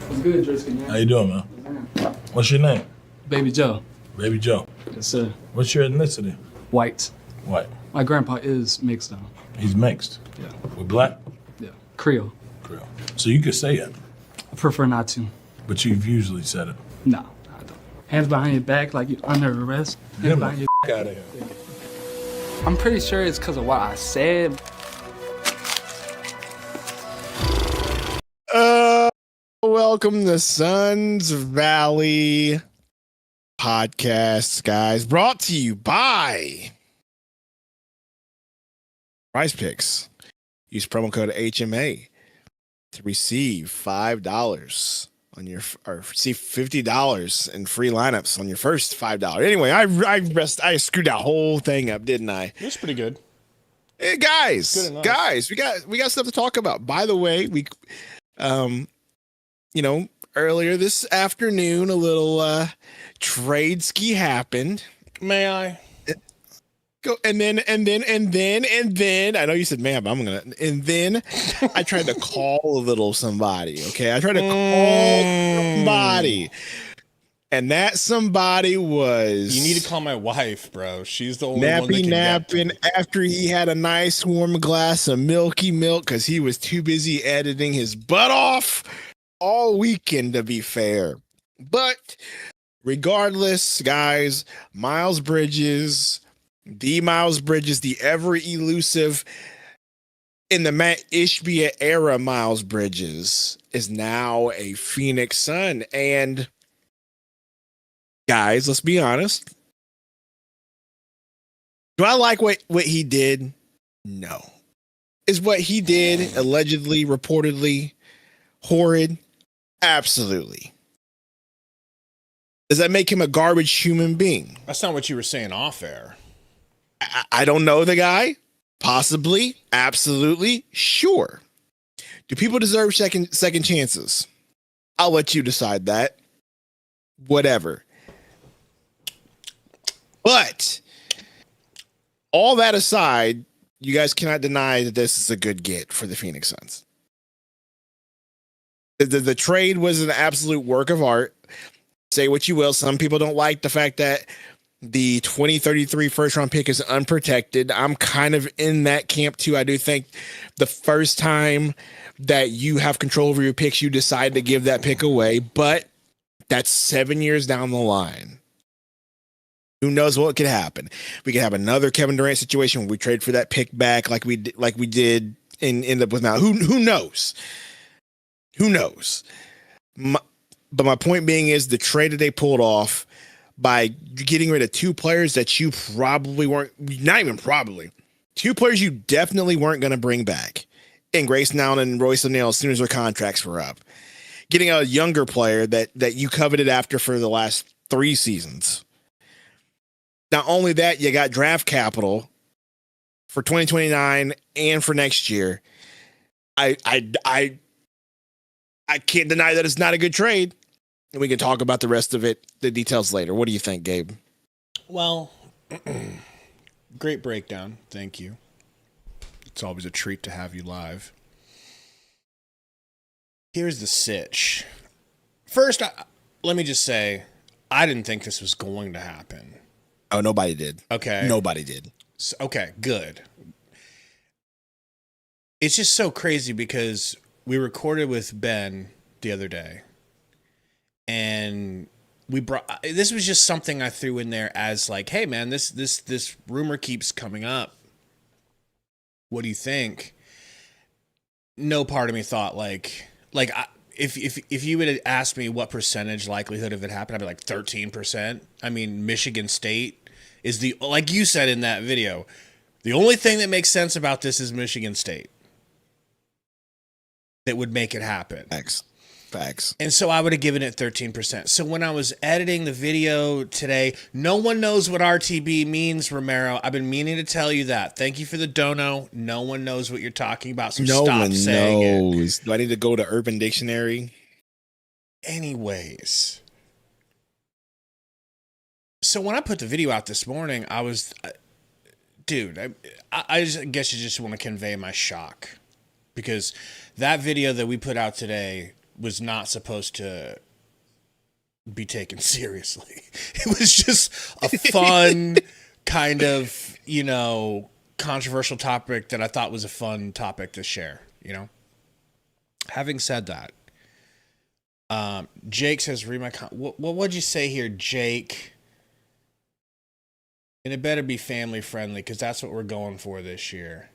What's good, Driscoll, man? How you doing, man? Man. What's your name? Baby Joe. Baby Joe. Yes, sir. What's your ethnicity? White. White. My grandpa is mixed, though. He's mixed. Yeah. With black? Yeah. Creole. Creole. So you could say it, I prefer not to. but you've usually said it. No, I don't. Hands behind your back like you're under arrest. Get Hands the behind your out of here. I'm pretty sure it's because of what I said. Welcome to Suns Valley Podcast, guys. Brought to you by Prize Picks. Use promo code HMA to receive $5 on your, or receive $50 in free lineups on your first $5. Anyway, I screwed that whole thing up, didn't I? It was pretty good. Hey, Good guys, enough. we got stuff to talk about. By the way, earlier this afternoon, a little trade ski happened. May I? Go and then I know you said, "Man, I'm gonna." And then I tried to call a little somebody. Okay, I tried to call somebody, and that somebody was You need to call my wife, bro. She's the only one that can napping get to after he had a nice warm glass of milky milk because he was too busy editing his butt off all weekend, to be fair. But regardless, guys, Miles Bridges, the ever elusive in the Matt Ishbia era, Miles Bridges is now a Phoenix Sun. And guys, let's be honest. Do I like what he did? No. Is what he did allegedly, reportedly horrid? Absolutely. Does that make him a garbage human being? That's not what you were saying off air. I don't know the guy. Possibly. Absolutely. Sure. Do people deserve second chances? I'll let you decide that. Whatever. But all that aside, you guys cannot deny that this is a good get for the Phoenix Suns. The trade was an absolute work of art. Say what you will. Some people don't like the fact that the 2033 first round pick is unprotected. I'm kind of in that camp too. I do think the first time that you have control over your picks, you decide to give that pick away, but that's 7 years down the line. Who knows what could happen? We could have another Kevin Durant situation where we trade for that pick back like we did and end up with now. Who knows? Who knows? But my point being is the trade that they pulled off by getting rid of two players that you probably weren't, not even probably, two players you definitely weren't going to bring back, and Grayson Allen and Royce O'Neal as soon as their contracts were up. Getting a younger player that you coveted after for the last 3 seasons. Not only that, you got draft capital for 2029 and for next year. I can't deny that it's not a good trade. And we can talk about the rest of it, the details later. What do you think, Gabe? Well, great breakdown. Thank you. It's always a treat to have you live. Here's the sitch. First, let me just say, I didn't think this was going to happen. Oh, nobody did. Okay. Nobody did. Okay, good. It's just so crazy because we recorded with Ben the other day, and this was just something I threw in there as like, hey man, this rumor keeps coming up. What do you think? No part of me thought if you would have asked me what percentage likelihood of it happening, I'd be like 13%. I mean, Michigan State is like you said in that video, the only thing that makes sense about this is Michigan State. That would make it happen. Facts. And so I would have given it 13%. So when I was editing the video today, no one knows what RTB means, Romero. I've been meaning to tell you that. Thank you for the dono. No one knows what you're talking about, so stop saying it. Do I need to go to Urban Dictionary? Anyways. So when I put the video out this morning, I was... Dude, I guess you just want to convey my shock. Because that video that we put out today was not supposed to be taken seriously. It was just a fun kind of, controversial topic that I thought was a fun topic to share, Having said that, Jake says, read my what would you say here, Jake? And it better be family friendly because that's what we're going for this year.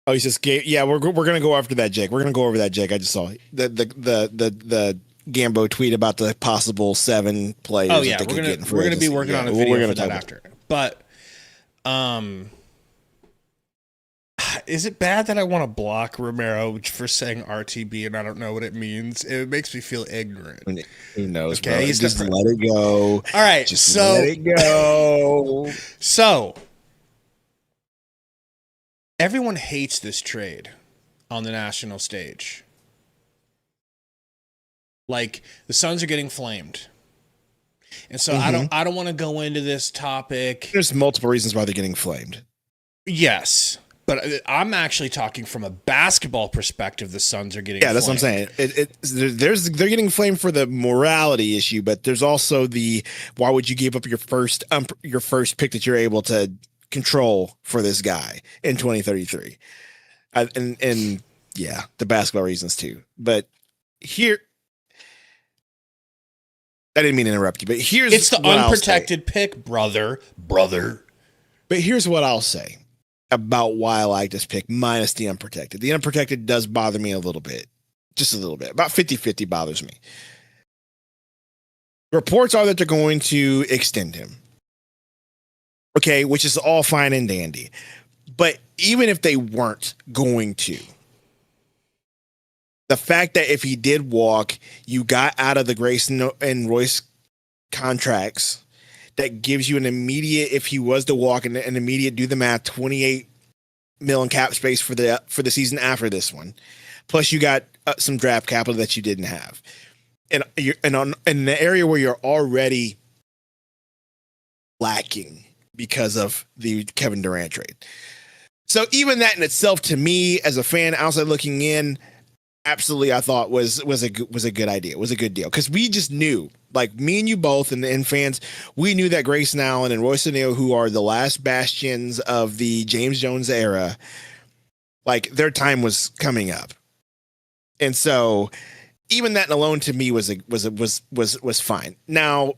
Oh, he says, yeah, we're gonna go after that, Jake. We're gonna go over that, Jake. I just saw the Gambo tweet about the possible 7 players. Oh yeah, that they we're could get in gonna free be agency. working on a We're video gonna for that talk after. But is it bad that I want to block Romero for saying RTB and I don't know what it means? It makes me feel ignorant. Who knows? Okay, Bro? he's just the let it go. All right, Just so let it go. So everyone hates this trade on the national stage. Like the Suns are getting flamed. And so I don't want to go into this topic. There's multiple reasons why they're getting flamed. Yes. But I'm actually talking from a basketball perspective. The Suns are getting Yeah, that's flamed. what I'm saying. They're getting flamed for the morality issue, but there's also the why would you give up your first pick that you're able to control for this guy in 2033? And yeah, the basketball reasons too. But here, I didn't mean to interrupt you, but it's the unprotected pick, brother. But here's what I'll say about why I like this pick minus the unprotected. The unprotected does bother me a little bit. Just a little bit. About 50-50 bothers me. Reports are that they're going to extend him. Okay, which is all fine and dandy. But even if they weren't going to, the fact that if he did walk, you got out of the Grayson and Royce contracts, that gives you an immediate, if he was to walk, an immediate, do the math, $28 million cap space for the season after this one. Plus, you got some draft capital that you didn't have, and in the area where you're already lacking because of the Kevin Durant trade. So even that in itself, to me as a fan outside looking in, absolutely, I thought was a good idea. It was a good deal because we just knew, like me and you both, and fans, we knew that Grayson Allen and Royce O'Neal, who are the last bastions of the James Jones era, like their time was coming up, and so even that alone to me was fine. Now,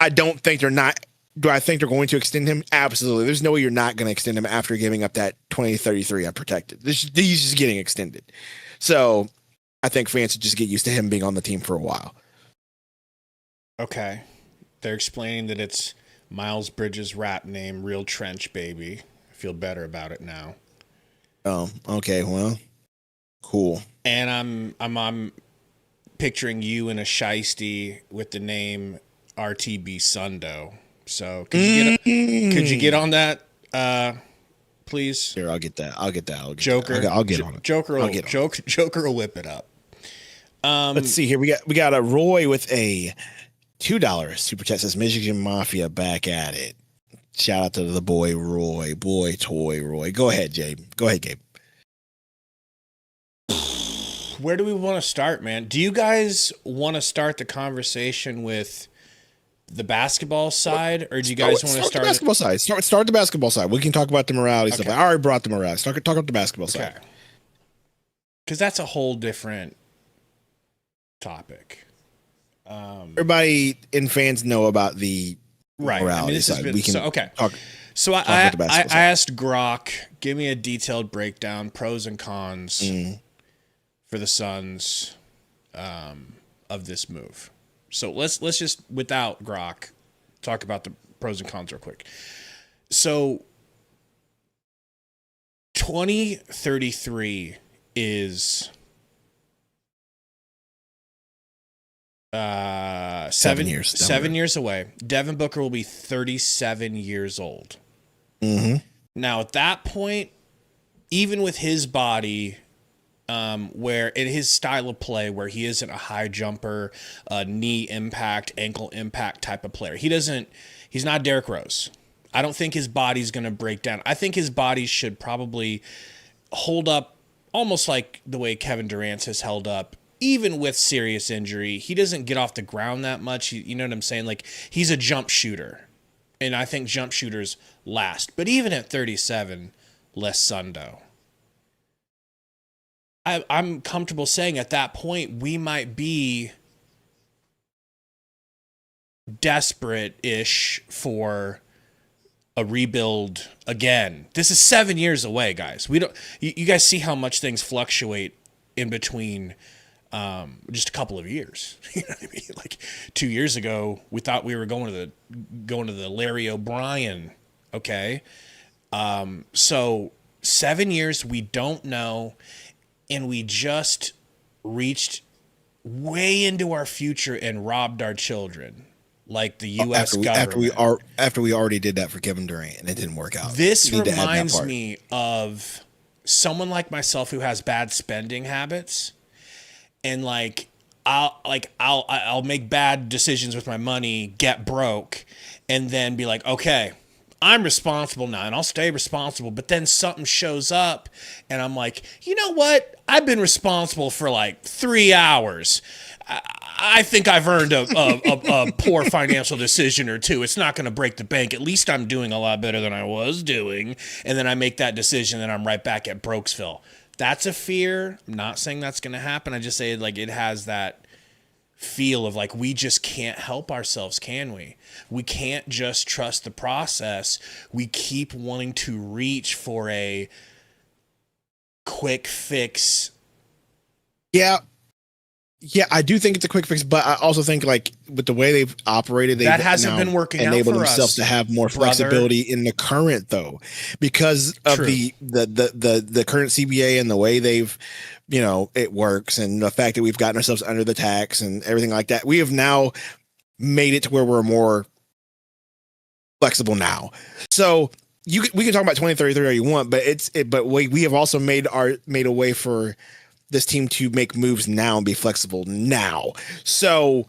I don't think they're not. Do I think they're going to extend him? Absolutely. There's no way you're not going to extend him after giving up that 2033 unprotected. He's just getting extended. So I think fans should just get used to him being on the team for a while. Okay. They're explaining that it's Miles Bridges' rap name, Real Trench Baby. I feel better about it now. Oh, okay. Well, cool. And I'm picturing you in a shiesty with the name RTB Sundo. So could you get on that, please? Here, I'll get that. Joker. I'll get on it. Joker will whip it up. Let's see here. We got a Roy with a $2 super chat. Says Michigan Mafia back at it. Shout out to the boy Roy, toy Roy. Go ahead, Gabe. Where do we want to start, man? Do you guys want to start the conversation with the basketball side, or do you guys want to start the basketball side? Start the basketball side. We can talk about the morality stuff. I already brought the morality. Talk about the basketball side. Okay. Because that's a whole different topic. Everybody and fans know about the morality side. We can talk. So I about the basketball side. asked Grok, give me a detailed breakdown, pros and cons for the Suns of this move. So let's just, without Grok, talk about the pros and cons real quick. So 2033 is 7 years. 7 years away. Devin Booker will be 37 years old. Mm-hmm. Now, at that point, even with his body, where in his style of play, where he isn't a high jumper, knee impact, ankle impact type of player, he's not Derrick Rose. I don't think his body's going to break down. I think his body should probably hold up almost like the way Kevin Durant has held up, even with serious injury. He doesn't get off the ground that much. You know what I'm saying? Like, he's a jump shooter, and I think jump shooters last. But even at 37, less Sundo. I'm comfortable saying at that point we might be desperate-ish for a rebuild again. This is 7 years away, guys. We don't. You guys see how much things fluctuate in between just a couple of years. You know what I mean? Like 2 years ago, we thought we were going to the Larry O'Brien. Okay, so 7 years we don't know, and we just reached way into our future and robbed our children. Like the U.S. government. After we already did that for Kevin Durant and it didn't work out. This reminds me of someone like myself who has bad spending habits, and I'll make bad decisions with my money, get broke, and then be like, okay, I'm responsible now, and I'll stay responsible. But then something shows up, and I'm like, you know what? I've been responsible for like 3 hours. I think I've earned a poor financial decision or two. It's not going to break the bank. At least I'm doing a lot better than I was doing. And then I make that decision, and I'm right back at Brokesville. That's a fear. I'm not saying that's going to happen. I just say like it has that feel of like we just can't help ourselves, can we? We can't just trust the process. We keep wanting to reach for a quick fix. Yeah, I do think it's a quick fix, but I also think like with the way they've operated, that hasn't been working out enabled for themselves us, to have more brother. Flexibility in the current though, because of True. the current CBA and the way they've, you know, it works, and the fact that we've gotten ourselves under the tax and everything like that. We have now made it to where we're more flexible now. So we can talk about 2033 all you want, but but we have also made a way for this team to make moves now and be flexible now. So,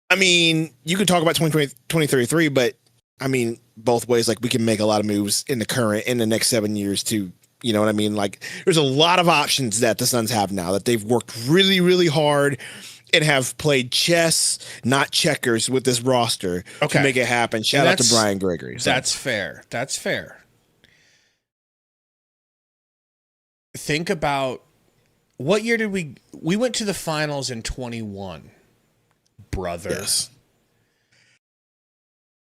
I mean, you can talk about 2033, but I mean, both ways, like we can make a lot of moves in the next 7 years to, you know what I mean? Like there's a lot of options that the Suns have now that they've worked really, really hard and have played chess, not checkers with this roster to make it happen. Shout out to Brian Gregory. So. That's fair. That's fair. Think about, what year did we went to the finals in 21, brother. Yes.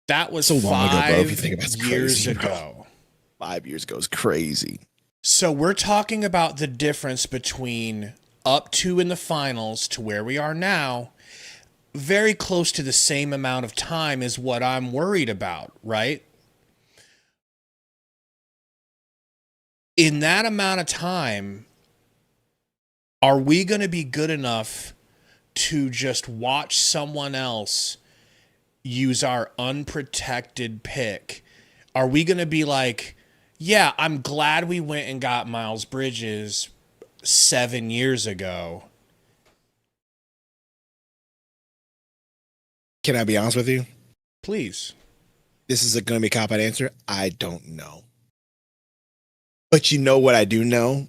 That was so long ago, bro. If you 5 think about it, years crazy, ago. 5 years ago is crazy. So we're talking about the difference between up to in the finals to where we are now, very close to the same amount of time is what I'm worried about, right? In that amount of time, are we going to be good enough to just watch someone else use our unprotected pick? Are we going to be like, yeah, I'm glad we went and got Miles Bridges 7 years ago? Can I be honest with you? Please. This is going to be a cop-out answer. I don't know. But you know what I do know?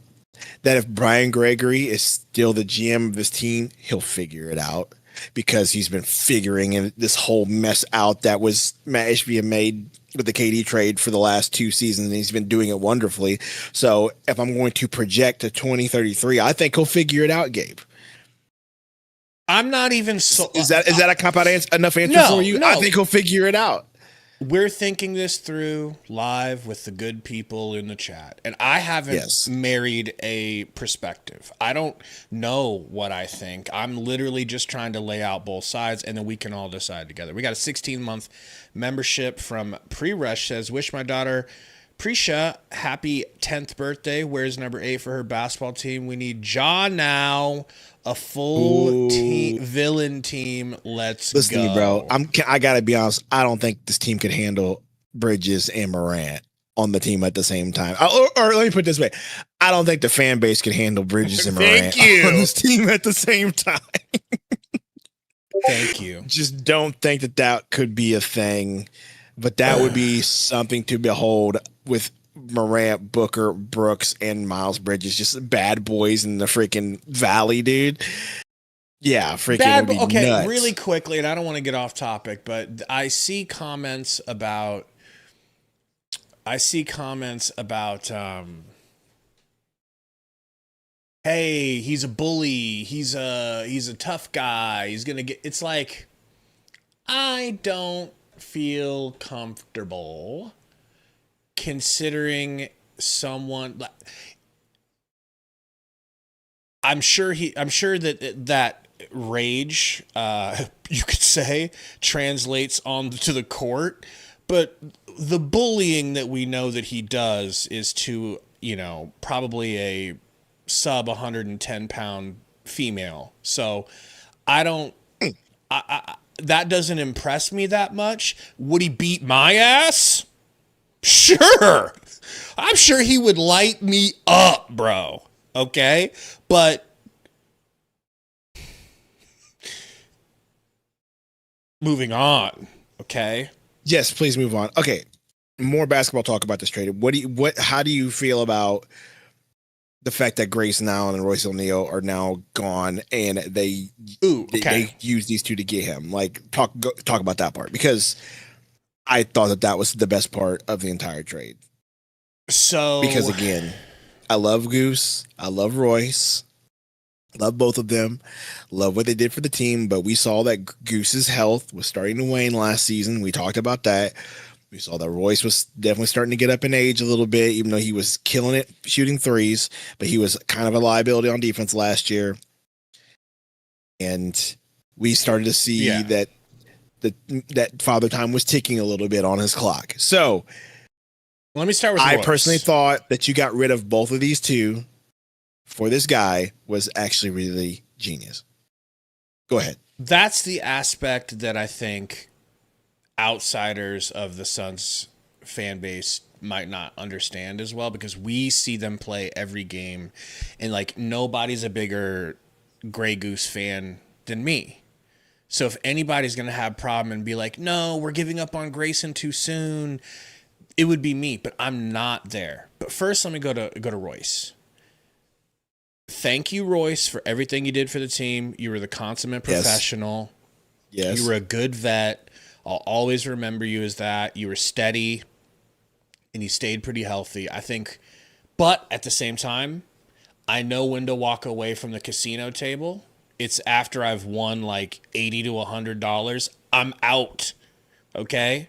That if Brian Gregory is still the GM of his team, he'll figure it out because he's been figuring this whole mess out that was Matt Ishbia made with the KD trade for the last 2 seasons, and he's been doing it wonderfully. So if I'm going to project to 2033, I think he'll figure it out, Gabe. I'm not even so. Is that a cop-out enough answer No, for you? no. I think he'll figure it out. We're thinking this through live with the good people in the chat. And I haven't married a perspective. I don't know what I think. I'm literally just trying to lay out both sides, and then we can all decide together. We got a 16-month membership from Pre-Rush. Says, wish my daughter Prisha happy 10th birthday. Wears number 8 for her basketball team. We need John now. A full villain team. Let's Listen go. to me, bro. I gotta be honest. I don't think this team could handle Bridges and Morant on the team at the same time. Or let me put it this way: I don't think the fan base can handle Bridges and Morant on this team at the same time. Thank you. Just don't think that could be a thing. But that would be something to behold with Morant, Booker, Brooks, and Miles Bridges, just bad boys in the freaking valley, dude. Yeah, freaking would be okay, nuts. really quickly, and I don't want to get off topic, but I see comments about hey, he's a bully, he's a tough guy, he's gonna get. It's like, I don't feel comfortable considering someone like, I'm sure that rage, you could say, translates on to the court, but the bullying that we know that he does is to, probably a sub 110-pound female. So I don't, that doesn't impress me that much. Would he beat my ass? Sure. I'm sure he would light me up, bro. Okay? But moving on, okay? Yes, please move on. Okay. More basketball talk about this trade. How do you feel about the fact that Grayson Allen and Royce O'Neal are now gone and they use these two to get him? Like, talk about that part, because I thought that was the best part of the entire trade. So, because again, I love Goose, I love Royce, love both of them, love what they did for the team, but we saw that Goose's health was starting to wane last season. We talked about that. We saw that Royce was definitely starting to get up in age a little bit, even though he was killing it shooting threes, but he was kind of a liability on defense last year. And we started to see that Father Time was ticking a little bit on his clock. So let me start with I Royce. personally thought that you got rid of both of these two for this guy was actually really genius. Go ahead. That's the aspect that I think outsiders of the Suns fan base might not understand as well, because we see them play every game, and like, nobody's a bigger Grey Goose fan than me. So if anybody's going to have a problem and be like, no, we're giving up on Grayson too soon, it would be me, but I'm not there. But first, let me go to Royce. Thank you, Royce, for everything you did for the team. You were the consummate professional. Yes. You were a good vet. I'll always remember you as that. You were steady, and you stayed pretty healthy, I think. But at the same time, I know when to walk away from the casino table. It's after I've won like $80 to $100. I'm out. Okay?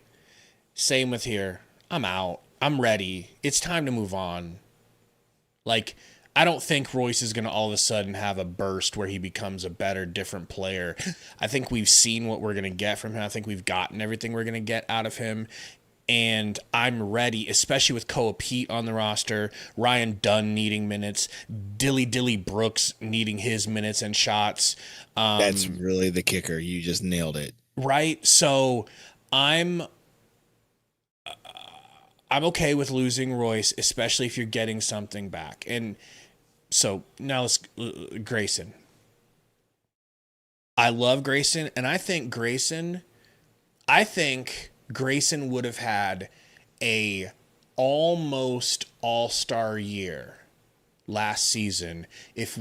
Same with here. I'm out. I'm ready. It's time to move on. Like, I don't think Royce is going to all of a sudden have a burst where he becomes a better, different player. I think we've seen what we're going to get from him. I think we've gotten everything we're going to get out of him. And I'm ready, especially with Koa Pete on the roster, Ryan Dunn needing minutes, Dilly Brooks needing his minutes and shots. That's really the kicker. You just nailed it. Right? So I'm okay with losing Royce, especially if you're getting something back. And so now let's Grayson. I love Grayson, and I think Grayson would have had a almost all-star year last season if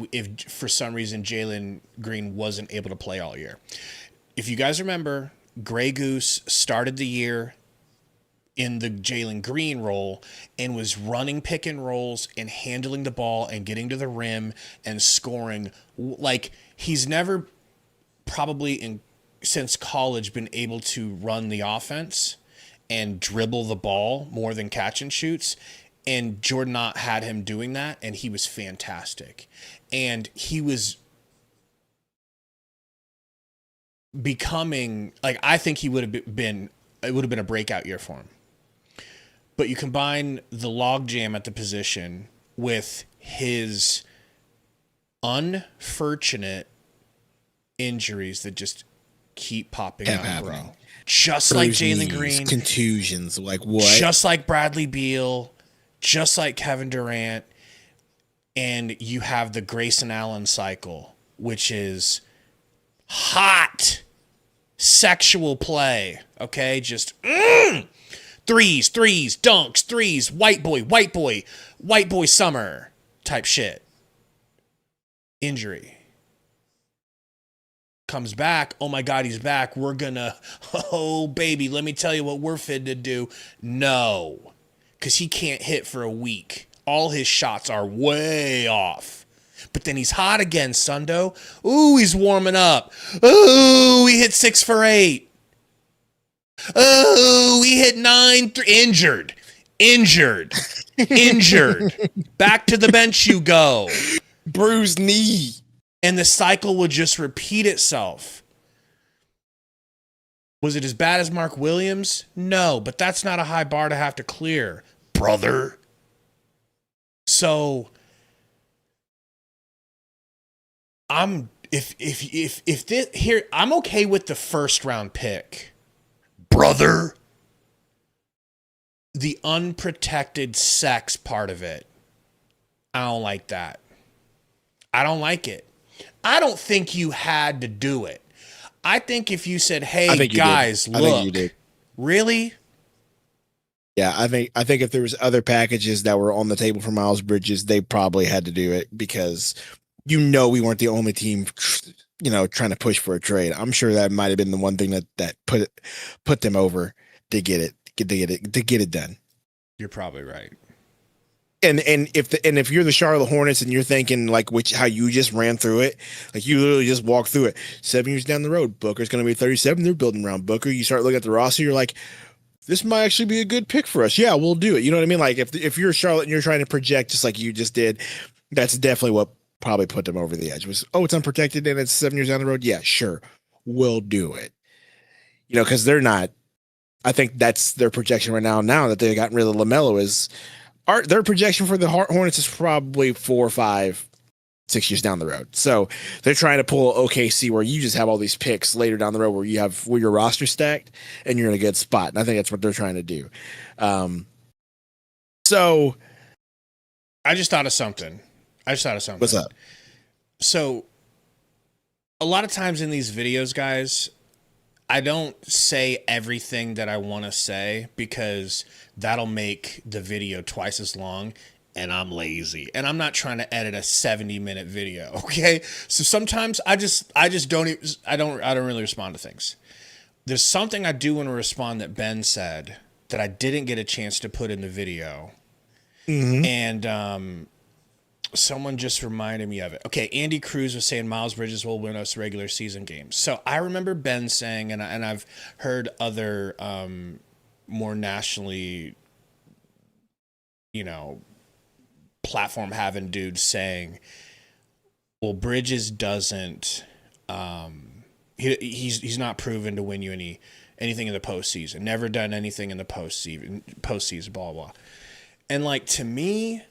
for some reason Jalen Green wasn't able to play all year. If you guys remember, Grey Goose started the year in the Jalen Green role and was running pick and rolls and handling the ball and getting to the rim and scoring. Like, he's never probably since college been able to run the offense and dribble the ball more than catch and shoots. And Jordan Knott had him doing that, and he was fantastic. And he was becoming, like, I think he would have been a breakout year for him. But you combine the logjam at the position with his unfortunate injuries that just keep popping up, bro. Just like Jalen Green. Contusions, like what? Just like Bradley Beal. Just like Kevin Durant. And you have the Grayson Allen cycle, which is hot sexual play. Okay? Just Threes, dunks, threes, white boy summer type shit. Injury. Comes back. Oh my God, he's back. We're gonna, oh baby, let me tell you what we're fit to do. No, because he can't hit for a week. All his shots are way off. But then he's hot again, Sundo. Ooh, he's warming up. Ooh, he hit 6 for 8. Oh, he hit 9. Injured. Back to the bench you go. Bruised knee. And the cycle would just repeat itself. Was it as bad as Mark Williams? No, but that's not a high bar to have to clear, brother. So I'm if this here, I'm okay with the first round pick, brother. The unprotected sex part of it, I don't like that. I don't like it. I don't think you had to do it. I think if you said, "Hey guys, look," I think you did. Really? Yeah, I think if there was other packages that were on the table for Miles Bridges, they probably had to do it because we weren't the only team, trying to push for a trade. I'm sure that might have been the one thing that put them over to get it done. You're probably right. And if you're the Charlotte Hornets and you're thinking like how you just ran through it, like you literally just walked through it. 7 years down the road, Booker's going to be 37. They're building around Booker. You start looking at the roster, you're like, this might actually be a good pick for us. Yeah, we'll do it. You know what I mean? Like if you're Charlotte and you're trying to project just like you just did, that's definitely what probably put them over the edge. Was, it's unprotected and it's 7 years down the road. Yeah, sure, we'll do it. Because they're not. I think that's their projection right now. Now that they've gotten rid of LaMelo their projection for the Hornets is probably 4, 5, 6 years down the road. So they're trying to pull OKC where you just have all these picks later down the road where your roster stacked and you're in a good spot. And I think that's what they're trying to do. So I just thought of something. What's up? So a lot of times in these videos, guys, I don't say everything that I want to say because that'll make the video twice as long, and I'm lazy. And I'm not trying to edit a 70-minute video, okay? So sometimes I just don't really respond to things. There's something I do want to respond that Ben said that I didn't get a chance to put in the video. Mm-hmm. And someone just reminded me of it. Okay, Andy Cruz was saying Miles Bridges will win us regular season games. So I remember Ben saying, and I've heard other more nationally, platform having dudes saying, well, Bridges doesn't. He's not proven to win you anything in the postseason. Never done anything in the postseason. Blah blah. And like to me.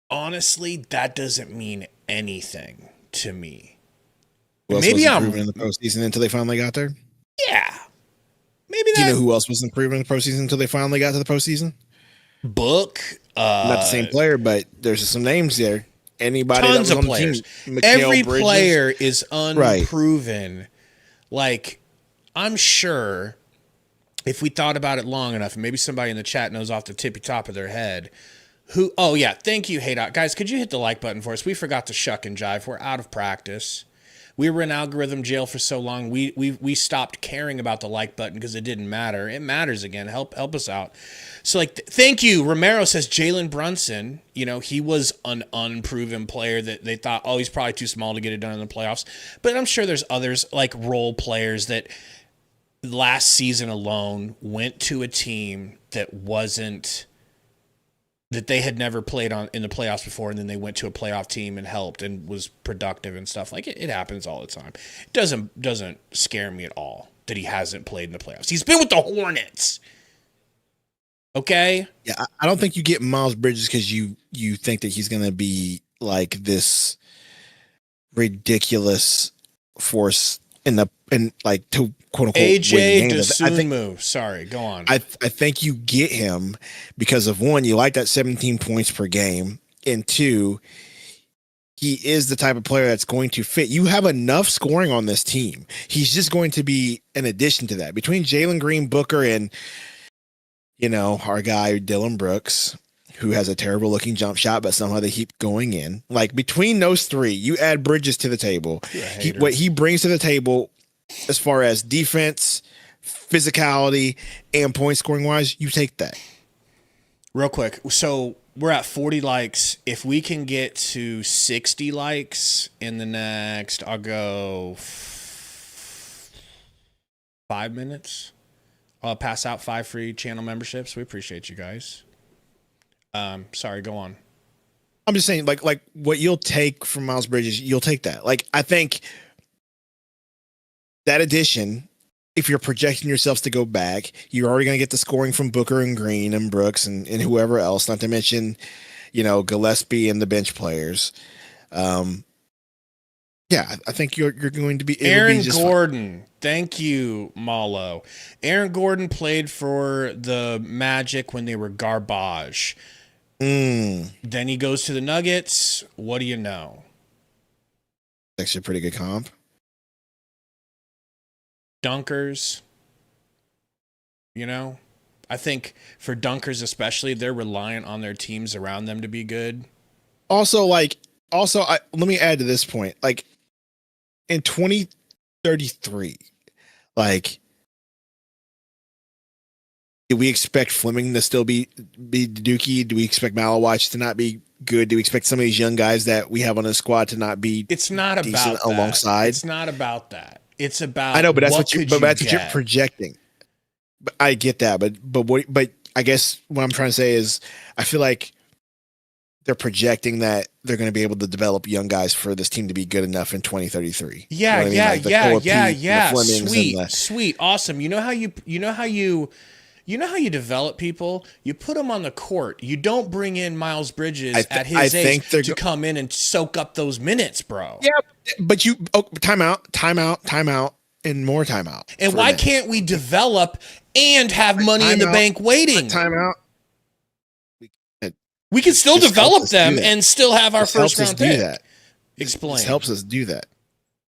Honestly, that doesn't mean anything to me. Maybe I'm proven in the postseason until they finally got there. Yeah, maybe. Do you know who else wasn't proven in the postseason until they finally got to the postseason? Not the same player, but there's some names there. Anybody tons that was of on players. The team, Every Bridges. player is unproven. Right. Like I'm sure if we thought about it long enough, and maybe somebody in the chat knows off the tippy top of their head. Oh yeah, thank you, Haydock. Guys, could you hit the like button for us? We forgot to shuck and jive. We're out of practice. We were in algorithm jail for so long. We stopped caring about the like button because it didn't matter. It matters again. Help us out. So thank you. Romero says Jalen Brunson. He was an unproven player that they thought, he's probably too small to get it done in the playoffs. But I'm sure there's others like role players that last season alone went to a team that they had never played on in the playoffs before, and then they went to a playoff team and helped and was productive and stuff. Like it happens all the time. It doesn't scare me at all that he hasn't played in the playoffs. He's been with the Hornets. Okay? Yeah, I don't think you get Miles Bridges because you think that he's gonna be like this ridiculous force to quote unquote AJ Dosunmu. Sorry, go on. I think you get him because of one, you like that 17 points per game, and two, he is the type of player that's going to fit. You have enough scoring on this team. He's just going to be an addition to that. Between Jalen Green, Booker, and our guy Dylan Brooks, who has a terrible looking jump shot, but somehow they keep going in. Like between those three, you add Bridges to the table. What he brings to the table as far as defense, physicality, and point scoring wise, you take that. Real quick. So we're at 40 likes. If we can get to 60 likes in the next, I'll go 5 minutes. I'll pass out 5 free channel memberships. We appreciate you guys. Sorry, go on. I'm just saying, like what you'll take from Miles Bridges, you'll take that. Like, I think that addition, if you're projecting yourselves to go back, you're already going to get the scoring from Booker and Green and Brooks and whoever else, not to mention, Gillespie and the bench players. Yeah, I think you're going to be Aaron Gordon. Fine. Thank you, Malo. Aaron Gordon played for the Magic when they were garbage. Then he goes to the Nuggets. What do you know? Actually, a pretty good comp. Dunkers. I think for dunkers especially, they're reliant on their teams around them to be good. Also, let me add to this point. Like, in 2033, do we expect Fleming to still be Dookie? Do we expect Malawatch to not be good? Do we expect some of these young guys that we have on the squad to not be? It's not about that. Alongside. It's not about that. It's about. I know, but that's what you're projecting. But I get that, but I guess what I'm trying to say is I feel like they're projecting that they're going to be able to develop young guys for this team to be good enough in 2033. Yeah, you know what I mean? Yeah. Sweet, awesome. You know how you develop people? You put them on the court. You don't bring in Miles Bridges at his age to come in and soak up those minutes, bro. Yeah, but timeout, and more timeout. And why can't we develop and have money in the bank waiting? Timeout. We can still develop them and still have our first round pick. Explain. This helps us do that.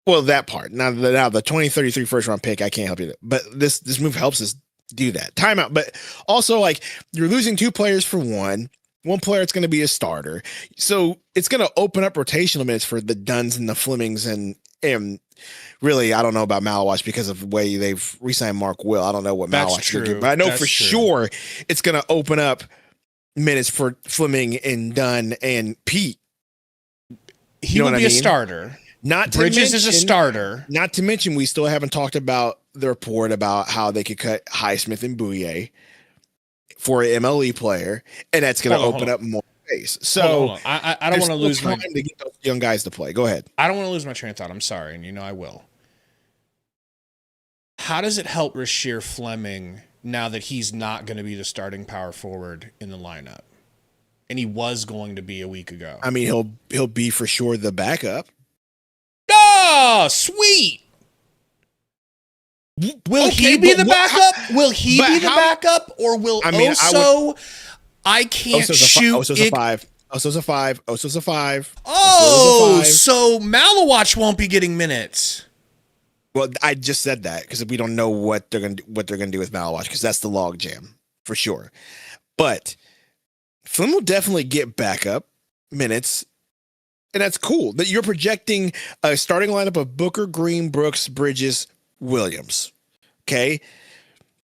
Well, that part. Now the 2033 first round pick, I can't help you. But this move helps us do that. Timeout. But also, like, you're losing 2 players for one player that's going to be a starter. So it's going to open up rotational minutes for the Duns and the Flemings and really, I don't know about Malawatch because of the way they've re-signed Mark Will. I don't know what Malawatch will do, but I know for sure it's going to open up minutes for Fleming and Dunn and Pete. He will be a starter. Bridges is a starter. Not to mention, we still haven't talked about the report about how they could cut Highsmith and Bouye for an MLE player, and that's going to open up more space. So I don't want to lose time to get those young guys to play. Go ahead. I don't want to lose my train of thought. I'm sorry, and I will. How does it help Rasheer Fleming now that he's not going to be the starting power forward in the lineup? And he was going to be a week ago. I mean, he'll be for sure the backup. Oh, sweet. Will he be the backup? Will he be the backup? Or will Oso? I can't shoot. Oso's a 5. Oso's a 5. Oso's a 5. Oh, so Malawatch won't be getting minutes. Well, I just said that because we don't know what they're gonna do with Malawatch because that's the log jam for sure. But Flynn will definitely get backup minutes, and that's cool. That you're projecting a starting lineup of Booker, Green, Brooks, Bridges, Williams. Okay,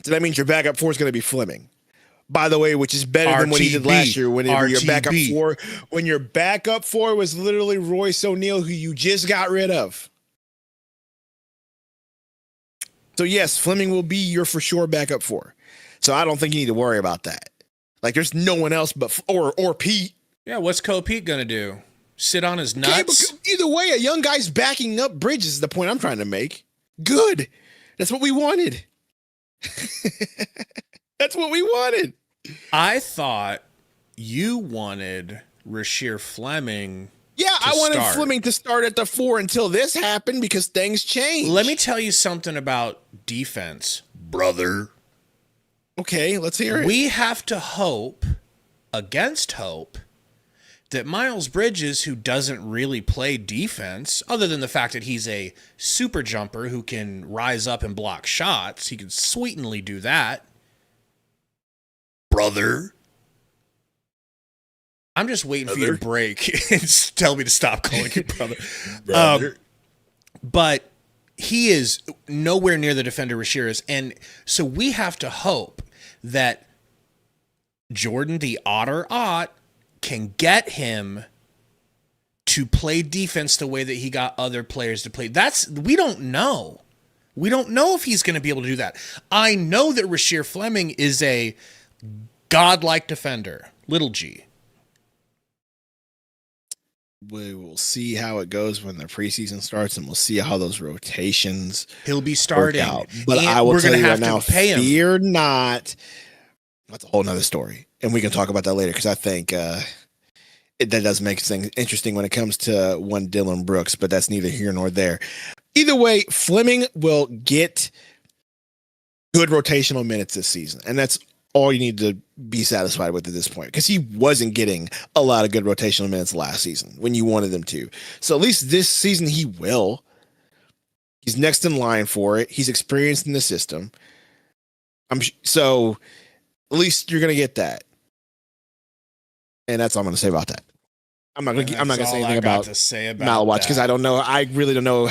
so that means your backup 4 is going to be Fleming. By the way, which is better than what he did last year. Whenever your backup 4, when your backup 4 was literally Royce O'Neal, who you just got rid of. So yes, Fleming will be your for sure backup 4. So I don't think you need to worry about that. Like there's no one else but or Pete. Yeah, what's Pete gonna do? Sit on his nuts? Okay, either way, a young guy's backing up Bridges is the point I'm trying to make. Good. That's what we wanted. That's what we wanted. I thought you wanted Rasheer Fleming. Yeah, I wanted Fleming to start at the 4 until this happened because things changed. Let me tell you something about defense, brother. Okay, let's hear it. We have to hope, against hope, that Miles Bridges, who doesn't really play defense, other than the fact that he's a super jumper who can rise up and block shots, he can sweetenly do that. brother. I'm just waiting for you to break and tell me to stop calling you brother. Brother. But he is nowhere near the defender Rashir is. And so we have to hope that Jordan the Otter Ott can get him to play defense the way that he got other players to play. We don't know. We don't know if he's going to be able to do that. I know that Rashir Fleming is a godlike defender, little g. We will see how it goes when the preseason starts, and we'll see how those rotations He'll be starting. out. But and I will we're tell gonna you have right now, to pay him. fear not. That's a whole nother story, and we can talk about that later because I think that does make things interesting when it comes to one Dylan Brooks, but that's neither here nor there. Either way, Fleming will get good rotational minutes this season, and that's all you need to be satisfied with at this point, because he wasn't getting a lot of good rotational minutes last season when you wanted them to. So at least this season he will. He's next in line for it. He's experienced in the system. So at least you're going to get that. And that's all I'm going to say about that. I'm not going to say anything about Malawach because I don't know. I really don't know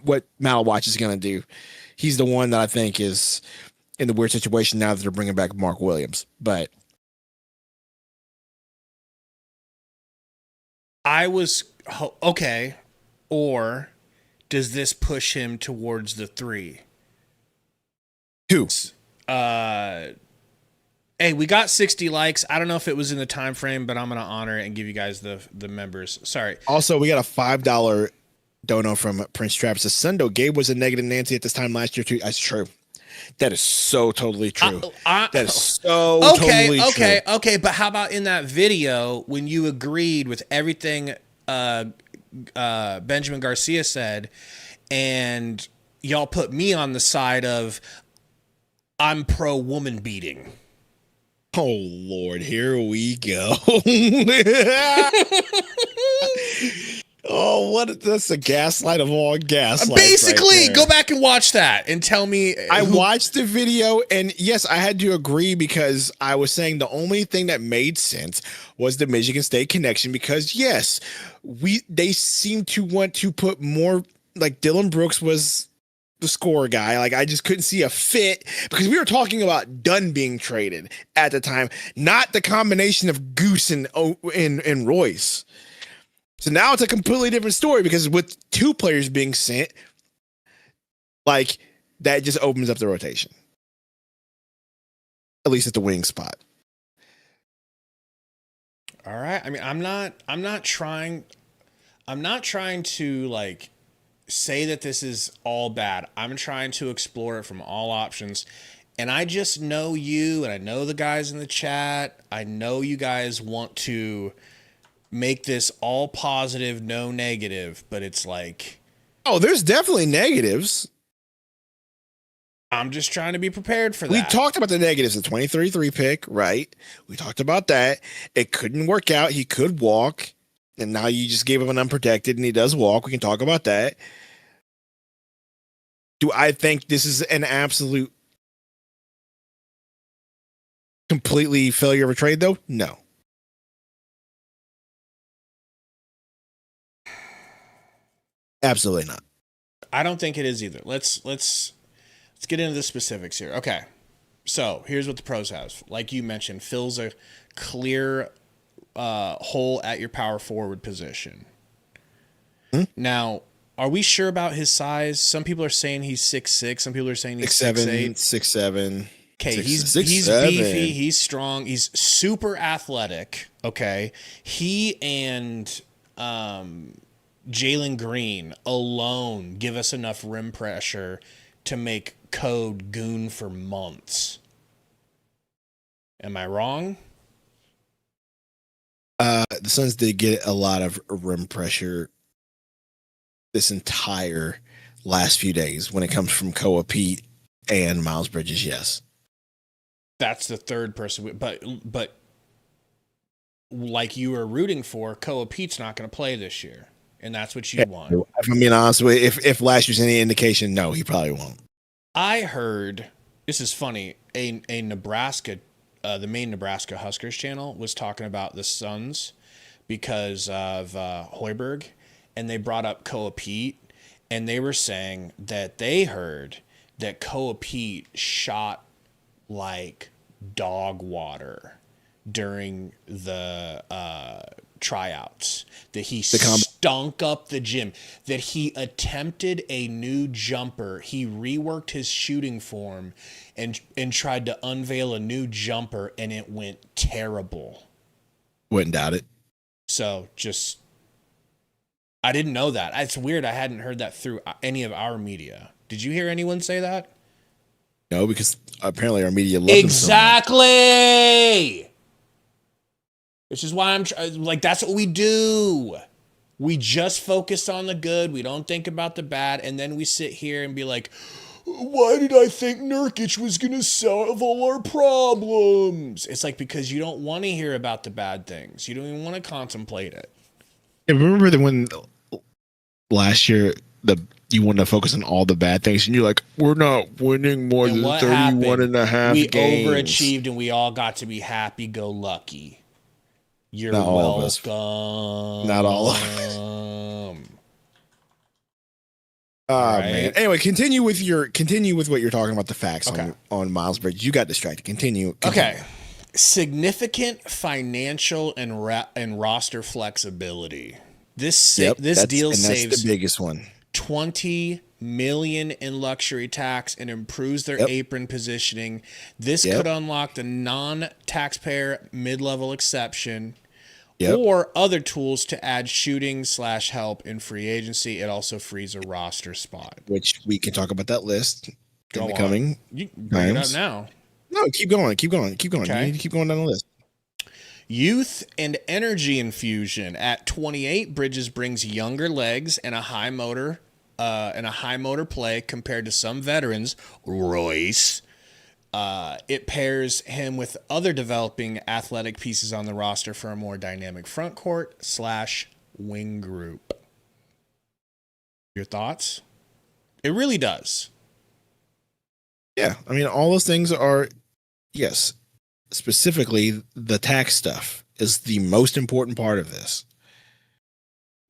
what Malawach is going to do. He's the one that I think is in the weird situation now that they're bringing back Mark Williams. But I was okay. Or does this push him towards the 3? Who? Hey, we got 60 likes. I don't know if it was in the time frame, but I'm going to honor it and give you guys the members. Sorry. Also, we got a $5 dono from Prince Travis. Sundo Gabe was a negative Nancy at this time last year too. That's true. That is so totally true. That is so totally true. Okay. But how about in that video when you agreed with everything Benjamin Garcia said, and y'all put me on the side of I'm pro woman beating? Oh Lord, here we go. Oh, that's a gaslight of all gaslights. Basically, go back and watch that and tell me. I watched the video, and yes, I had to agree because I was saying the only thing that made sense was the Michigan State connection. Because yes, they seem to want to put more, like Dylan Brooks was the scorer guy. Like I just couldn't see a fit because we were talking about Dunn being traded at the time, not the combination of Goose and Royce. So now it's a completely different story because with 2 players being sent, like that just opens up the rotation. At least at the wing spot. All right. I mean, I'm not trying to like say that this is all bad. I'm trying to explore it from all options. And I just know you, and I know the guys in the chat. I know you guys want to make this all positive, no negative, but it's like, oh, there's definitely negatives. I'm just trying to be prepared for that. We talked about the negatives, the 23-3 pick, right? We talked about that. It couldn't work out. He could walk, and now you just gave him an unprotected, and he does walk. We can talk about that. Do I think this is an absolute completely failure of a trade, though? No. Absolutely not. I don't think it is either. Let's get into the specifics here. Okay. So here's what the pros have. Like you mentioned, fills a clear hole at your power forward position. Now, are we sure about his size? Some people are saying he's 6'6". Some people are saying he's 6'8". 6'7". Okay, he's beefy, he's strong, he's super athletic. Okay, he and Jalen Green alone give us enough rim pressure to make Code goon for months. Am I wrong? The Suns did get a lot of rim pressure this entire last few days when it comes from Koa Pete and Miles Bridges. Yes, that's the third person, but like you were rooting for, Koa Pete's not going to play this year, and that's what you want. If I'm being honest with you, if last year's any indication, no, he probably won't. I heard, this is funny, a Nebraska the main Nebraska Huskers channel was talking about the Suns because of Hoiberg, and they brought up Koa Pete, and they were saying that they heard that Koa Pete shot like dog water during the tryouts, that he stunk up the gym, that he attempted a new jumper. He reworked his shooting form and tried to unveil a new jumper, and it went terrible. Wouldn't doubt it. So just, I didn't know that. It's weird. I hadn't heard that through any of our media. Did you hear anyone say that? No, because apparently our media loves exactly. Which is why I'm like, that's what we do. We just focus on the good. We don't think about the bad. And then we sit here and be like, why did I think Nurkic was going to solve all our problems? It's like, because you don't want to hear about the bad things. You don't even want to contemplate it. Yeah, remember that when last year you wanted to focus on all the bad things, and you're like, we're not winning more than 31 and a half we games. overachieved, and we all got to be happy-go-lucky. You're Not all welcome. of us. Not all of us. Oh, man. Anyway, continue with what you're talking about, the facts on Miles Bridges. You got distracted. Continue. Okay. Significant financial and roster flexibility. This deal saves the biggest one. $20 million in luxury tax and improves their apron positioning. This could unlock the non-taxpayer mid-level exception or other tools to add shooting/help in free agency. It also frees a roster spot, which we can talk about that list in the coming. You bring it up now. No, keep going. Okay. You need to keep going down the list. Youth and energy infusion. At 28, Bridges brings younger legs and a high motor play compared to some veterans. Royce. It pairs him with other developing athletic pieces on the roster for a more dynamic front court / wing group. Your thoughts? It really does. Yeah, I mean, all those things are, yes. Specifically, the tax stuff is the most important part of this.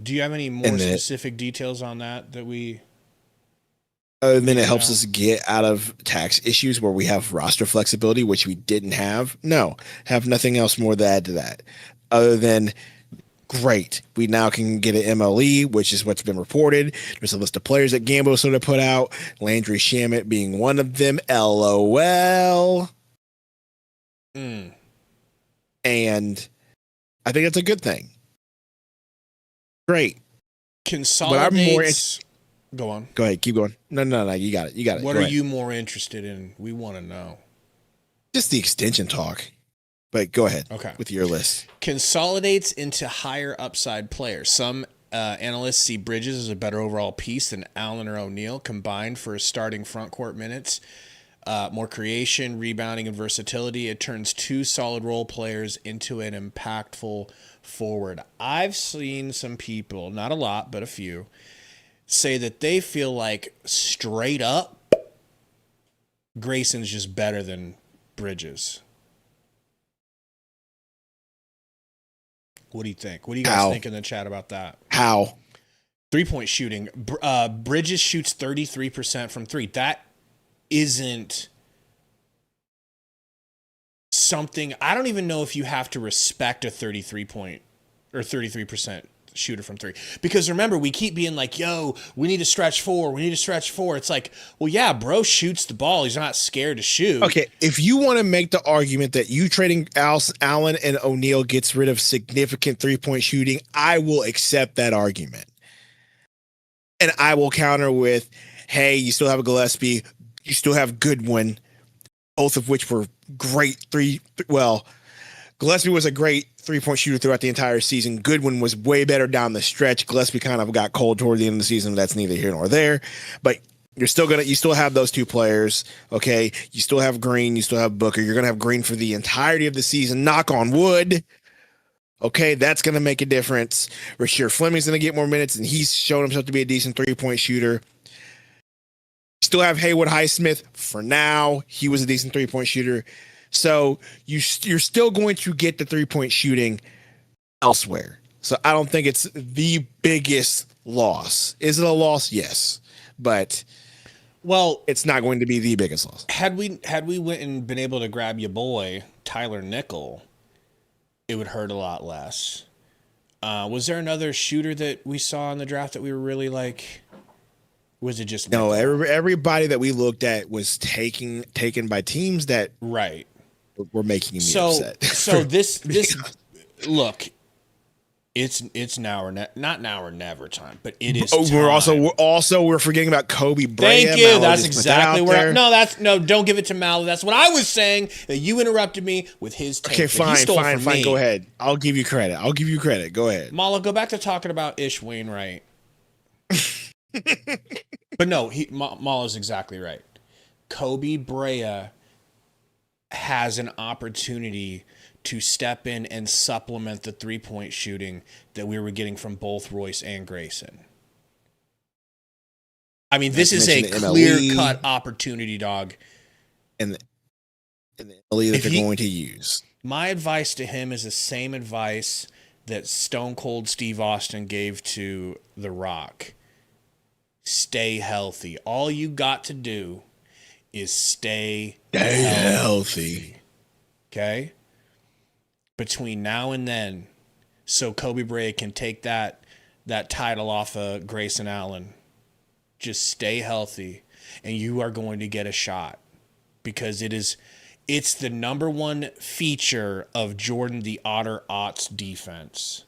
Do you have any more specific details on that we... then it helps us get out of tax issues where we have roster flexibility, which we didn't have. No, have nothing else more to add to that. Other than, great, we now can get an MLE, which is what's been reported. There's a list of players that Gambo sort of put out, Landry Shamet being one of them. LOL. And I think that's a good thing. Great. Consolidates. Go on. Go ahead. Keep going. No. You got it. What are you more interested in? We want to know. Just the extension talk. But go ahead. Okay. With your list. Consolidates into higher upside players. Some analysts see Bridges as a better overall piece than Allen or O'Neal combined for starting front court minutes. More creation, rebounding, and versatility. It turns two solid role players into an impactful forward. I've seen some people, not a lot, but a few, say that they feel like straight up Grayson's just better than Bridges. What do you think? What do you guys think in the chat about that? How? 3-point shooting. Bridges shoots 33% from three. That isn't something, I don't even know if you have to respect a 33% shooter from three, because remember, we keep being like, yo, we need to stretch four. It's like, well, yeah, bro shoots the ball, he's not scared to shoot. Okay, if you want to make the argument that you trading Allen and O'Neal gets rid of significant 3-point shooting, I will accept that argument, and I will counter with, hey, you still have a Gillespie, you still have Goodwin, both of which were great Gillespie was a great 3-point shooter throughout the entire season. Goodwin was way better down the stretch. Gillespie kind of got cold toward the end of the season. That's neither here nor there. But you still have those two players. Okay. You still have Green. You still have Booker. You're going to have Green for the entirety of the season. Knock on wood. Okay. That's going to make a difference. Rasheer Fleming's going to get more minutes, and he's shown himself to be a decent 3-point shooter. Still have Haywood Highsmith for now. He was a decent 3-point shooter. So you're still going to get the 3-point shooting elsewhere. So I don't think it's the biggest loss. Is it a loss? Yes, but Well, it's not going to be the biggest loss. had we went and been able to grab your boy Tyler Nickel, it would hurt a lot less. Was there another shooter that we saw in the draft that we were really like? Was it just No, Nickel? everybody that we looked at was taken by teams that Right. were making me So upset. so this look, it's now or not now or never time, but it is. We're forgetting about Kobe Bryant. Thank you. Malo That's just put that exactly out where. there. No. Don't give it to Mal. That's what I was saying. That you interrupted me with his take. Okay, that he fine. stole from me. Go ahead. I'll give you credit. Go ahead. Mala, go back to talking about Ish Wainwright. But no, Mala's exactly right. Kobe Brea has an opportunity to step in and supplement the 3-point shooting that we were getting from both Royce and Grayson. I mean, this is a mention the clear-cut opportunity, dog. And the MLE that If they're he- going to use. My advice to him is the same advice that Stone Cold Steve Austin gave to The Rock. Stay healthy. All you got to do is stay Healthy. okay? Between now and then, so Kobe Bryant can take that title off of Grayson Allen. Just stay healthy, and you are going to get a shot because it's the number one feature of Jordan the Otter Otts defense.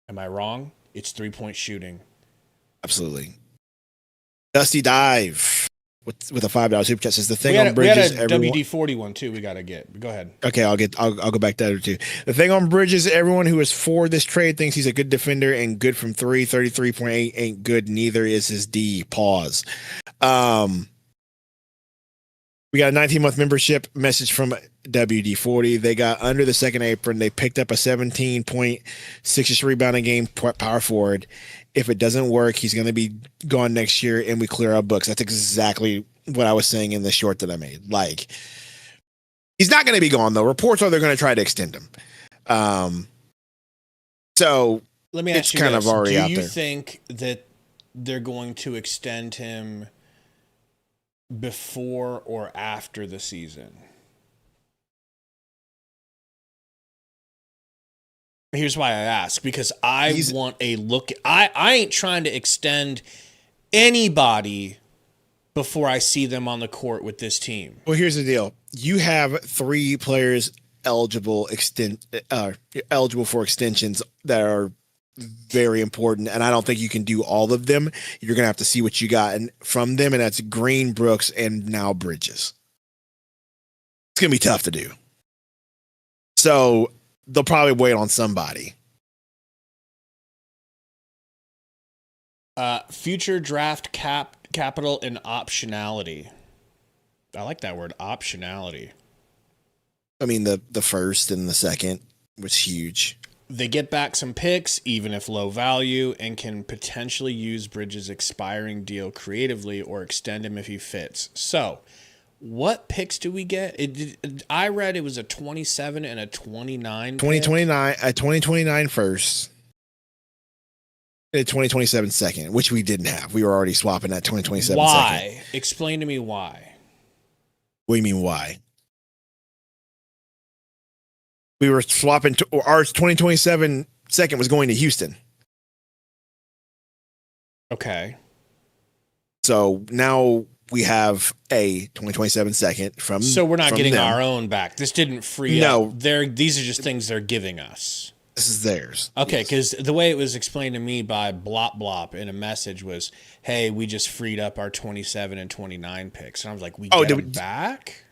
Am I wrong? It's 3-point shooting. Absolutely. Dusty Dive with a $5 super chat says the thing We on had Bridges. a WD-40 one too. We got to get. Go ahead. Okay, I'll go back to that too. The thing on Bridges, everyone who is for this trade thinks he's a good defender and good from 3. 33.8 ain't good. Neither is his D. Pause. We got a 19-month membership message from WD-40. They got under the second apron. They picked up a 17.6 rebounding game power forward. If it doesn't work, he's going to be gone next year, and we clear our books. That's exactly what I was saying in the short that I made. Like, he's not going to be gone, though. Reports are they're going to try to extend him. So Let me it's ask you kind this. of already out Do you there. think that they're going to extend him before or after the season? Here's why I ask, because I want a look. I ain't trying to extend anybody before I see them on the court with this team. Well, here's the deal. You have 3 players eligible for extensions that are very important, and I don't think you can do all of them. You're going to have to see what you got from them, and that's Green, Brooks, and now Bridges. It's going to be tough to do. So they'll probably wait on somebody. Future draft capital and optionality. I like that word, optionality. I mean, the first and the second was huge. They get back some picks, even if low value, and can potentially use Bridges' expiring deal creatively or extend him if he fits. So, what picks do we get? I read it was a 27 and a 29. 2029 first. And a 2027 second, which we didn't have. We were already swapping that 2027 Why? second. Explain to me why. What do you mean, why? We were swapping our 2027 second was going to Houston. Okay. So now we have a 2027 second from. So we're not from getting them. our own back. This didn't free No. up. These are just things they're giving us. This is theirs. Okay, Yes. because the way it was explained to me by Blop Blop in a message was, hey, we just freed up our 27 and 29 picks. And I was like, we get them back?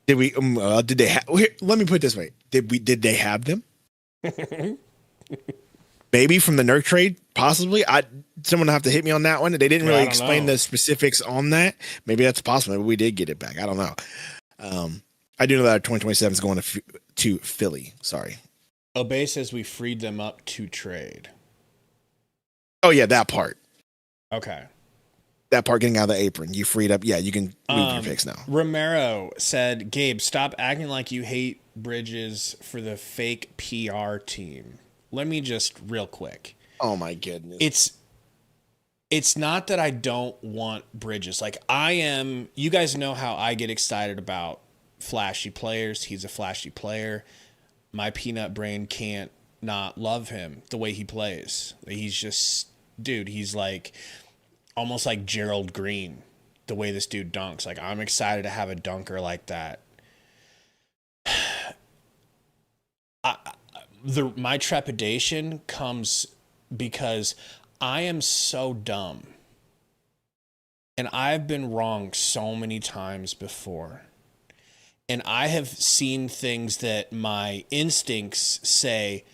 Did we? Did they? Let me put it this way. Did they have them? Maybe from the Nurk trade, possibly. Someone will have to hit me on that one. They didn't Yeah, I really don't explain know. the specifics on that. Maybe that's possible. Maybe we did get it back. I don't know. I do know that our 2027 is going to Philly. Sorry. Obey says we freed them up to trade. Oh yeah, that part. Okay. that part getting out of the apron. You freed up. Yeah, you can move your picks now. Romero said, Gabe, stop acting like you hate Bridges for the fake PR team. Let me just real quick. Oh my goodness. It's not that I don't want Bridges. Like I am, you guys know how I get excited about flashy players. He's a flashy player. My peanut brain can't not love him the way he plays. He's just, dude, he's like almost like Gerald Green, the way this dude dunks. Like I'm excited to have a dunker like that. My trepidation comes because I am so dumb. And I've been wrong so many times before. And I have seen things that my instincts say,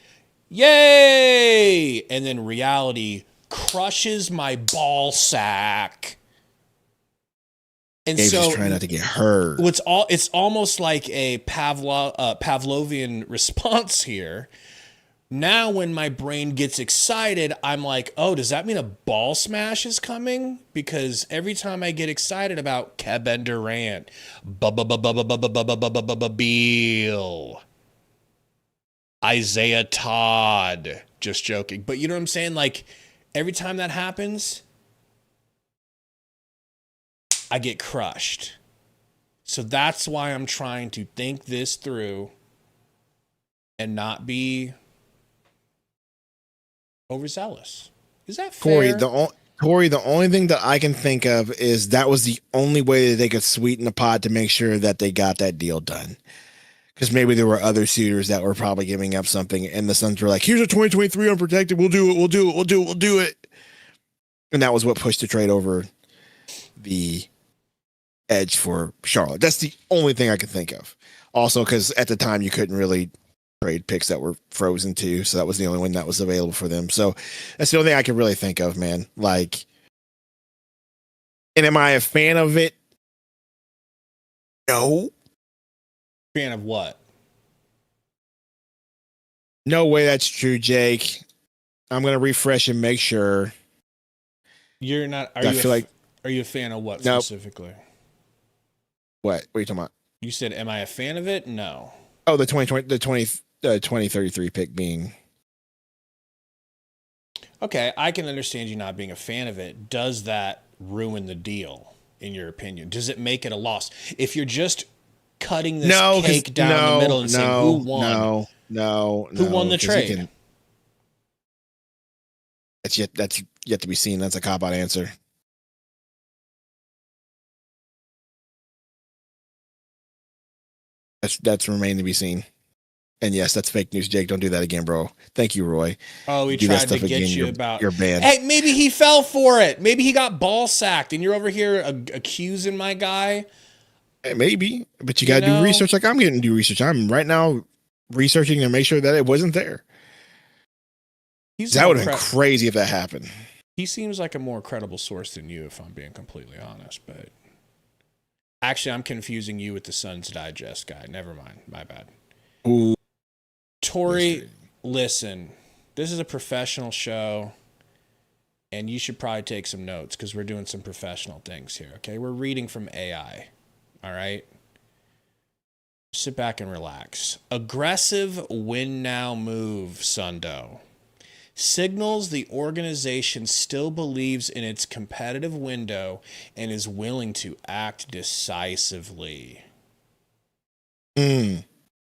yay! And then reality crushes my ball sack. And Gabe's so just trying not to get hurt. It's almost like a Pavlovian response here. Now when my brain gets excited, I'm like, oh, does that mean a ball smash is coming? Because every time I get excited about Kevin Durant, Beal, Isaiah Todd, just joking. But you know what I'm saying? Like every time that happens, I get crushed. So that's why I'm trying to think this through and not be overzealous. Is that fair? Corey, the only thing that I can think of is that was the only way that they could sweeten the pot to make sure that they got that deal done. Because maybe there were other suitors that were probably giving up something, and the Suns were like, here's a 2023 unprotected. We'll do it. And that was what pushed the trade over the edge for Charlotte. That's the only thing I could think of. Also, because at the time you couldn't really trade picks that were frozen too, so that was the only one that was available for them. So that's the only thing I can really think of, man. Like, and am I a fan of it? No. Fan of what? No way that's true, Jake. I'm gonna refresh and make sure. You're not. Are you a fan of what specifically? What are you talking about? You said, "Am I a fan of it?" No. Oh, the 2033 pick being. Okay, I can understand you not being a fan of it. Does that ruin the deal, in your opinion? Does it make it a loss? If you're just cutting this cake down the middle and saying who won, who won the trade? That's yet to be seen. That's a cop-out answer. That's remaining to be seen. And yes, that's fake news, Jake. Don't do that again, bro. Thank you, Roy. Oh, he tried to get you about your band. Hey, maybe he fell for it. Maybe he got ball sacked, and you're over here accusing my guy. Maybe, but you got to do research like I'm getting to do research. I'm right now researching to make sure that it wasn't there. That would have been crazy if that happened. He seems like a more credible source than you, if I'm being completely honest. But actually, I'm confusing you with the Suns Digest guy. Never mind. My bad. Ooh. Tori, listen, this is a professional show, and you should probably take some notes because we're doing some professional things here, okay? We're reading from AI, all right? Sit back and relax. Aggressive win now move, Sundo. Signals the organization still believes in its competitive window and is willing to act decisively.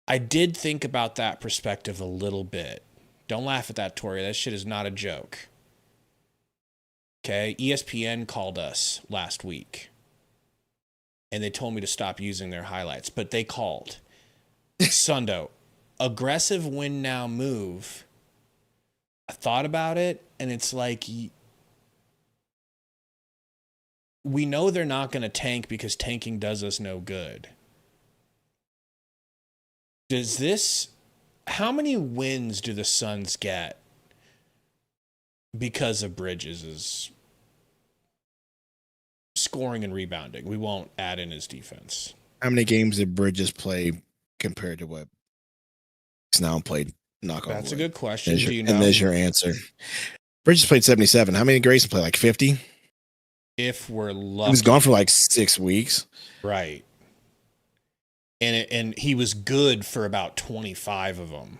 I did think about that perspective a little bit. Don't laugh at that, Tori. That shit is not a joke. Okay? ESPN called us last week, and they told me to stop using their highlights, but they called. Sundo, aggressive win now move. I thought about it, and it's like, we know they're not going to tank because tanking does us no good. How many wins do the Suns get because of Bridges' scoring and rebounding? We won't add in his defense. How many games did Bridges play compared to what he's now played? That's a good question. And there's your answer. Bridges played 77. How many Grayson played? Like 50? If we're lucky. He was gone for like 6 weeks. Right. And he was good for about 25 of them.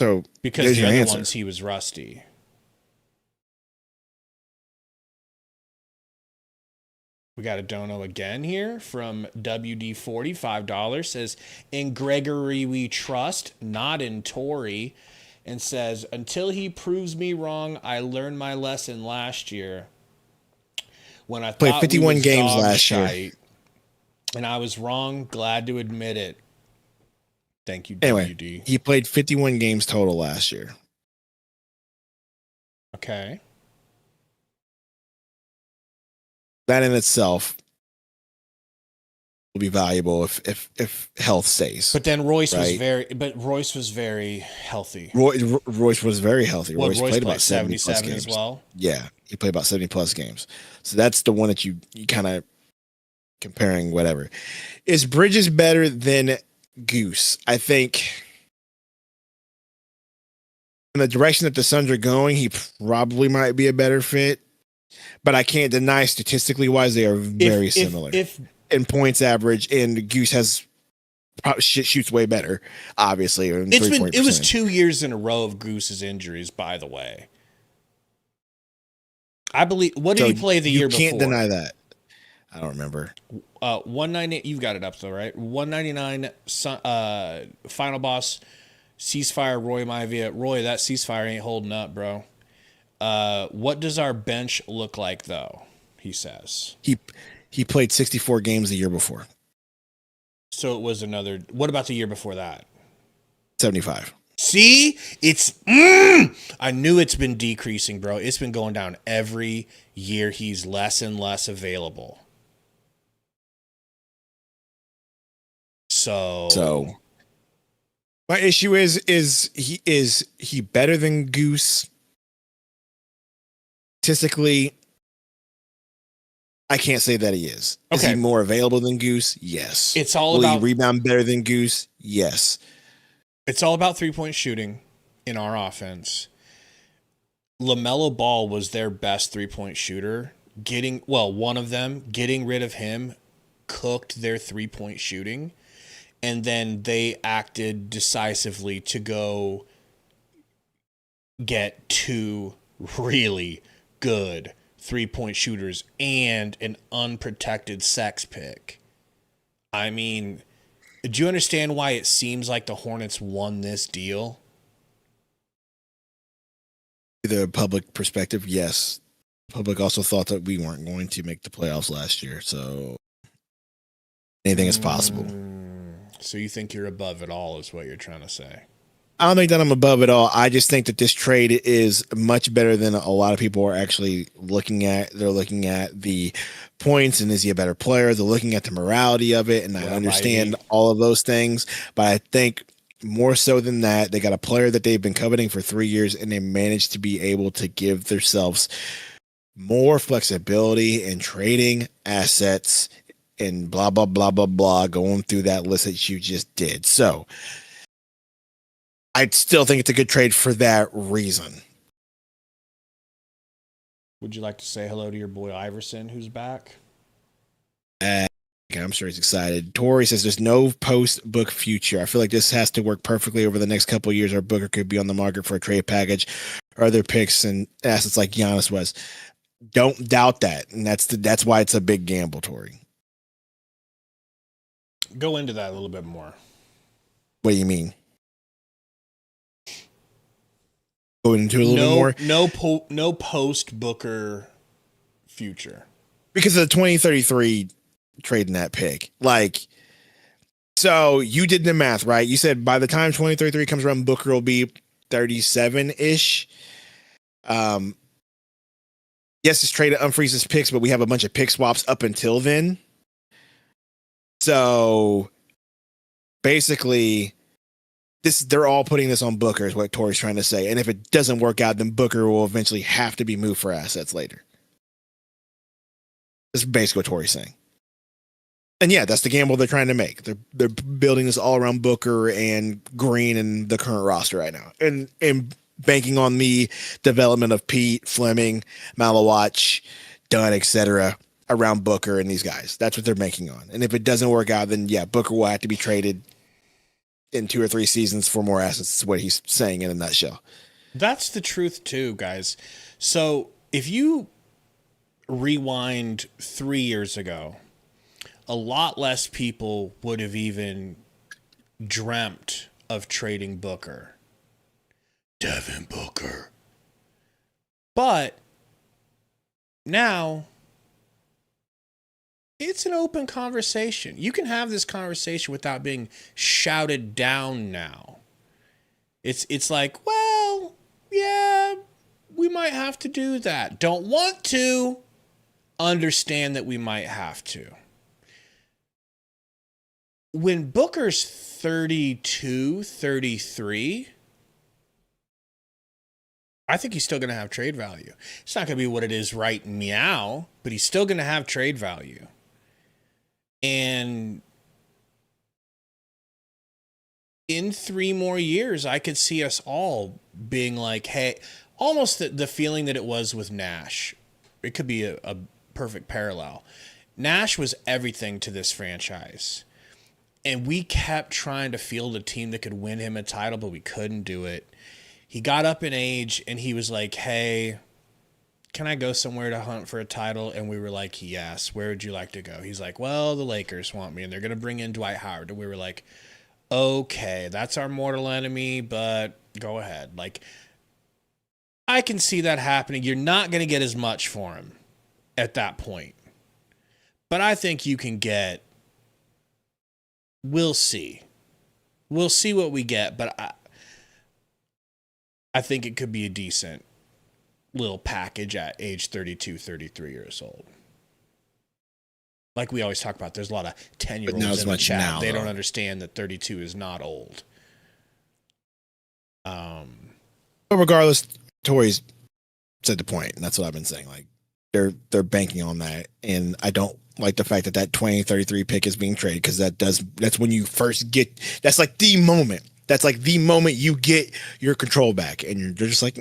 So Because there's the your other answer. ones he was rusty. We got a dono again here from WD40, $5. Says, in Gregory we trust, not in Tory. And says, until he proves me wrong, I learned my lesson last year. When I Played thought 51 was games dog last year. shite, and I was wrong, glad to admit it. Thank you, Anyway, WD. he played 51 games total last year. Okay. That in itself will be valuable if health stays. But then Royce was Right. Royce was very healthy. Royce was very healthy. Well, Royce played about 70 plus 77 games as well. Yeah, he played about 70 plus games. So that's the one that you kind of comparing whatever. Is Bridges better than Goose? I think in the direction that the Suns are going, he probably might be a better fit. But I can't deny statistically wise, they are very similar in points average, and Goose has probably shoots way better, obviously. It was 2 years in a row of Goose's injuries, by the way. I believe. What did he play the year before? You can't deny that. I don't remember. 198. You've got it up though, right? 199. Final boss. Ceasefire. Roy Maivia. Roy, that ceasefire ain't holding up, bro. What does our bench look like though? He says he played 64 games the year before. So it was another. What about the year before that? 75. See, I knew it's been decreasing, bro. It's been going down every year. He's less and less available. So my issue is he better than Goose? Statistically, I can't say that he is. Is Okay. he more available than Goose? Yes. It's all Will about he rebound better than Goose? Yes. It's all about 3-point shooting in our offense. LaMelo Ball was their best 3-point shooter. One of them, getting rid of him, cooked their 3-point shooting. And then they acted decisively to go get 2 really good 3-point shooters and an unprotected sex pick. I mean, do you understand why it seems like the Hornets won this deal? The public perspective, yes. Public also thought that we weren't going to make the playoffs last year, so anything is possible. So you think you're above it all is what you're trying to say. I don't think that I'm above it all. I just think that this trade is much better than a lot of people are actually looking at. They're looking at the points and is he a better player? They're looking at the morality of it, and I understand all of those things. But I think more so than that, they got a player that they've been coveting for 3 years, and they managed to be able to give themselves more flexibility in trading assets and blah, blah, blah, blah, blah, going through that list that you just did. So I still think it's a good trade for that reason. Would you like to say hello to your boy Iverson, who's back? I'm sure he's excited. Tori says there's no post-book future. I feel like this has to work perfectly over the next couple of years. Our Booker could be on the market for a trade package or other picks and assets like Giannis was. Don't doubt that. And that's why it's a big gamble, Tori. Go into that a little bit more. What do you mean? Go into a little bit more? No post Booker future. Because of the 2033 trading that pick. Like, so you did the math, right? You said by the time 2033 comes around, Booker will be 37-ish. Yes, it's traded unfreezes picks, but we have a bunch of pick swaps up until then. So basically, they're all putting this on Booker is what Tori's trying to say. And if it doesn't work out, then Booker will eventually have to be moved for assets later. That's basically what Tori's saying. And yeah, that's the gamble they're trying to make. They're building this all around Booker and Green and the current roster right now. And banking on the development of Pete, Fleming, Malawach, done, etc. around Booker and these guys. That's what they're banking on. And if it doesn't work out, then yeah, Booker will have to be traded in 2 or 3 seasons for more assets. Is what he's saying in a nutshell. That's the truth too, guys. So if you rewind 3 years ago, a lot less people would have even dreamt of trading Booker. Devin Booker. But now it's an open conversation. You can have this conversation without being shouted down now. It's like, well, yeah, we might have to do that. Don't want to. Understand that we might have to. When Booker's 32, 33, I think he's still going to have trade value. It's not going to be what it is right now, but he's still going to have trade value. And in 3 more years, I could see us all being like, hey, almost the feeling that it was with Nash. It could be a perfect parallel. Nash was everything to this franchise. And we kept trying to field a team that could win him a title, but we couldn't do it. He got up in age and he was like, hey, can I go somewhere to hunt for a title? And we were like, yes. Where would you like to go? He's like, well, the Lakers want me and they're going to bring in Dwight Howard. And we were like, okay, that's our mortal enemy, but go ahead. Like, I can see that happening. You're not going to get as much for him at that point. But I think you can get, we'll see. We'll see what we get, but I think it could be a decent little package at age 32, 33 years old. Like we always talk about, there's a lot of 10-year-olds in the chat. Now, they don't understand that 32 is not old. But regardless, Tory's said the point, and that's what I've been saying. Like they're banking on that, and I don't like the fact that 2033 pick is being traded because that's when you first get. That's like the moment. That's like the moment you get your control back, and they're just like,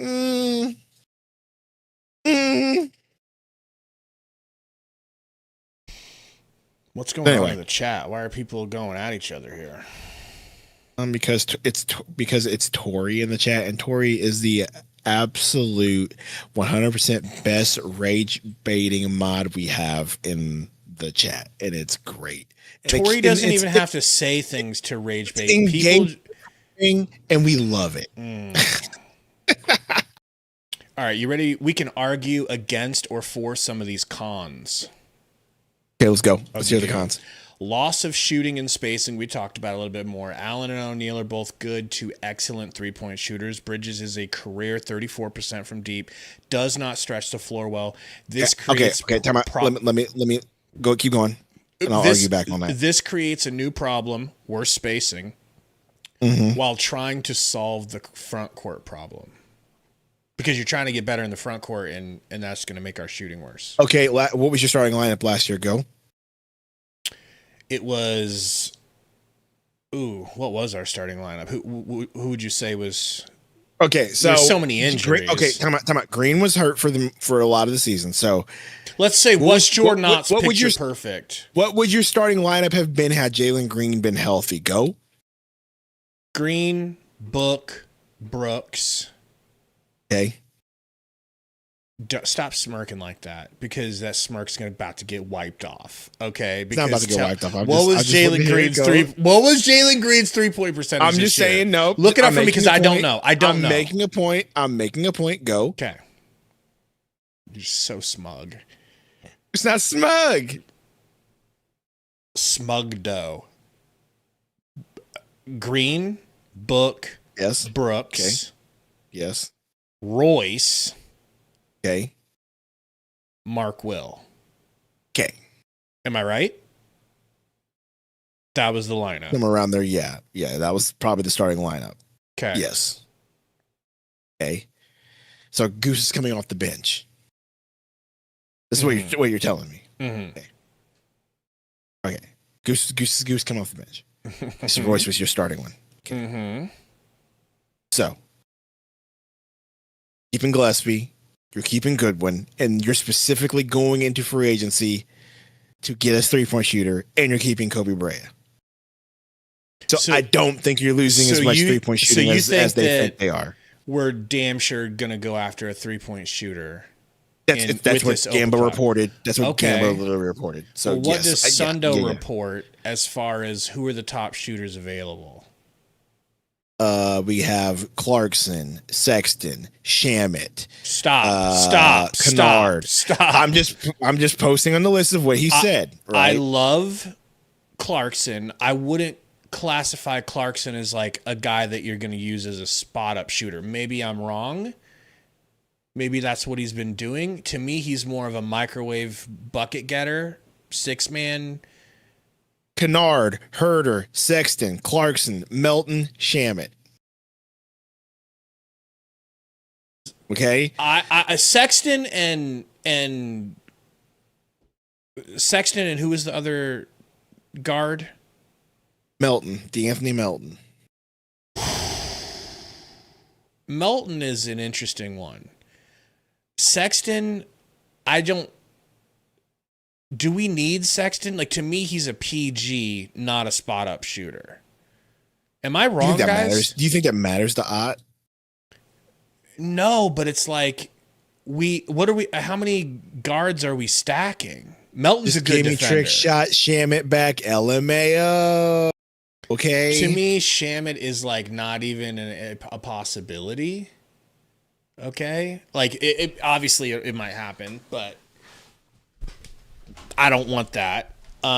What's going on in the chat? Why are people going at each other here? Because it's Tori in the chat, and Tori is the absolute 100% best rage baiting mod we have in the chat, and it's great. Tori doesn't even have to say things to rage bait people, and we love it. All right, you ready? We can argue against or for some of these cons. Okay, let's go. Let's hear the cons. Loss of shooting and spacing, we talked about a little bit more. Allen and O'Neal are both good to excellent three-point shooters. Bridges is a career 34% from deep, does not stretch the floor well. This creates time out. Let me go. Keep going, and I'll argue back on that. This creates a new problem, worse spacing, while trying to solve the front court problem. Because you're trying to get better in the front court, and that's going to make our shooting worse. Okay, what was your starting lineup last year? Go. It was, what was our starting lineup? Who would you say was? Okay, so there's so many injuries. Okay, time out. Green was hurt for a lot of the season. So let's say was Jordan Knott's picture perfect? What would your starting lineup have been had Jalen Green been healthy? Go. Green, Book, Brooks. Okay. Stop smirking like that, because that smirk's about to get wiped off. Okay, because it's not about to get wiped off. What was Jalen Green's 3-point percentage? I'm just saying no. Look it up for me because I don't know. I'm making a point. I'm making a point. Go. Okay. You're so smug. It's not smug. Smug dough. Green, Book, yes. Brooks, okay. Yes. Royce. Okay. Mark Will. Okay. Am I right? That was the lineup. Somewhere around there, yeah. Yeah, that was probably the starting lineup. Okay. Yes. Okay. So Goose is coming off the bench. This is what you're telling me. Okay. Goose coming off the bench. So Royce was your starting one. Okay. So keeping Gillespie, you're keeping Goodwin, and you're specifically going into free agency to get us 3-point shooter, and you're keeping Kobe Bryant. So I don't think you're losing as much 3-point shooting as they think they are. We're damn sure gonna go after a 3-point shooter. That's what Gamba reported. That's what Gamba literally reported. So what does Sundo report as far as who are the top shooters available? We have Clarkson, Sexton, Shamet. Stop. Kennard. I'm just posting on the list of what he said. Right? I love Clarkson. I wouldn't classify Clarkson as like a guy that you're going to use as a spot up shooter. Maybe I'm wrong. Maybe that's what he's been doing. To me, he's more of a microwave bucket getter, 6-man. Kennard, Herder, Sexton, Clarkson, Melton, Shamet. Okay. I Sexton and who was the other guard? Melton, DeAnthony Melton. Melton is an interesting one. Sexton, do we need Sexton? Like, to me, he's a PG, not a spot up shooter. Am I wrong, guys? Matters? Do you think that matters to Ott? No, but it's like how many guards are we stacking? Melton's a good defender. Trick shot, Shamet back, LMAO. Okay. To me, Shamet is like not even a possibility. Okay. Like it obviously it might happen, but I don't want that. But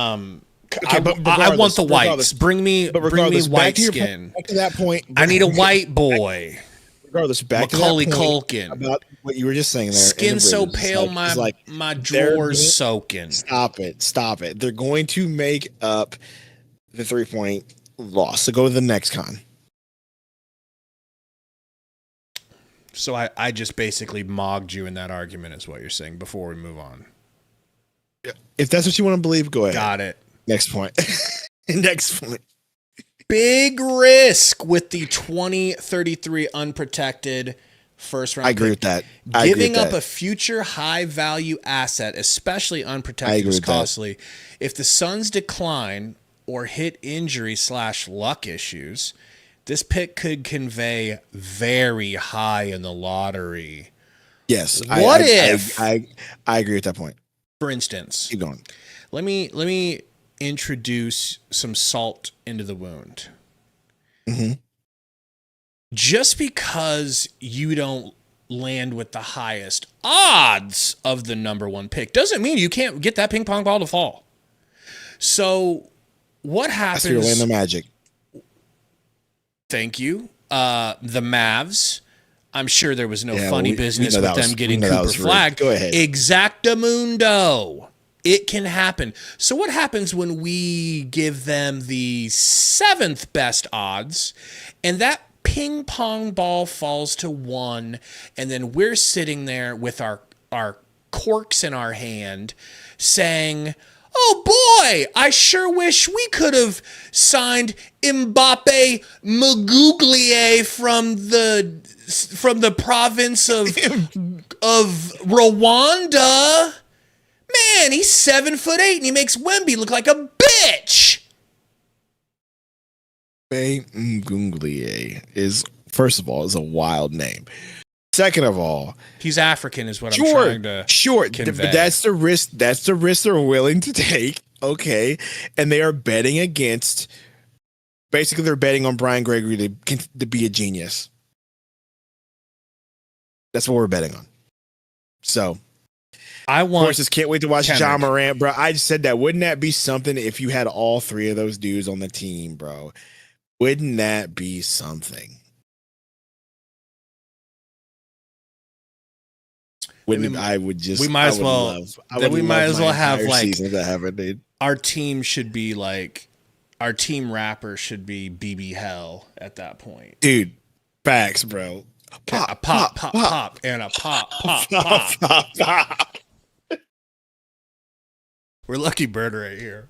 I want the whites. Bring me white skin. Back to that point. I need a white boy. Regardless, back Macaulay to that point Culkin. About what you were just saying there. Skin so pale, my drawers soaking. Stop it. They're going to make up the 3-point loss. So go to the next con. So I just basically mogged you in that argument is what you're saying before we move on. If that's what you want to believe, go ahead. Got it. Next point. Next point. Big risk with the 2033 unprotected first round. I agree with that. Giving up a future high value asset, especially unprotected, is costly. If the Suns decline or hit injury / luck issues, this pick could convey very high in the lottery. Yes. What if? I agree with that point. For instance, keep going. Let me introduce some salt into the wound. Mm-hmm. Just because you don't land with the highest odds of the number 1 pick doesn't mean you can't get that ping pong ball to fall. So what happens? That's your Orlando Magic. Thank you. The Mavs. I'm sure there was no funny business with them getting Cooper flagged. Go ahead. Exactamundo. It can happen. So what happens when we give them the 7th best odds and that ping pong ball falls to 1 and then we're sitting there with our corks in our hand saying, oh boy, I sure wish we could have signed Mbappe Maguglie from the province of Rwanda. Man, he's 7'8" and he makes Wemby look like a bitch. Ngunglie is, first of all, is a wild name. Second of all, he's African, is what I'm trying to convey. But that's the risk. That's the risk they're willing to take. Okay, and they are betting against. Basically, they're betting on Brian Gregory to be a genius. That's what we're betting on. So. I just can't wait to watch Ja Morant, bro. I just said that. Wouldn't that be something if you had all 3 of those dudes on the team, bro? Wouldn't that be something? We might as well have like dude. Our team should be like our team rapper should be BB Hell at that point, dude. Facts, bro. Pop, and a pop. We're Lucky Bird right here.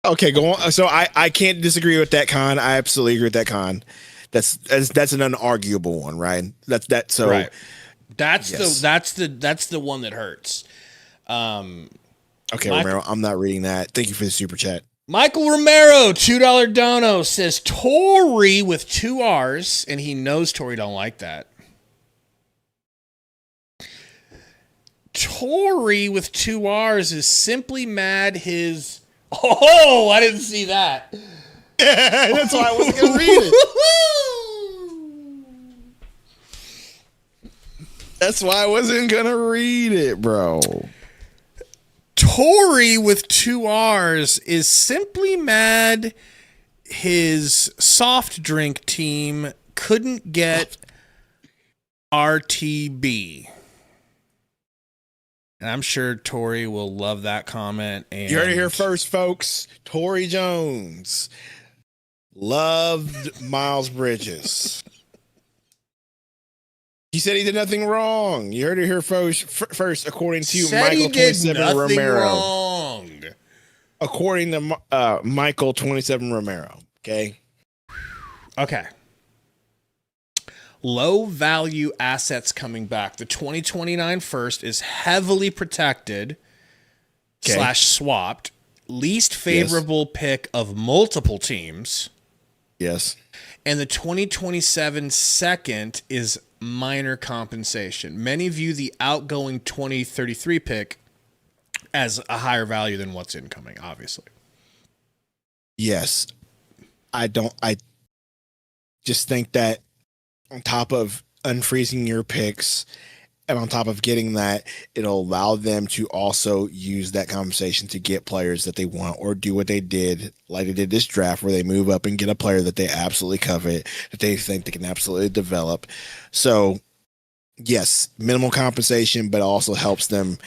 Okay, go on. So I can't disagree with that con. I absolutely agree with that con. That's an unarguable one, right? So Right. That's yes. that's the one that hurts. Okay, Michael- Romero, I'm not reading that. Thank you for the super chat. Michael Romero, $2 dono, says Tory with 2 R's, and he knows Tory don't like that. Tory with 2 R's is simply mad his... Oh, I didn't see that. That's why I wasn't gonna read it. That's why I wasn't gonna read it, bro. Tory with 2 R's is simply mad his soft drink team couldn't get RTB. And I'm sure Tory will love that comment. And You heard it here first, folks. Tory Jones loved Miles Bridges. He said he did nothing wrong. You heard it here first, according to said he Michael did 27 nothing Romero. wrong. According to Michael 27 Romero. Okay. Okay. Low value assets coming back. The 2029 first is heavily protected / swapped. Least favorable pick of multiple teams. Yes. And the 2027 second is minor compensation. Many view the outgoing 2033 pick as a higher value than what's incoming, obviously. Yes. I just think that on top of unfreezing your picks and on top of getting that, it'll allow them to also use that compensation to get players that they want or do what they did, like they did this draft where they move up and get a player that they absolutely covet, that they think they can absolutely develop. So yes, minimal compensation, but also helps them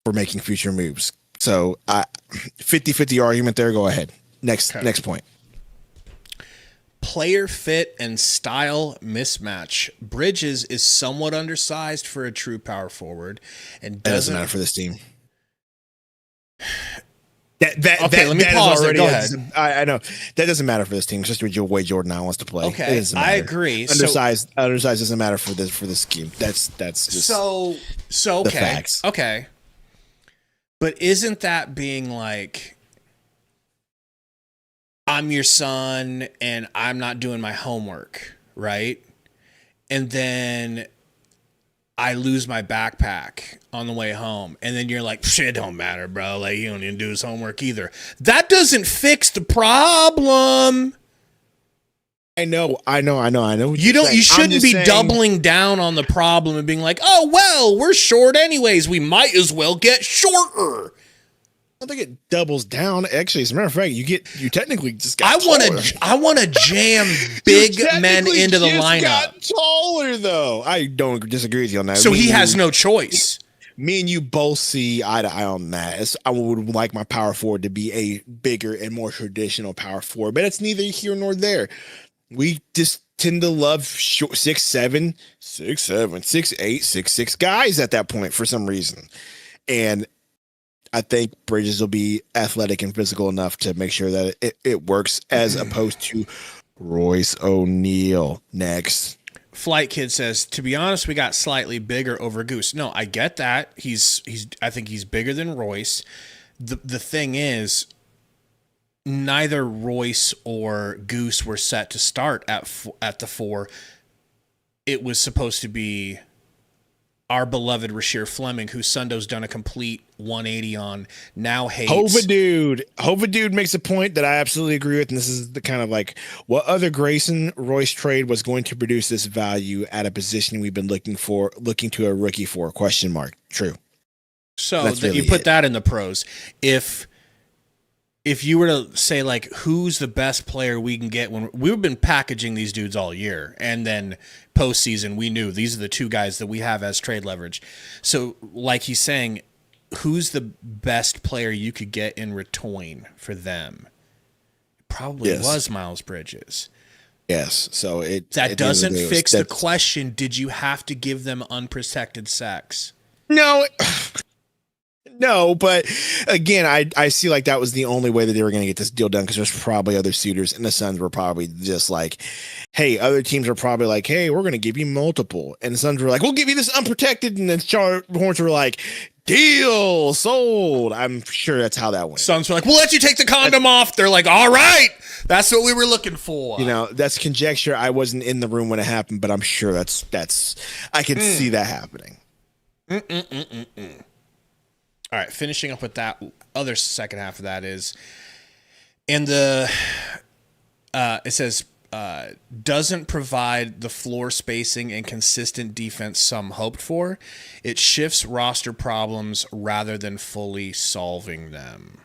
for making future moves. So 50-50 argument there. Go ahead. Next point. Player fit and style mismatch. Bridges is somewhat undersized for a true power forward and doesn't matter for this team. Let me pause there. Go ahead. I know that doesn't matter for this team. It's just the way Jordan Allen wants to play. Okay, I agree. Undersized doesn't matter for this scheme. That's just so okay. The facts. Okay, but isn't that being like, I'm your son and I'm not doing my homework, right? And then I lose my backpack on the way home. And then you're like, shit, don't matter, bro. Like, you don't even do his homework either. That doesn't fix the problem. I know. You shouldn't be doubling down on the problem and being like, oh, well, we're short anyways. We might as well get shorter. I don't think it doubles down. Actually, as a matter of fact, you technically just got I want to jam big men into the lineup. Got taller though. I don't disagree with you on that. So he has no choice. Me and you both see eye to eye on that. I would like my power forward to be a bigger and more traditional power forward, but it's neither here nor there. We just tend to love short 6'7", 6'8", 6'6" guys at that point for some reason, and I think Bridges will be athletic and physical enough to make sure that it works, as opposed to Royce O'Neal. Next. Flight Kid says, to be honest, we got slightly bigger over Goose. No, I get that. I think he's bigger than Royce. The thing is, neither Royce or Goose were set to start at the 4. It was supposed to be our beloved Rasheer Fleming, who Sundo's done a complete 180 on, now hates. Hova Dude makes a point that I absolutely agree with, and this is the kind of like, what other Grayson Royce trade was going to produce this value at a position we've been looking to a rookie for? ? True. So you put that in the pros. If you were to say, like, who's the best player we can get, when we've been packaging these dudes all year, and then postseason, we knew these are the 2 guys that we have as trade leverage. So, like he's saying, who's the best player you could get in return for them? Probably was Miles Bridges. Yes. So that doesn't fix the question. Did you have to give them unprotected sex? No. No, but again, I see like that was the only way that they were going to get this deal done because there's probably other suitors, and the Suns were probably just like, hey, other teams are probably like, hey, we're going to give you multiple, and the Suns were like, we'll give you this unprotected, and then Charlotte Hornets were like, deal sold. I'm sure that's how that went. Suns were like, we'll let you take the condom off. They're like, all right, that's what we were looking for. You know, that's conjecture. I wasn't in the room when it happened, but I'm sure that's I can see that happening. All right, finishing up with that other second half of that is, and the it says doesn't provide the floor spacing and consistent defense some hoped for. It shifts roster problems rather than fully solving them.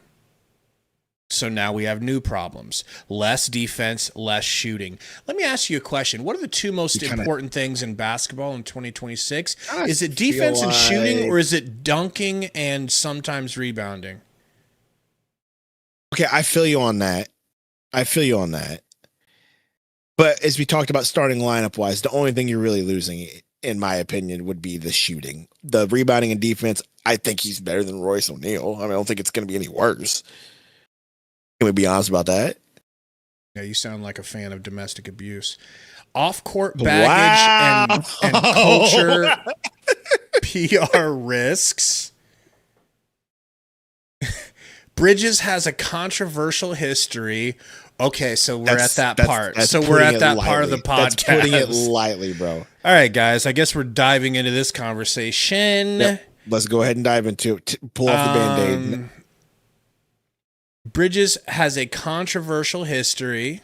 So now we have new problems: less defense, less shooting. Let me ask you a question. What are the two most important things in basketball in 2026? Is it defense and shooting, or is it dunking and sometimes rebounding? Okay, I feel you on that. But as we talked about starting lineup wise, the only thing you're really losing, in my opinion, would be the shooting. The rebounding and defense, I think he's better than Royce O'Neal. I mean, I don't think it's going to be any worse. Can we be honest about that? Yeah, you sound like a fan of domestic abuse. Off-court baggage and culture PR risks. Bridges has a controversial history. Okay, so we're at that part. So we're at that part of the podcast. That's putting it lightly, bro. All right, guys. I guess we're diving into this conversation. Yep. Let's go ahead and dive into it. Pull off the Band-Aid. Bridges has a controversial history,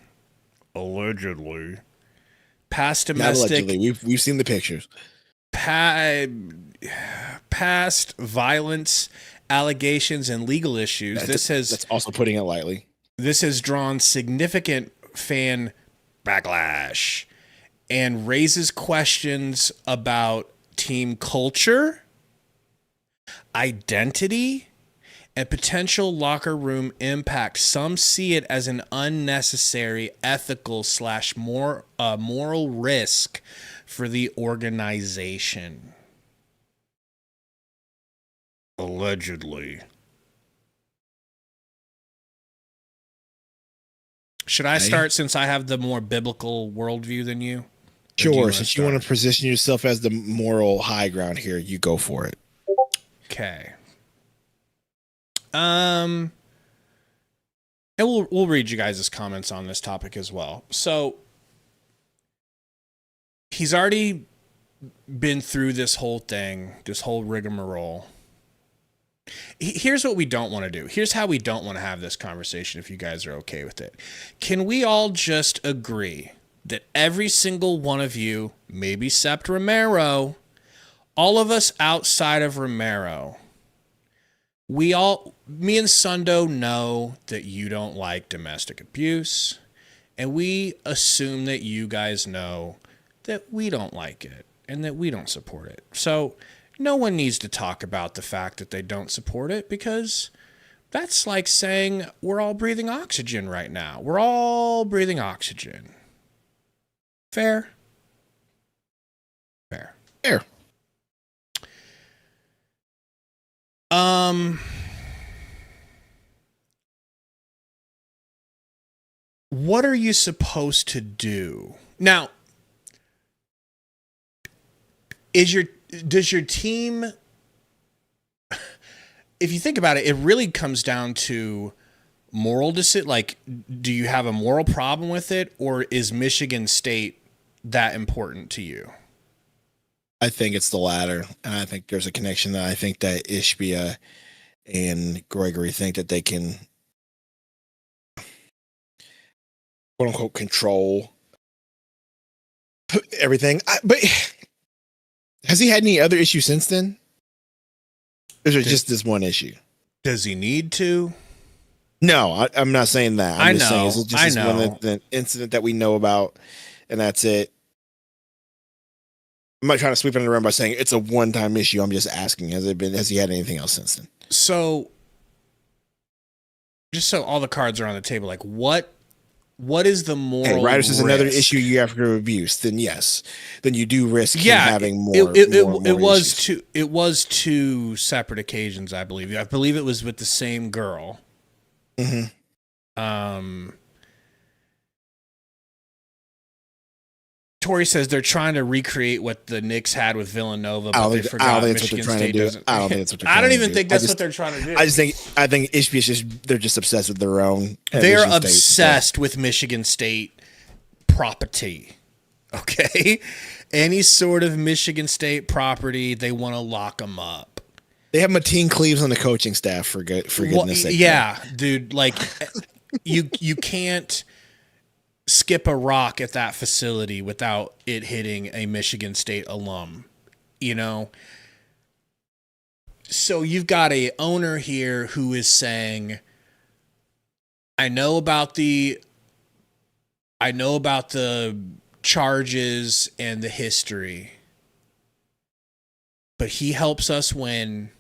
allegedly. Past domestic, allegedly. We've seen the pictures. Past violence, allegations, and legal issues. That's also putting it lightly. This has drawn significant fan backlash and raises questions about team culture, identity, and potential locker room impact. Some see it as an unnecessary ethical / moral risk for the organization. Allegedly. Should I start since I have the more biblical worldview than you? Sure. Since you want to position yourself as the moral high ground here, you go for it. Okay. And we'll read you guys' comments on this topic as well. So he's already been through this whole thing, this whole rigmarole. Here's what we don't want to do. Here's how we don't want to have this conversation, if you guys are okay with it. Can we all just agree that every single one of you, maybe except Romero, all of us outside of Romero, me and Sundo know that you don't like domestic abuse, and we assume that you guys know that we don't like it and that we don't support it. So no one needs to talk about the fact that they don't support it, because that's like saying we're all breathing oxygen right now. We're all breathing oxygen. Fair? Fair. Fair. What are you supposed to do? Now, does your team, if you think about it, it really comes down to moral decision. Like, do you have a moral problem with it, or is Michigan State that important to you? I think it's the latter, and I think there's a connection that I think that Ishbia and Gregory think that they can, quote unquote, control everything. But has he had any other issues since then? Or is it just this one issue? Does he need to? No, I'm not saying that. I'm just saying, is it just this know. one incident that we know about, and that's it? I'm not trying to sweep it around by saying it's a one-time issue. I'm just asking, has he had anything else since then? So, just so all the cards are on the table, like, what what is the moral? Hey, Riders is another risk? issue you have to abuse. Then yes, then you do risk him Yeah, having more. it was issues. two. It was two separate occasions, I believe. I believe it was with the same girl. Tori says they're trying to recreate what the Knicks had with Villanova, but they forgot Michigan State doesn't. I don't think that's what they're I trying don't to even do. think that's what they're trying to do. I think HBS just they're just obsessed with their own. They're Michigan State. obsessed with Michigan State property. Okay, any sort of Michigan State property, they want to lock them up. They have Mateen Cleaves on the coaching staff for goodness sake. Yeah, dude, like you can't skip a rock at that facility without it hitting a Michigan State alum, you know? So you've got a owner here who is saying, I know about the charges and the history, but he helps us win,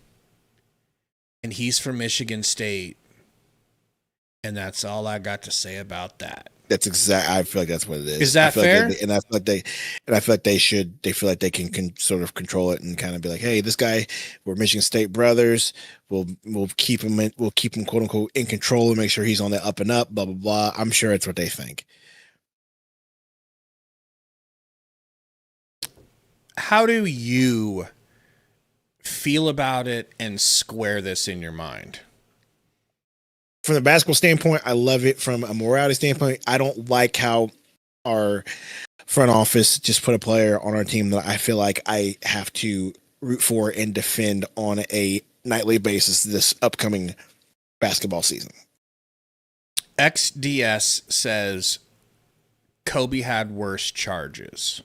and he's from Michigan State, and that's all I got to say about that. That's I feel like that's what it is. Is that fair? I feel like they should. They feel like they can sort of control it and kind of be like, hey, this guy, we're Michigan State brothers. We'll keep him quote unquote in control and make sure he's on the up and up. Blah blah blah. I'm sure it's what they think. How do you feel about it and square this in your mind? From the basketball standpoint, I love it. From a morality standpoint, I don't like how our front office just put a player on our team that I feel like I have to root for and defend on a nightly basis this upcoming basketball season. XDS says Kobe had worse charges.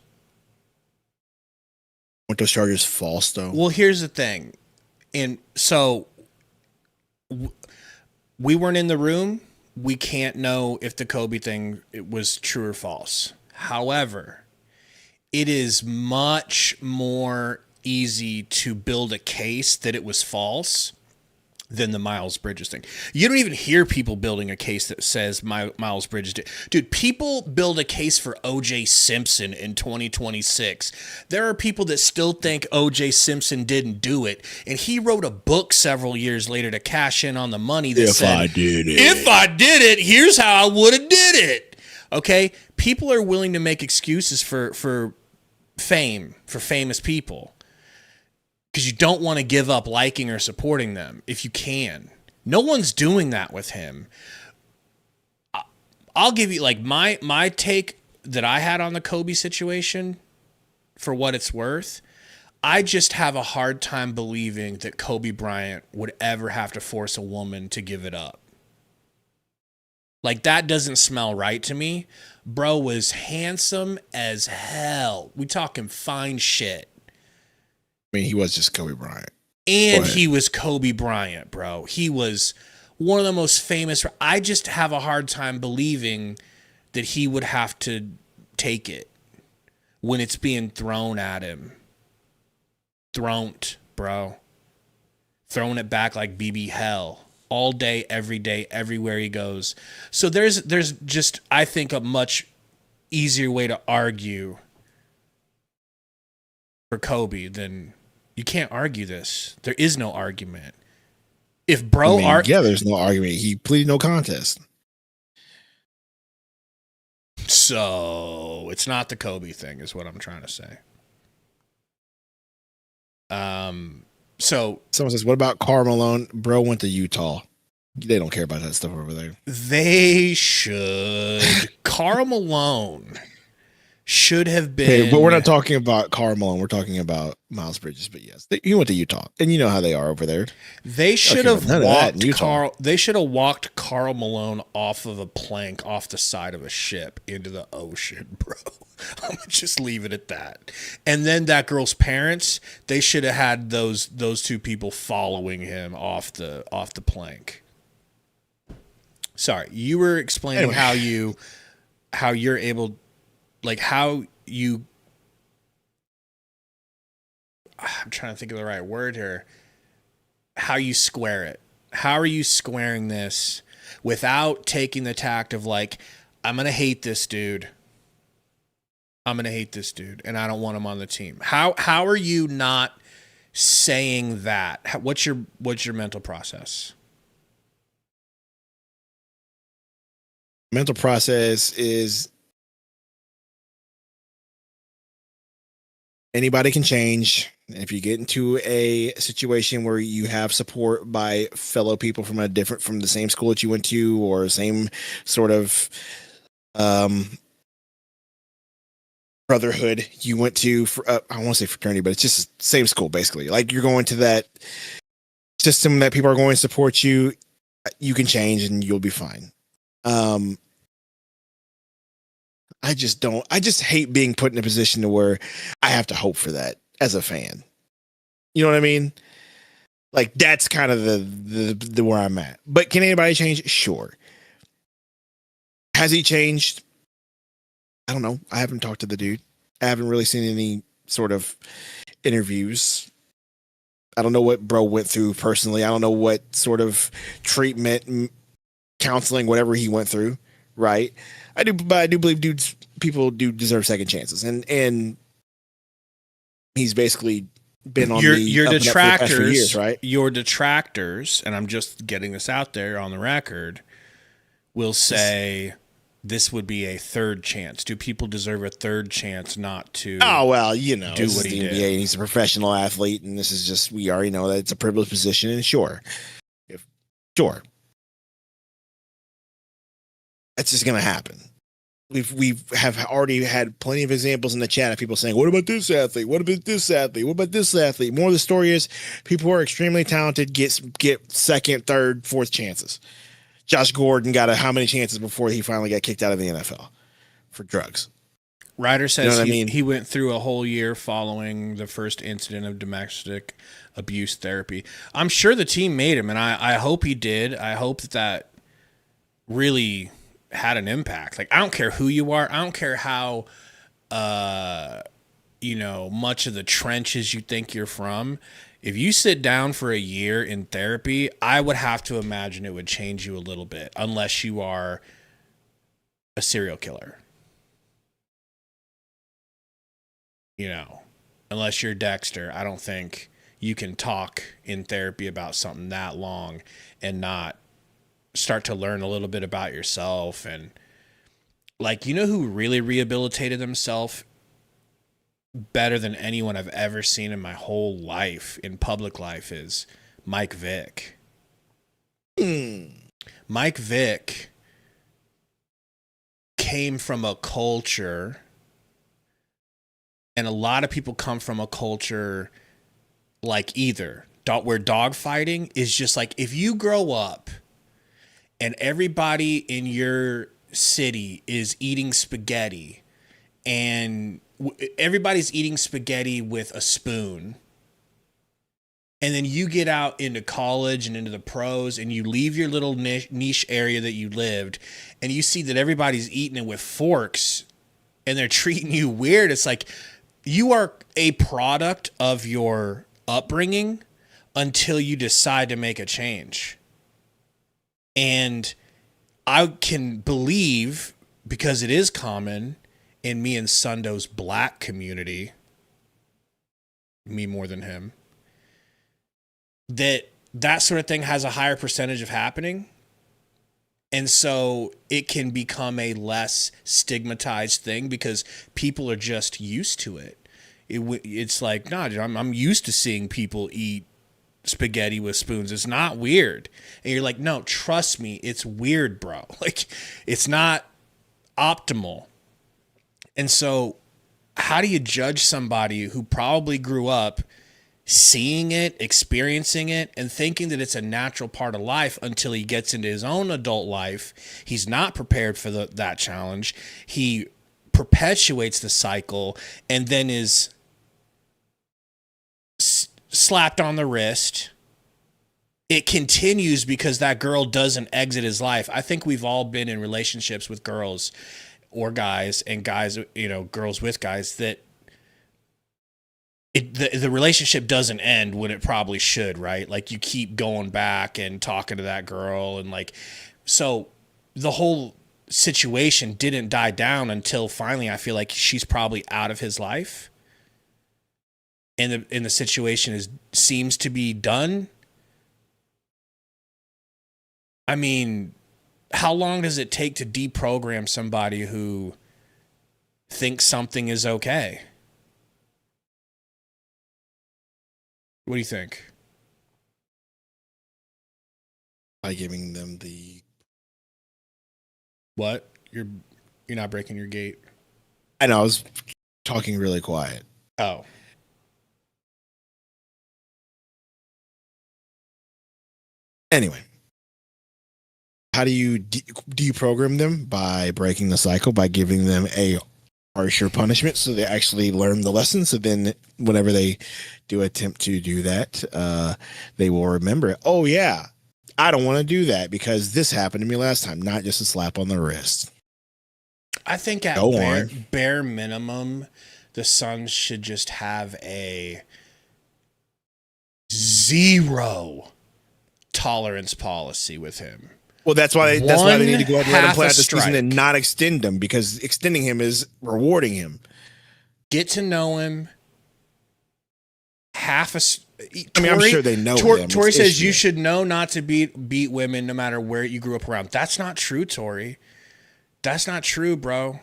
Weren't those charges false, though? Well, here's the thing. And so we weren't in the room. We can't know if the Kobe thing was true or false. However, it is much more easy to build a case that it was false than the Miles Bridges thing. You don't even hear people building a case that says Miles Bridges did. Dude, people build a case for O.J. Simpson in 2026. There are people that still think O.J. Simpson didn't do it, and he wrote a book several years later to cash in on the money that If I did it. if I did it, here's how I would have did it. Okay? People are willing to make excuses for fame, for famous people, because you don't want to give up liking or supporting them if you can. No one's doing that with him. I'll give you like my take that I had on the Kobe situation for what it's worth. I just have a hard time believing that Kobe Bryant would ever have to force a woman to give it up. Like, that doesn't smell right to me. Bro was handsome as hell. We talking fine shit. I mean, he was just Kobe Bryant. And he was Kobe Bryant, bro. He was one of the most famous. I just have a hard time believing that he would have to take it when it's being thrown at him. Thrown, bro. Throwing it back like BB hell. All day, every day, everywhere he goes. So there's just, I think, a much easier way to argue for Kobe than... You can't argue this. There is no argument. If bro, there's no argument. He pleaded no contest. So it's not the Kobe thing, is what I'm trying to say. So Someone says, "What about Karl Malone? Bro went to Utah. They don't care about that stuff over there." they should. Karl Malone should have been. Hey, but we're not talking about Karl Malone. We're talking about Miles Bridges. But yes, he went to Utah, and you know how they are over there. They should Okay, have none of that in walked Utah. Carl. They should have walked Karl Malone off of a plank off the side of a ship into the ocean, bro. I'm gonna just leave it at that. And then that girl's parents, they should have had those two people following him off the plank. Sorry, you were explaining Anyway. how you're able, like how you. I'm trying to think of the right word here. How you square it. How are you squaring this without taking the tact of like, I'm going to hate this dude. I'm going to hate this dude, and I don't want him on the team. How are you not saying that? What's your mental process? Mental process is anybody can change. And if you get into a situation where you have support by fellow people from the same school that you went to, or same sort of brotherhood you went to, for I want to say fraternity, but it's just the same school basically. Like, you're going to that system that people are going to support you. You can change and you'll be fine. I just hate being put in a position to where I have to hope for that as a fan. You know what I mean? Like, that's kind of the where I'm at. But can anybody change? Sure. Has he changed? I don't know. I haven't talked to the dude. I haven't really seen any sort of interviews. I don't know what bro went through personally. I don't know what sort of treatment, counseling, whatever he went through. Right. I do believe people do deserve second chances, and he's basically been on your detractors, for years, right? Your detractors, and I'm just getting this out there on the record, will say this would be a third chance. Do people deserve a third chance not to? Oh well, you know, do what he did. NBA, and he's a professional athlete, and this is just, we already know that it's a privileged position, and sure. That's just going to happen. We have already had plenty of examples in the chat of people saying, what about this athlete? What about this athlete? What about this athlete? More of the story is people who are extremely talented get second, third, fourth chances. Josh Gordon got how many chances before he finally got kicked out of the NFL for drugs? Ryder says you know he went through a whole year following the first incident of domestic abuse therapy. I'm sure the team made him, and I hope he did. I hope that really had an impact. Like, I don't care who you are. I don't care how, much of the trenches you think you're from. If you sit down for a year in therapy, I would have to imagine it would change you a little bit, unless you are a serial killer. Unless you're Dexter, I don't think you can talk in therapy about something that long and not start to learn a little bit about yourself. And who really rehabilitated himself better than anyone I've ever seen in my whole life, in public life, is Mike Vick. Mike Vick came from a culture, and a lot of people come from a culture where dogfighting is just like, if you grow up and everybody in your city is eating spaghetti, and everybody's eating spaghetti with a spoon, and then you get out into college and into the pros, and you leave your little niche area that you lived, and you see that everybody's eating it with forks, and they're treating you weird. It's like, you are a product of your upbringing until you decide to make a change. And I can believe, because it is common in me and Sundo's black community, me more than him, that sort of thing has a higher percentage of happening. And so it can become a less stigmatized thing because people are just used to it. It's like, nah, I'm used to seeing people eat spaghetti with spoons. It's not weird. And you're like, no, trust me, it's weird, bro. Like, it's not optimal. And so how do you judge somebody who probably grew up seeing it, experiencing it, and thinking that it's a natural part of life until he gets into his own adult life? He's not prepared for that challenge. He perpetuates the cycle and then is slapped on the wrist. It continues because that girl doesn't exit his life. I think we've all been in relationships with girls or guys, and guys, girls with guys, that the relationship doesn't end when it probably should, right? Like, you keep going back and talking to that girl, and so the whole situation didn't die down until finally I feel like she's probably out of his life. And the situation seems to be done. I mean, how long does it take to deprogram somebody who thinks something is okay? What do you think? By giving them the... What? You're not breaking your gate. I know, I was talking really quiet. Oh. Anyway, how do you deprogram them? By breaking the cycle, by giving them a harsher punishment so they actually learn the lesson. So then whenever they do attempt to do that, they will remember it. Oh, yeah, I don't want to do that because this happened to me last time, not just a slap on the wrist. I think at bare minimum, the Suns should just have a 0 tolerance policy with him. Well, that's why they need to go ahead and let him play out the strike. season and not extend him, because extending him is rewarding him. Get to know him. I'm sure they know him. Tori says you should know not to beat women no matter where you grew up around. That's not true, Tori. That's not true, bro.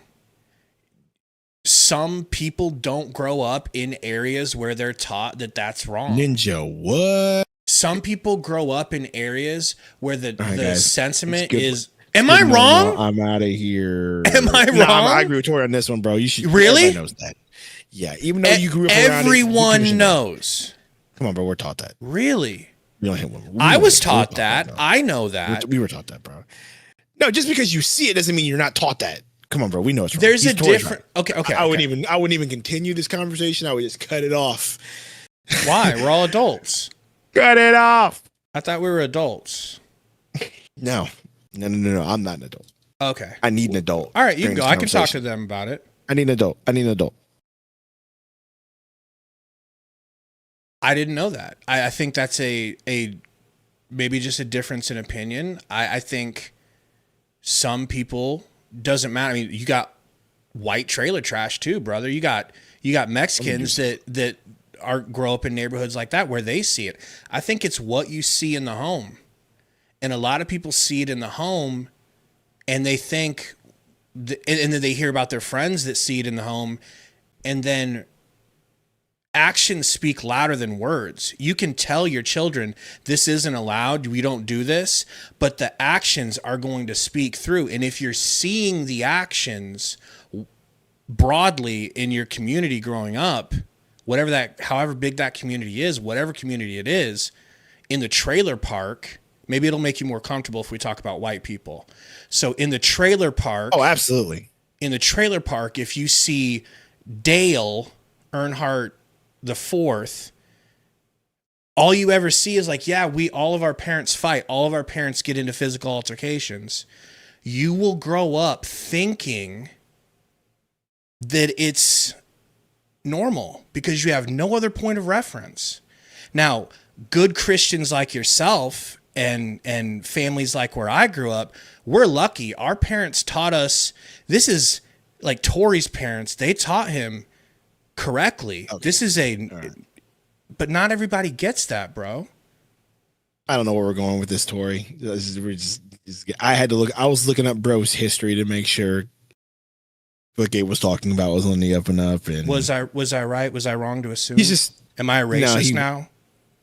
Some people don't grow up in areas where they're taught that that's wrong. Ninja, what? Some people grow up in areas where the sentiment is. Am I wrong? I'm out of here. Am I wrong? No, I agree with Tori on this one, bro. You should. Really? Everybody knows that. Yeah, even though you grew up around it, everyone knows. Come on, bro. We're taught that. Really? I was taught that. I know that. We were taught that, bro. No, just because you see it doesn't mean you're not taught that. Come on, bro. We know it's wrong. There's a different. Okay. I wouldn't even continue this conversation. I would just cut it off. Why? We're all adults. Cut it off. I thought we were adults. No. I'm not an adult. Okay. I need an adult. All right, you can go. I can talk to them about it. I need an adult. I didn't know that. I think that's a maybe just a difference in opinion. I think some people, doesn't matter. I mean, you got white trailer trash too, brother. You got Mexicans that grow up in neighborhoods like that where they see it. I think it's what you see in the home. And a lot of people see it in the home and they think, and then they hear about their friends that see it in the home, and then actions speak louder than words. You can tell your children, this isn't allowed, we don't do this, but the actions are going to speak through. And if you're seeing the actions broadly in your community growing up, however big that community is, whatever community it is, in the trailer park, maybe it'll make you more comfortable if we talk about white people. So in the trailer park. Oh, absolutely. In the trailer park, if you see Dale Earnhardt the fourth, all you ever see is like, yeah, all of our parents fight. All of our parents get into physical altercations. You will grow up thinking that it's normal because you have no other point of reference. Now, good Christians like yourself and families like where I grew up, we're lucky. Our parents taught us, this is like Tori's parents, they taught him correctly. Okay. This is but not everybody gets that, bro. I don't know where we're going with this, Tori. I was looking up bro's history to make sure what Gabe was talking about was on the up and up. And was I right? Was I wrong to assume? Am I a racist now?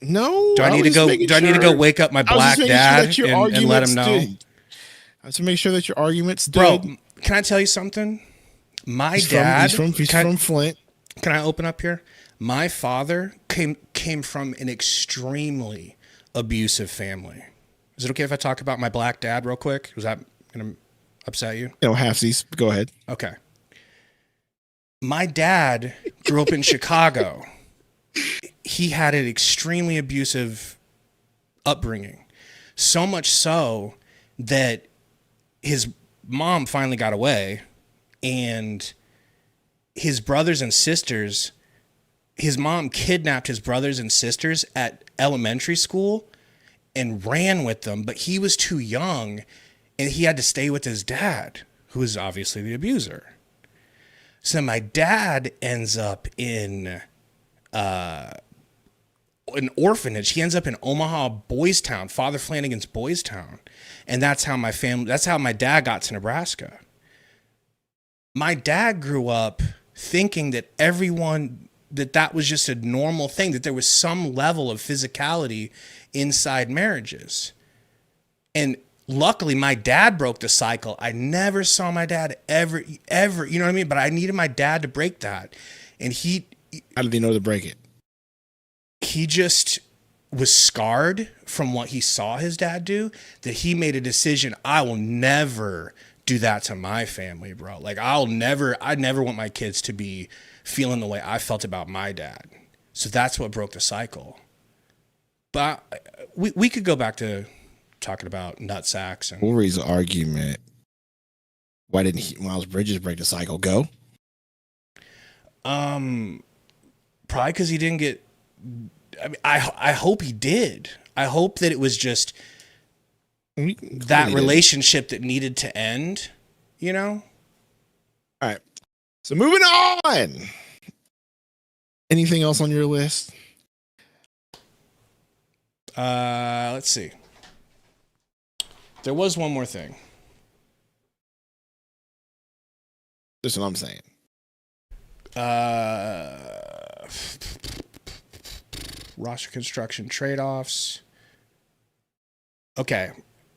No. Do I need to go? Do I need to go wake up my black dad and let him know? I have to make sure that your arguments did. Bro, can I tell you something? He's from Flint. Can I open up here? My father came from an extremely abusive family. Is it okay if I talk about my black dad real quick? Was that going to upset you? No, halfsies. Go ahead. Okay. My dad grew up in Chicago. He had an extremely abusive upbringing. So much so that his mom finally got away, and his brothers and sisters, his mom kidnapped his brothers and sisters at elementary school and ran with them, but he was too young and he had to stay with his dad. who is obviously the abuser. So my dad ends up in an orphanage. He ends up in Omaha Boys Town, Father Flanagan's Boys Town. And that's how my dad got to Nebraska. My dad grew up thinking that that was just a normal thing, that there was some level of physicality inside marriages. And luckily my dad broke the cycle. I never saw my dad ever, you know what I mean? But I needed my dad to break that. And how did he know to break it? He just was scarred from what he saw his dad do, that he made a decision. I will never do that to my family, bro. Like I never want my kids to be feeling the way I felt about my dad. So that's what broke the cycle. But we could go back to talking about nut sacks and Corey's argument. Why didn't Miles Bridges break the cycle? Go. Probably because he didn't get. I mean, I hope he did. I hope that it was just that relationship that needed to end. You know. All right. So moving on. Anything else on your list? Let's see. There was one more thing. That's what I'm saying. Roster construction trade-offs. Okay.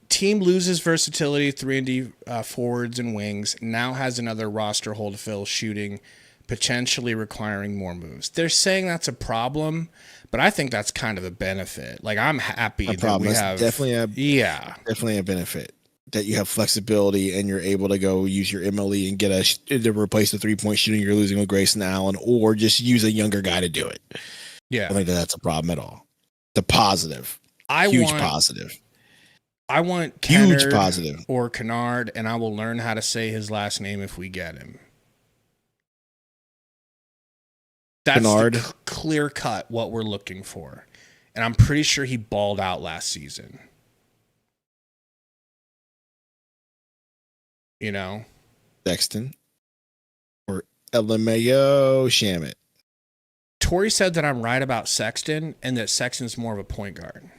Team loses versatility, 3-and-D forwards and wings. Now has another roster hole to fill, shooting, potentially requiring more moves. They're saying that's a problem, but I think that's kind of a benefit. Like, I'm happy that we have... Definitely a benefit. That you have flexibility and you're able to go use your MLE and get to replace the 3-point shooting you're losing with Grayson Allen, or just use a younger guy to do it. Yeah. I don't think that's a problem at all. The positive. Huge positive. I want huge Kennard positive. Or Kennard, and I will learn how to say his last name if we get him. That's Kennard. Clear cut what we're looking for. And I'm pretty sure he balled out last season. You know? Sexton or LMAO Shamet. Tori said that I'm right about Sexton and that Sexton's more of a point guard.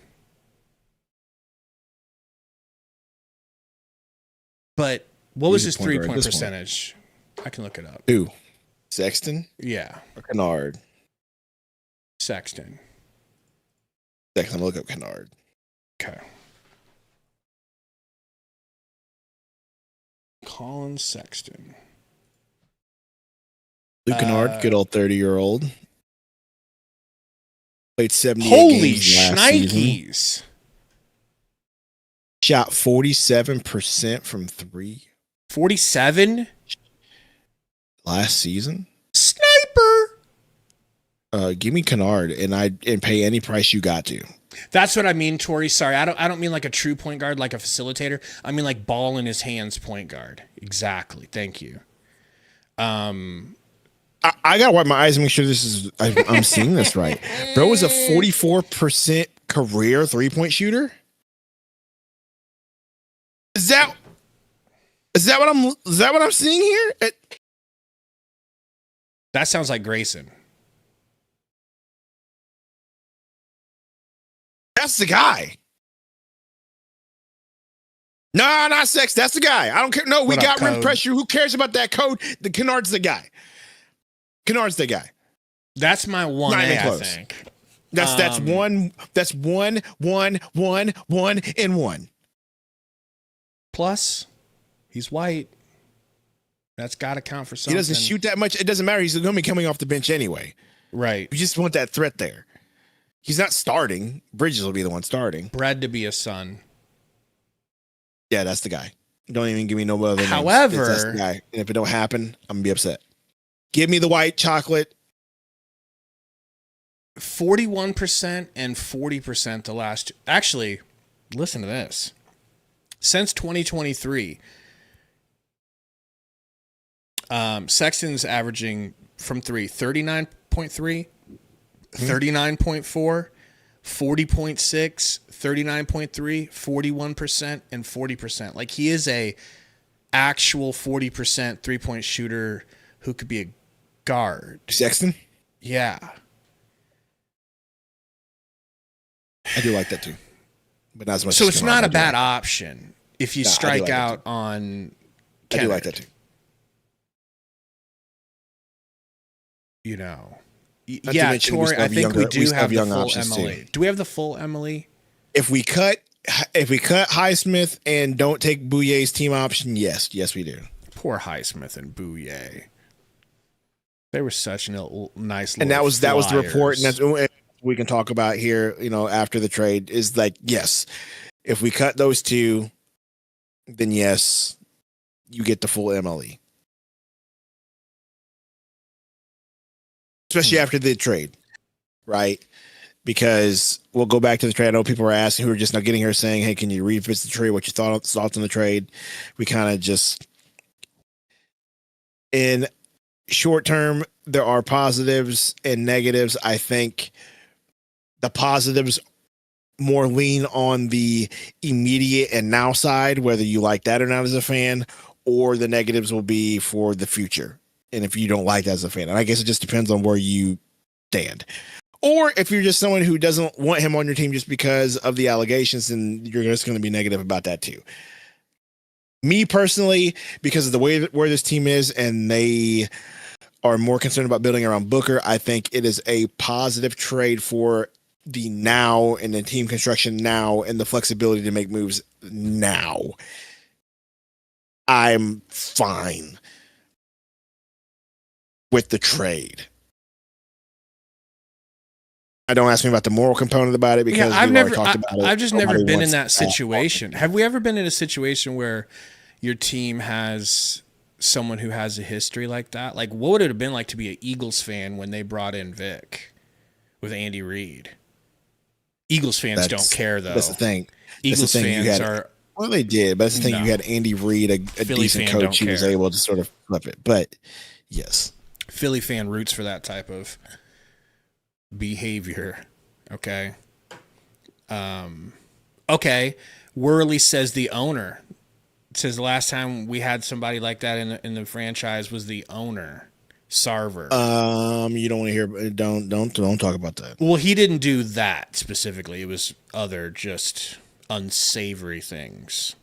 But what was his 3-point percentage? I can look it up. Who? Sexton? Yeah. Or Kennard? Sexton. Sexton, look up Kennard. Okay. Colin Sexton. Luke Kennard, good old 30-year-old. Played 78 holy games last season. shnikes. Shot 47% from 3. 47? Last season? Sniper! Give me Kennard and pay any price you got to. That's what I mean, Tori. Sorry, I don't mean like a true point guard, like a facilitator. I mean like ball in his hands point guard. Exactly. Thank you. I gotta wipe my eyes and make sure I'm seeing this right. Bro is a 44% career 3-point shooter. Is that what I'm seeing here? That sounds like Grayson. That's the guy. No, not Sex. That's the guy. I don't care. No, we got rim pressure. Who cares about that code? The Kennard's the guy. Kennard's the guy. That's my 1A, I think. That's one, and one. Plus, he's white. That's got to count for something. He doesn't shoot that much. It doesn't matter. He's going to be coming off the bench anyway. Right. You just want that threat there. He's not starting. Bridges will be the one starting. Bred to be a son. Yeah, that's the guy. Don't even give me no other names. However, that's the guy. And if it don't happen, I'm going to be upset. Give me the white chocolate. 41% and 40% the last. Actually, listen to this. Since 2023, Sexton's averaging from 39.3, 39.4, 40.6, 39.3, 41%, and 40%. Like he is a actual 40% 3-point shooter who could be a guard. Sexton? Yeah. I do like that too. But not as much So as it's Kennard. not I a do bad like option if you No, I do strike like that out on that. I do like Kennard, that too. you know. Not to Yeah, mention we Tori, still I have think we younger- we do still have have the young full options, MLE. too. Do we have the full MLE? If we cut Highsmith and don't take Bouye's team option, yes, we do. Poor Highsmith and Bouye. They were such nice little And that was the report, and flyers. that's what we can talk about here. After the trade is like, yes, if we cut those two, then yes, you get the full MLE, especially after the trade, right? Because we'll go back to the trade. I know people were asking who are just now getting here saying, "Hey, can you revisit the trade? What your thoughts on the trade?" We kind of just in short term, there are positives and negatives. I think the positives more lean on the immediate and now side, whether you like that or not as a fan, or the negatives will be for the future. And if you don't like that as a fan, and I guess it just depends on where you stand. Or if you're just someone who doesn't want him on your team just because of the allegations, then you're just going to be negative about that too. Me personally, because of the way that where this team is and they are more concerned about building around Booker, I think it is a positive trade for the now and the team construction now and the flexibility to make moves now. I'm fine with the trade. Don't ask me about the moral component about it because I've we've never, already talked about it. I've just Nobody never been in wants that situation. Have we ever been in a situation where your team has someone who has a history like that? Like, what would it have been like to be an Eagles fan when they brought in Vic with Andy Reid? Eagles fans don't care, though. That's the thing. Eagles fans are. Well, they did, but that's the thing. No. You had Andy Reid, a Philly decent fan coach, don't who was care. able to sort of flip it. But yes, Philly fan roots for that type of behavior. Okay. Okay. Worley says the owner. It says the last time we had somebody like that in the franchise was the owner, Sarver. you don't want to hear. Don't talk about that. Well, he didn't do that specifically. It was other just unsavory things.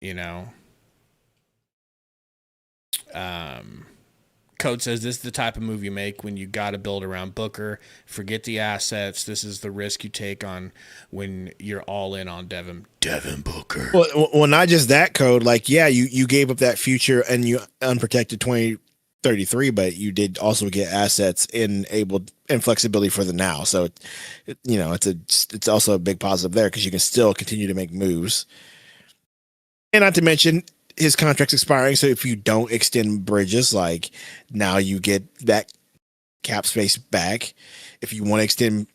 You know? Code says this is the type of move you make when you got to build around Booker. Forget the assets. This is the risk you take on when you're all in on Devin Booker. Well, not just that, Code. Like, yeah, you gave up that future and you unprotected 2033, but you did also get assets and flexibility for the now. So, it's also a big positive there because you can still continue to make moves. And not to mention, his contract's expiring, so if you don't extend Bridges, like now you get that cap space back. If you want to extend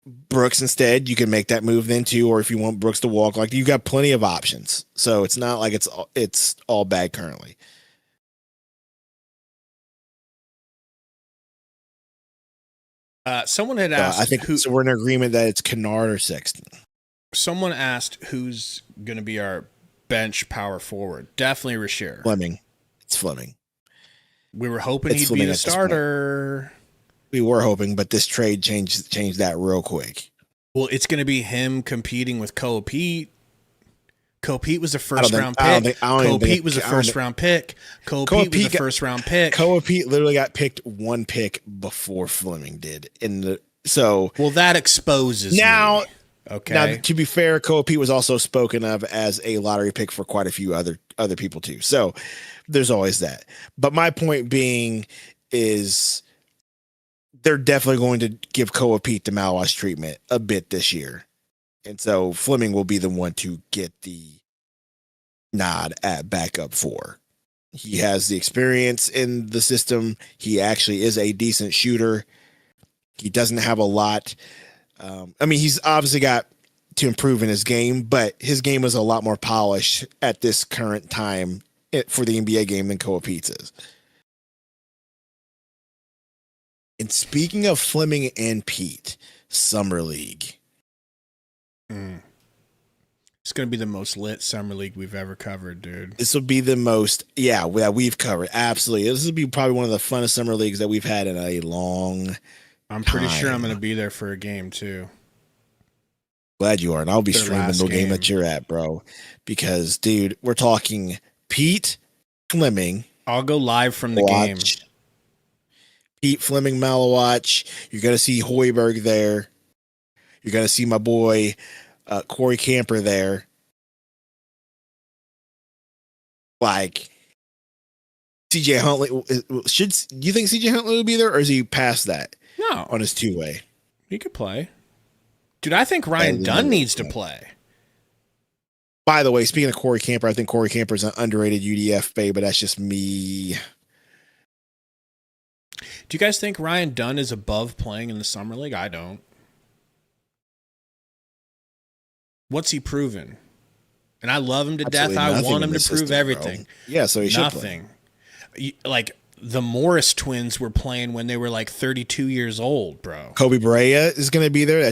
Brooks instead, you can make that move then too. Or if you want Brooks to walk, like you've got plenty of options. So it's not like it's all bad currently. Someone had asked. I think so we're in agreement that it's Kennard or Sexton. Someone asked who's going to be our bench power forward. Definitely Rasheer. Fleming. It's Fleming. We were hoping It's he'd Fleming be the at this point. starter. We were hoping, but this trade changed that real quick. Well, it's going to be him competing with Cole Pete. Cole Pete was a first round I don't pick. think- I don't even Cole think- Pete was a I don't first think- round pick. Cole Cole Pete was Pete a got- first round pick. Koa Pete literally got picked one pick before Fleming did. Well, that exposes Now- me. Okay. Now, to be fair, Koa Pete was also spoken of as a lottery pick for quite a few other people too. So there's always that. But my point being is they're definitely going to give Koa Pete the mouthwash treatment a bit this year. And so Fleming will be the one to get the nod at backup for. He has the experience in the system. He actually is a decent shooter. He doesn't have a lot. He's obviously got to improve in his game, but his game is a lot more polished at this current time for the NBA game than Koa Pete's is. And speaking of Fleming and Pete, Summer League. Is going to be the most lit summer league we've ever covered, dude. This will be the most, that we've covered. Absolutely. This will be probably one of the funnest summer leagues that we've had in a long I'm pretty time. sure I'm going to be there for a game, too. Glad you are. And I'll be Their streaming last the game game. that you're at, bro. Because, dude, we're talking Pete Fleming. I'll go live from the game. Pete Fleming, Malawatch. You're going to see Hoiberg there. You're going to see my boy Corey Camper there. Like, CJ Huntley. Do you think CJ Huntley will be there, or is he past that No, on his two-way? he could play. Dude, I think Ryan Dunn needs to play. By the way, speaking of Corey Camper, I think Corey Camper is an underrated UDF babe, but that's just me. Do you guys think Ryan Dunn is above playing in the summer league? I don't. What's he proven? And I love him to death. I want him to prove everything. Bro. Yeah, so he should play. Nothing. Like the Morris twins were playing when they were like 32 years old, bro. Kobe Barea is going to be there.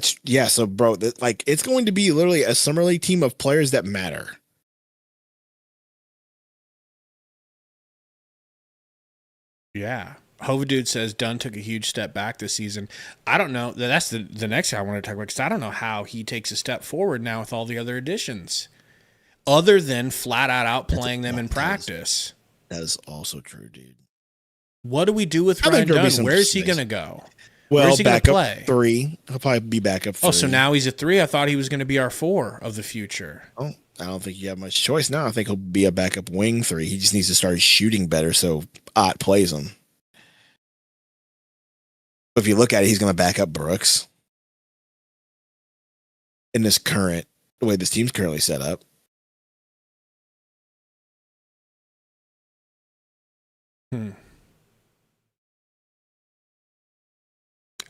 So bro, it's going to be literally a summer league team of players that matter. Yeah. Hova Dude says Dunn took a huge step back this season. I don't know. That's the next guy I want to talk about, because I don't know how he takes a step forward now with all the other additions, other than flat out outplaying them in practice. That is also true, dude. What do we do with Ryan Dunn? Where's he going to go? Well, Where's he back gonna up play? 3. He'll probably be back up 3. Oh, so now he's a 3? I thought he was going to be our 4 of the future. Oh, I don't think you have much choice now. I think he'll be a backup wing 3. He just needs to start shooting better so Ott plays him. If you look at it, he's going to back up Brooks in the way this team's currently set up.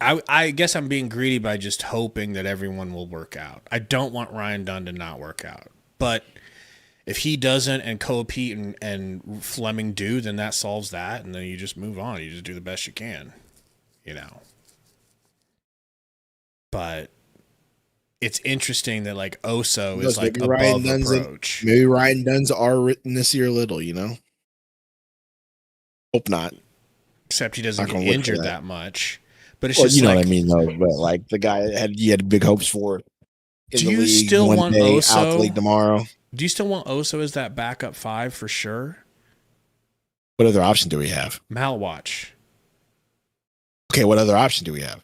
I guess I'm being greedy by just hoping that everyone will work out. I don't want Ryan Dunn to not work out. But if he doesn't and Koa Pete and Fleming do, then that solves that. And then you just move on. You just do the best you can, But it's interesting that like Oso is like above approach. Maybe Ryan Dunn's are written this year a little, Hope not. Except he doesn't get injured that much. But it's Well, just you know like, what I mean, though. But like the guy you had big hopes for. Do you still want Oso out the league tomorrow? Do you still want Oso as that backup 5 for sure? What other option do we have? Malawatch. Okay, what other option do we have?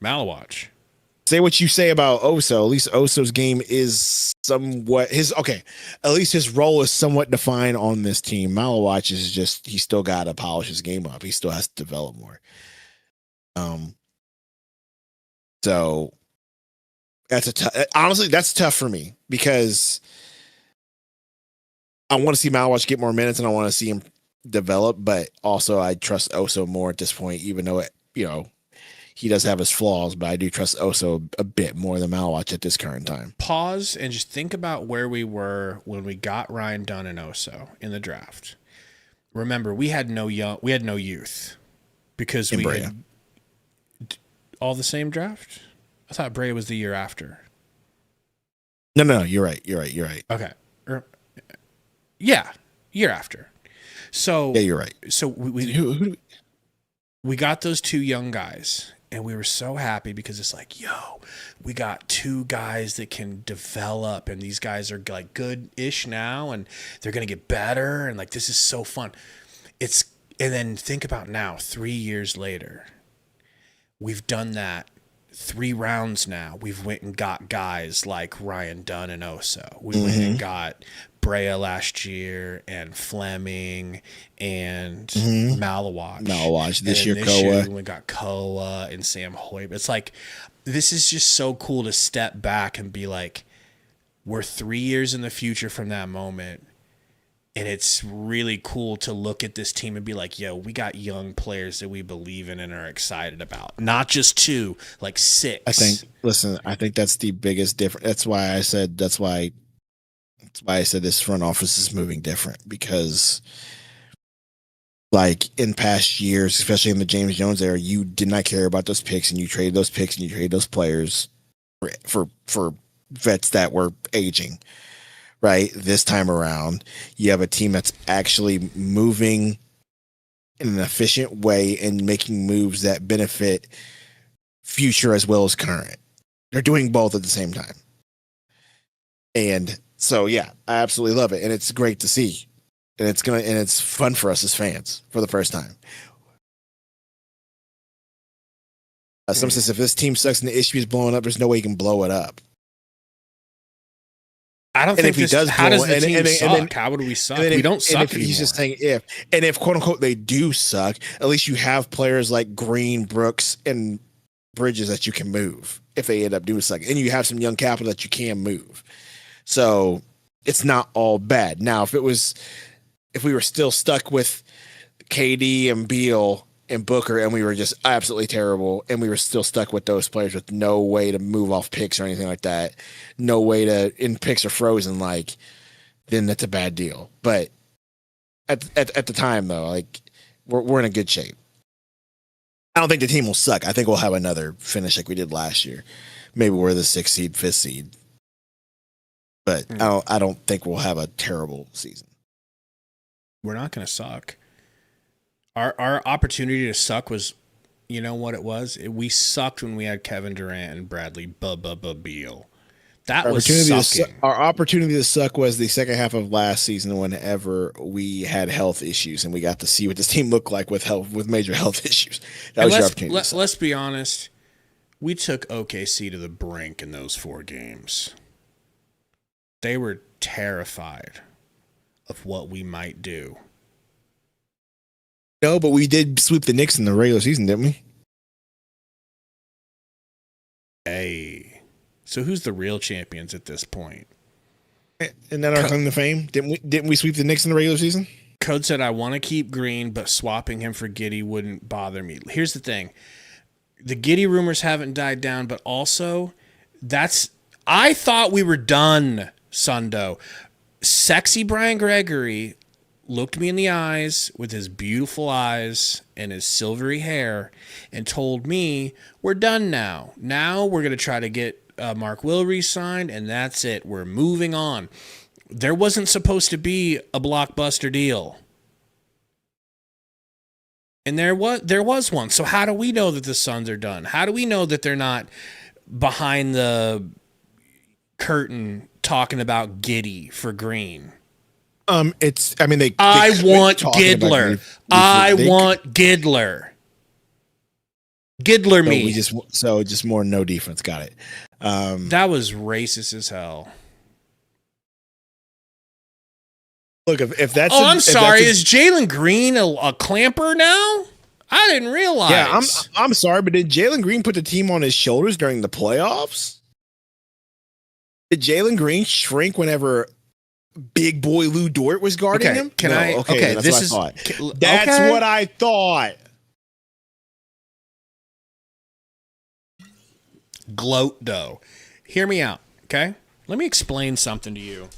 Malawatch. Say what you say about Oso. At least Oso's game is somewhat at least his role is somewhat defined on this team. Malawatch is just, he still got to polish his game up. He still has to develop more. So honestly, that's tough for me because I want to see Malawatch get more minutes and I want to see him develop, but also I trust Oso more at this point, even though he does have his flaws, but I do trust Oso a bit more than Malawatch at this current time. Pause and just think about where we were when we got Ryan Dunn and Oso in the draft. Remember, we had no youth because we had all the same draft. I thought Bray was the year after. No, you're right. Okay. Yeah, year after. So yeah, you're right. So we got those 2 young guys, and we were so happy because it's like, we got 2 guys that can develop, and these guys are like good-ish now, and they're gonna get better, and like this is so fun. And then think about now, 3 years later, we've done that 3 rounds now. We've went and got guys like Ryan Dunn and Oso. We went and got Brea last year and Fleming and Malawatch. This year Koa. We got Koa and Sam Hoiberg. It's like, this is just so cool to step back and be like, we're 3 years in the future from that moment. And it's really cool to look at this team and be like, we got young players that we believe in and are excited about. Not just 2, like 6. I think that's the biggest difference. That's why I said this front office is moving different, because like in past years, especially in the James Jones era, you did not care about those picks and you traded those picks and you traded those players for vets that were aging, right? This time around, you have a team that's actually moving in an efficient way and making moves that benefit future as well as current. They're doing both at the same time. And so, yeah, I absolutely love it. And it's great to see. And it's fun for us as fans for the first time. Some says if this team sucks and the issue is blowing up, there's no way you can blow it up. I don't And think if he does how does blow- the team and then- suck? How would we suck? We don't suck and if anymore. he's just saying if, and if quote unquote they do suck, at least you have players like Green, Brooks, and Bridges that you can move if they end up doing suck, and you have some young capital that you can move. So it's not all bad. Now, if we were still stuck with KD and Beal and Booker, and we were just absolutely terrible, and we were still stuck with those players with no way to move off picks or anything like that, no way to, in picks are frozen, like, then that's a bad deal. But at the time, though, like, we're in a good shape. I don't think the team will suck. I think we'll have another finish like we did last year. Maybe we're the 6th seed, 5th seed. But I don't think we'll have a terrible season. We're not going to suck. Our opportunity to suck was, you know what it was? We sucked when we had Kevin Durant and Bradley Beal. That was sucking. Our opportunity to suck was the second half of last season whenever we had health issues and we got to see what this team looked like with major health issues. That was your opportunity. Let's be honest. We took OKC to the brink in those 4 games. They were terrified of what we might do. No, but we did sweep the Knicks in the regular season, didn't we? Hey. So who's the real champions at this point? Isn't that our claim to fame? Didn't we sweep the Knicks in the regular season? Code said, I want to keep Green, but swapping him for Giddey wouldn't bother me. Here's the thing. The Giddey rumors haven't died down, but also I thought we were done, Sundo. Sexy Brian Gregory looked me in the eyes with his beautiful eyes and his silvery hair and told me, we're done now. Now we're going to try to get Mark Will re-signed, and that's it. We're moving on. There wasn't supposed to be a blockbuster deal. And there was one. So how do we know that the Suns are done? How do we know that they're not behind the curtain talking about Giddey for Green? They I want Giddler. Giddler me. Just more no defense. Got it. That was racist as hell. Look, if that's I'm sorry. Is Jalen Green a clamper now? I didn't realize. Yeah, I'm sorry, but did Jalen Green put the team on his shoulders during the playoffs? Did Jalen Green shrink whenever big boy Lou Dort was guarding him? That's what I thought. Gloat though. Hear me out, okay? Let me explain something to you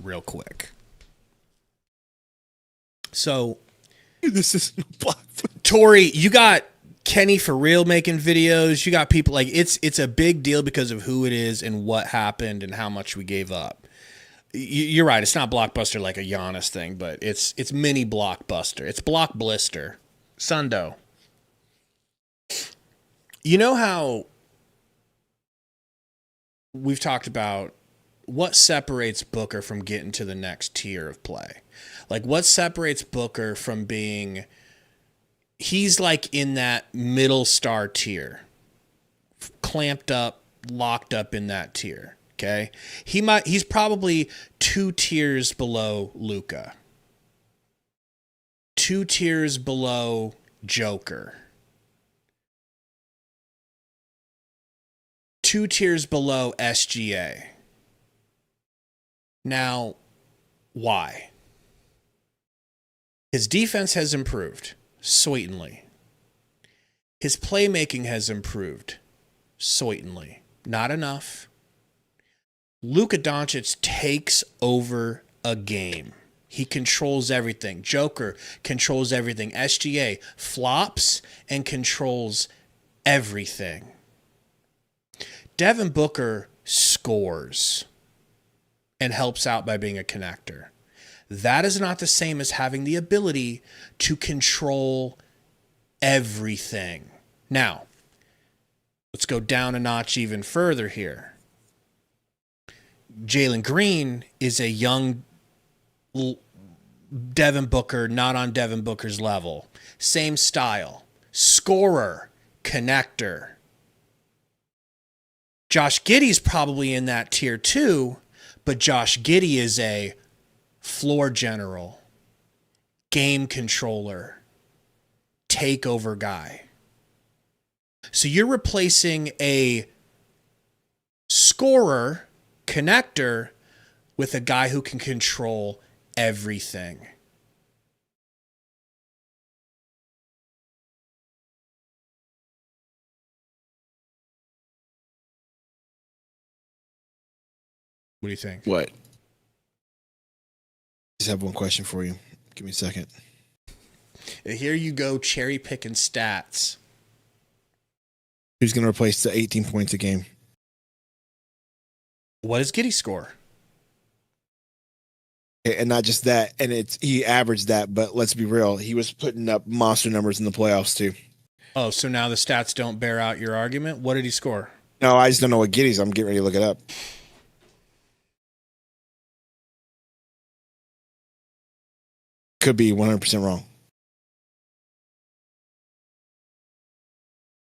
real quick. So, this is Tori, you got Kenny for real making videos. You got people like it's a big deal because of who it is and what happened and how much we gave up. You're right. It's not blockbuster like a Giannis thing, but it's mini blockbuster. It's block blister. Sundo. You know how we've talked about what separates Booker from getting to the next tier of play? Like what separates Booker from being, he's like in that middle star tier, clamped up, locked up in that tier. Okay. He's probably 2 tiers below Luka, 2 tiers below Joker, 2 tiers below SGA. Now, why? His defense has improved, certainly. His playmaking has improved, certainly. Not enough. Luka Doncic takes over a game. He controls everything. Joker controls everything. SGA flops and controls everything. Devin Booker scores and helps out by being a connector. That is not the same as having the ability to control everything. Now, let's go down a notch even further here. Jalen Green is a young Devin Booker, not on Devin Booker's level. Same style. Scorer, connector. Josh Giddey's probably in that tier too, but Josh Giddey is a floor general, game controller, takeover guy. So you're replacing a scorer, connector, with a guy who can control everything. What do you think? What? Just have one question for you. Give me a second. Here you go, cherry picking stats. Who's going to replace the 18 points a game? What does Giddey score? And not just that, and he averaged that, but let's be real, he was putting up monster numbers in the playoffs too. Oh, so now the stats don't bear out your argument? What did he score? No, I just don't know what Giddey's. I'm getting ready to look it up. Could be 100% wrong.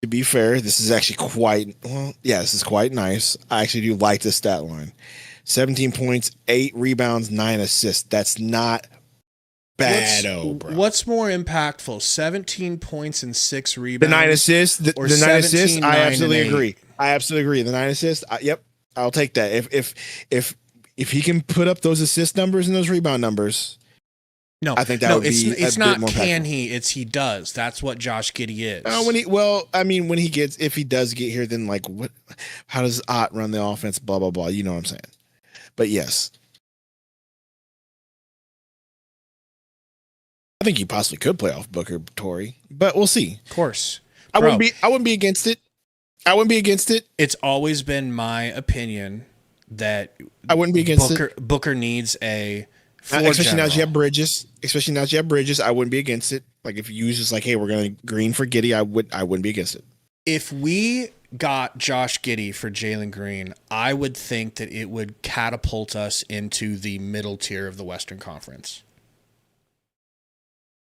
To be fair, this is actually this is quite nice. I actually do like this stat line. 17 points, 8 rebounds, 9 assists. That's not bad, bro. What's more impactful, 17 points and 6 rebounds? The 9 assists, the 9 assists, I absolutely 9 agree. I absolutely agree. The 9 assists, yep, I'll take that. If he can put up those assist numbers and those rebound numbers, no, I think that would be it's a not bit more can impactful. he, it's he does. That's what Josh Giddey is. If he does get here, then like what? How does Ott run the offense? Blah blah blah. You know what I'm saying? But yes, I think he possibly could play off Booker Torrey, but we'll see. Of course. I wouldn't be against it. I wouldn't be against it. It's always been my opinion that I wouldn't be against it. Booker needs a floor especially now general. that you have Bridges. I wouldn't be against it. Like if you use just like, hey, we're going to Green for Giddey, I wouldn't be against it. If we got Josh Giddey for Jalen Green, I would think that it would catapult us into the middle tier of the Western Conference.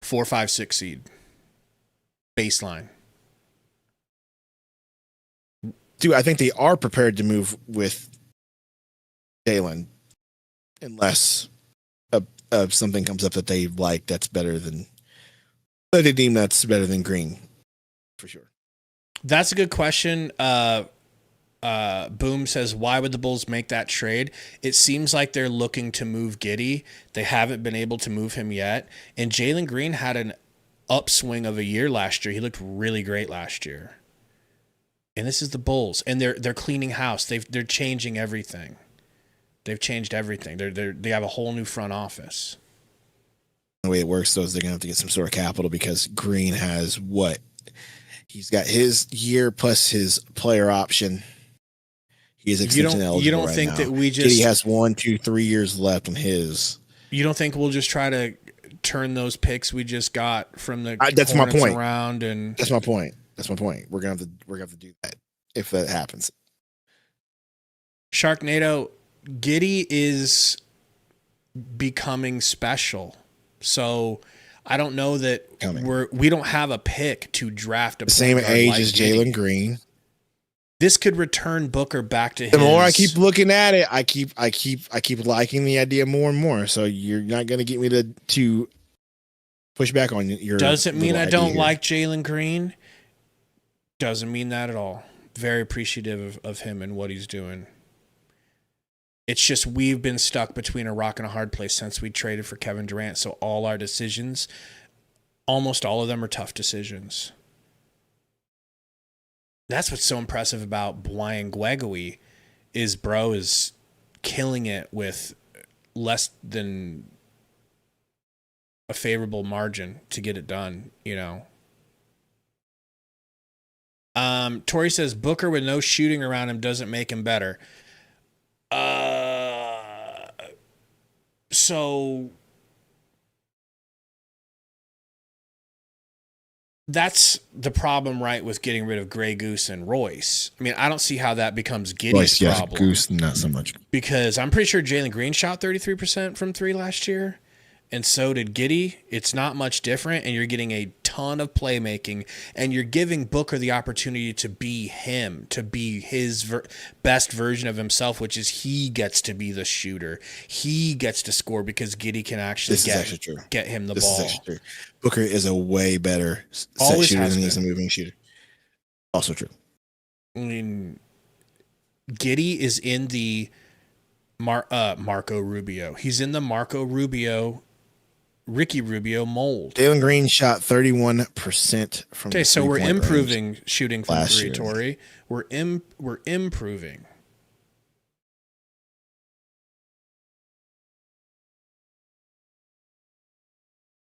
4, 5, 6 seed. Baseline. Dude, I think they are prepared to move with Jalen unless something comes up that they like that's better than that they deem that's better than Green, for sure. That's a good question. Boom says, why would the Bulls make that trade? It seems like they're looking to move Giddey. They haven't been able to move him yet. And Jalen Green had an upswing of a year last year. He looked really great last year. And this is the Bulls, and they're cleaning house. They're changing everything. They've changed everything. They have a whole new front office. The way it works, though, is they're going to have to get some sort of capital because Green has what? He's got his year plus his player option. He is extension eligible. You don't right think now. that we just? He has 1, 2, 3 years left on his. You don't think we'll just try to turn those picks we just got from the that's my Hornets point. around? And That's my point. We're gonna have to do that if that happens. Sharknado, Giddey is becoming special. So I don't know that we don't have a pick to draft a The same point guard age like as Giddey. Jalen Green. This could return Booker back to The his. more I keep looking at it, I keep liking the idea more and more. So you're not gonna get me to push back on your. Doesn't mean little I idea don't here. like Jalen Green. Doesn't mean that at all. Very appreciative of him and what he's doing. It's just we've been stuck between a rock and a hard place since we traded for Kevin Durant. So all our decisions, almost all of them are tough decisions. That's what's so impressive about Brian Guegawi is bro is killing it with less than a favorable margin to get it done, you know. Tori says Booker with no shooting around him doesn't make him better. So that's the problem, right, with getting rid of Grey Goose and Royce. I mean, I don't see how that becomes Giddey's problem. Goose, not so much. Because I'm pretty sure Jalen Green shot 33% from three last year, and so did Giddey. It's not much different, and you're getting a ton of playmaking, and you're giving Booker the opportunity to be him, to be his best version of himself, which is he gets to be the shooter. He gets to score because Giddey can actually get him the ball. This is actually true. Booker is a way better set shooter than he's a moving shooter. Also true. I mean, Giddey is in the Marco Rubio. He's in the Marco Rubio, Ricky Rubio mold. Jalen Green shot 31% from. Okay, so we're improving shooting from three, year. Tori. We're improving.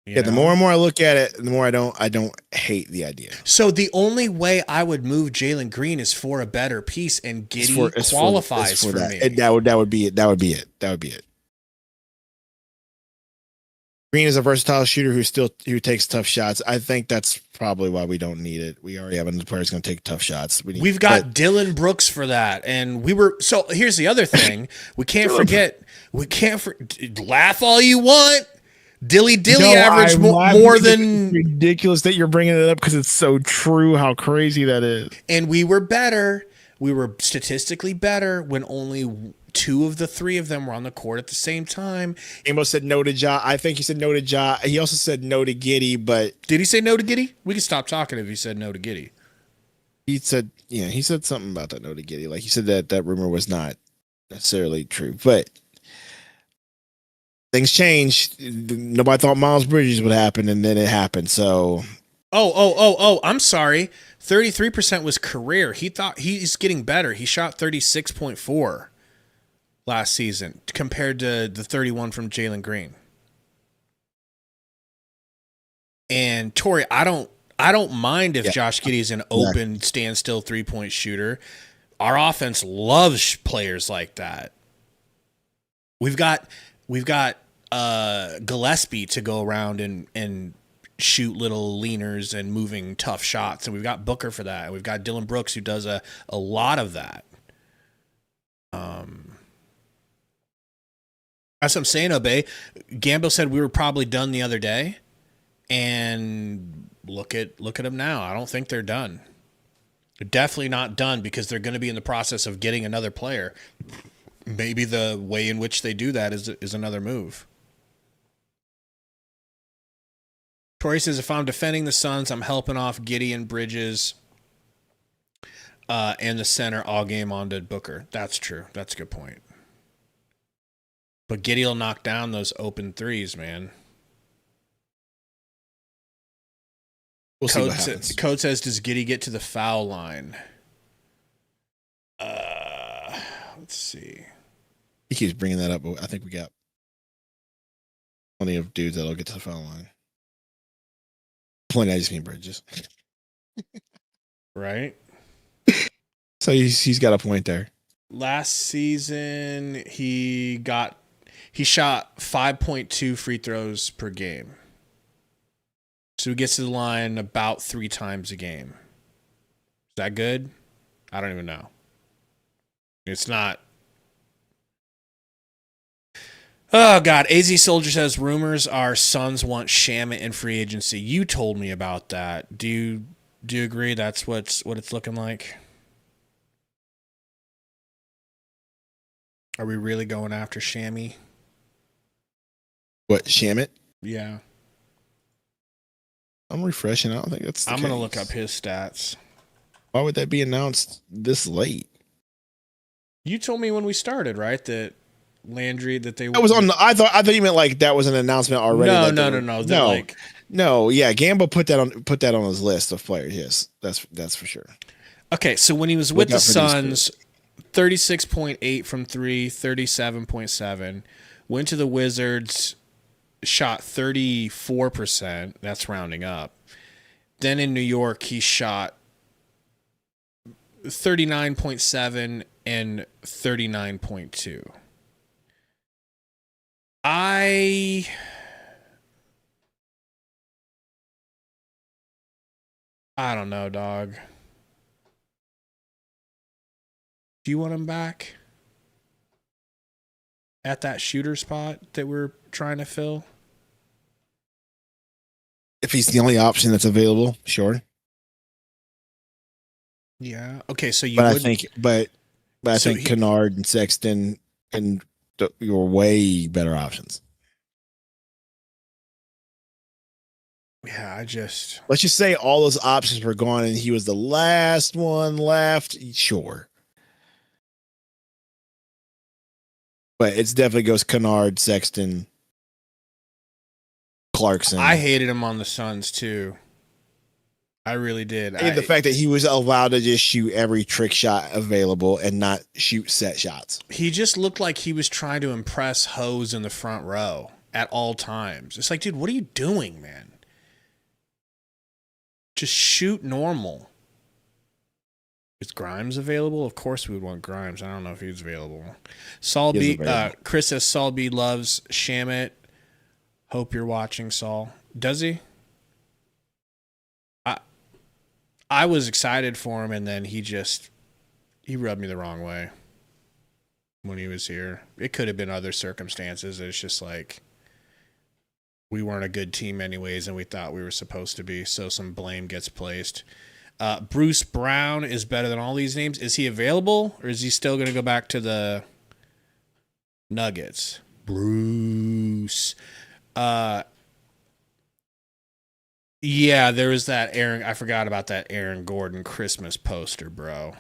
Yeah, the more and more I look at it, the more I don't hate the idea. So the only way I would move Jalen Green is for a better piece, and Giddey qualifies for that. me. That would be it. That would be it. Green is a versatile shooter who takes tough shots. I think that's probably why we don't need it. We already have another player who's going to take tough shots. We've got Dylan Brooks for that, and we were. So here's the other thing: we can't forget. Laugh all you want. Dilly averaged more than ridiculous that you're bringing it up because it's so true how crazy that is. And we were better. We were statistically better when only two of the three of them were on the court at the same time. Amos said no to Ja. I think he said no to Ja. He also said no to Giddey, but did he say no to Giddey? We can stop talking if he said no to Giddey. He said something about that no to Giddey. Like he said that rumor was not necessarily true, but things changed. Nobody thought Miles Bridges would happen, and then it happened. So, I'm sorry. 33% was career. He thought he's getting better. He shot 36.4 last season compared to the 31 from Jalen Green. And Tori, I don't mind if Josh Giddey is an open standstill 3-point shooter. Our offense loves players like that. We've got Gillespie to go around and shoot little leaners and moving tough shots, and we've got Booker for that. And we've got Dylan Brooks who does a lot of that. That's what I'm saying, Obey. Gambo said we were probably done the other day, and look at them now. I don't think they're done. They're definitely not done because they're going to be in the process of getting another player. Maybe the way in which they do that is another move. Tori says, if I'm defending the Suns, I'm helping off Giddey and Bridges and the center all game onto Booker. That's true. That's a good point. But Giddey will knock down those open threes, man. We'll see what happens. Code says, does Giddey get to the foul line? Let's see. He keeps bringing that up, but I think we got plenty of dudes that'll get to the foul line. Plenty, I just mean Bridges. Right? So he's got a point there. Last season, he shot 5.2 free throws per game. So he gets to the line about 3 times a game. Is that good? I don't even know. It's not. Oh, God. AZ Soldier says rumors are Suns want Shamet in free agency. You told me about that. Do you agree that's what it's looking like? Are we really going after Shammy? What, Shamet? Yeah. I'm refreshing. I don't think that's the I'm going to case. look up his stats. Why would that be announced this late? You told me when we started, right, that Landry that they. I was on. I thought you meant like that was an announcement already. No. Yeah, Gambo put that on his list of players. Yes, that's for sure. Okay, so when he was with the Suns, 36.8 from 3, 37.7. Went to the Wizards, shot 34%. That's rounding up. Then in New York, he shot 39.7 and 39.2. I don't know, dog. Do you want him back at that shooter spot that we're trying to fill? If he's the only option that's available, sure. Yeah. Okay. So you. But would, I think, I So think he- Kennard and Sexton and you're way better options. Yeah. Let's just say all those options were gone and he was the last one left. Sure. But it's definitely goes Kennard, Sexton, Clarkson. I hated him on the Suns too. I really did. And the fact that he was allowed to just shoot every trick shot available and not shoot set shots. He just looked like he was trying to impress hoes in the front row at all times. It's like, dude, what are you doing, man? Just shoot normal. Is Grimes available? Of course we would want Grimes. I don't know if he's available. Saul He is B. available. Chris says Saul B loves Shamit. Hope you're watching, Saul. Does he? I was excited for him, and then he rubbed me the wrong way when he was here. It could have been other circumstances. It's just like we weren't a good team anyways, and we thought we were supposed to be, so some blame gets placed. Bruce Brown is better than all these names. Is he available, or is he still going to go back to the Nuggets? Bruce. Yeah, there was that Aaron. I forgot about that Aaron Gordon Christmas poster, bro.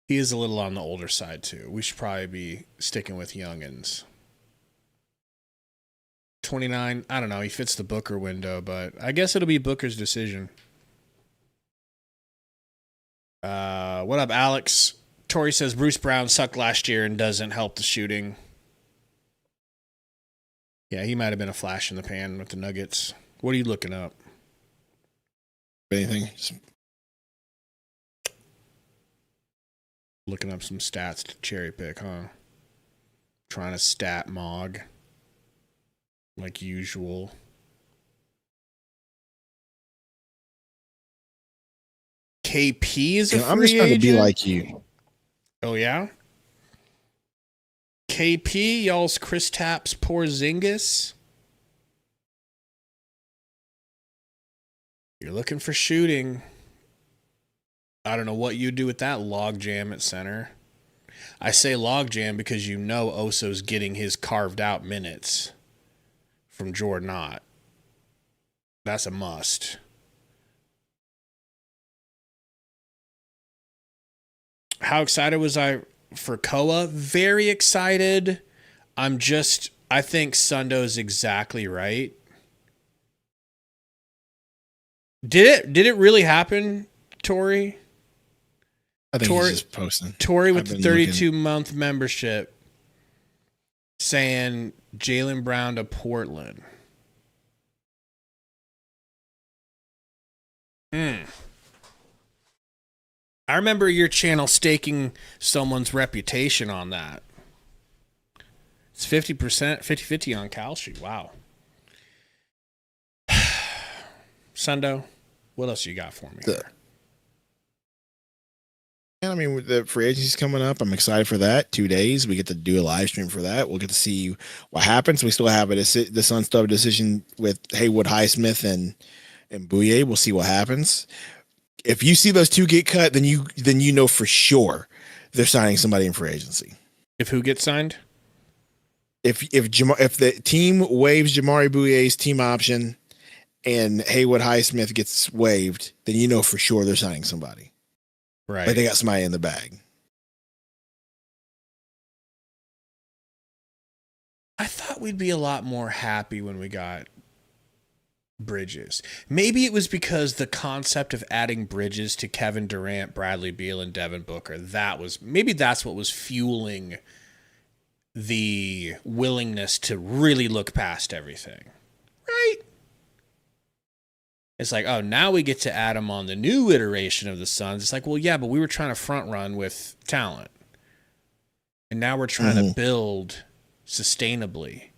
He is a little on the older side, too. We should probably be sticking with youngins. 29, I don't know. He fits the Booker window, but I guess it'll be Booker's decision. What up, Alex? Tori says Bruce Brown sucked last year and doesn't help the shooting. Yeah, he might have been a flash in the pan with the Nuggets. What are you looking up? Anything? Looking up some stats to cherry pick, huh? Trying to stat mog. Like usual. KP is a free I'm just trying to be agent? like you. Oh, yeah? KP, y'all's Chris Tapps Porzingis. You're looking for shooting. I don't know what you do with that logjam at center. I say logjam because you know Oso's getting his carved out minutes from Jordan Ott. That's a must. How excited was I for Koa? Very excited. I think Sundo's exactly right. Did it really happen, Tori? I think Tori- he's just posting. Tori with I've the been 32-month membership saying Jaylen Brown to Portland. I remember your channel staking someone's reputation on that. It's 50%, 50-50 on Kalshi. Wow. Sundo, what else you got for me? And I mean, with the free agency's coming up, I'm excited for that. 2 days, we get to do a live stream for that. We'll get to see what happens. We still have the Suns still have a decision with Haywood, Highsmith, and Bouye. We'll see what happens. If you see those two get cut, then you know for sure they're signing somebody in free agency. If who gets signed? If the team waives Jamari Bouye's team option and Haywood Highsmith gets waived, then you know for sure they're signing somebody. Right. Like they got somebody in the bag. I thought we'd be a lot more happy when we got Bridges. Maybe it was because the concept of adding Bridges to Kevin Durant, Bradley Beal, and Devin Booker, maybe that's what was fueling the willingness to really look past everything. Right? It's like, oh, now we get to add them on the new iteration of the Suns. It's like, well, yeah, but we were trying to front run with talent. And now we're trying to build sustainably.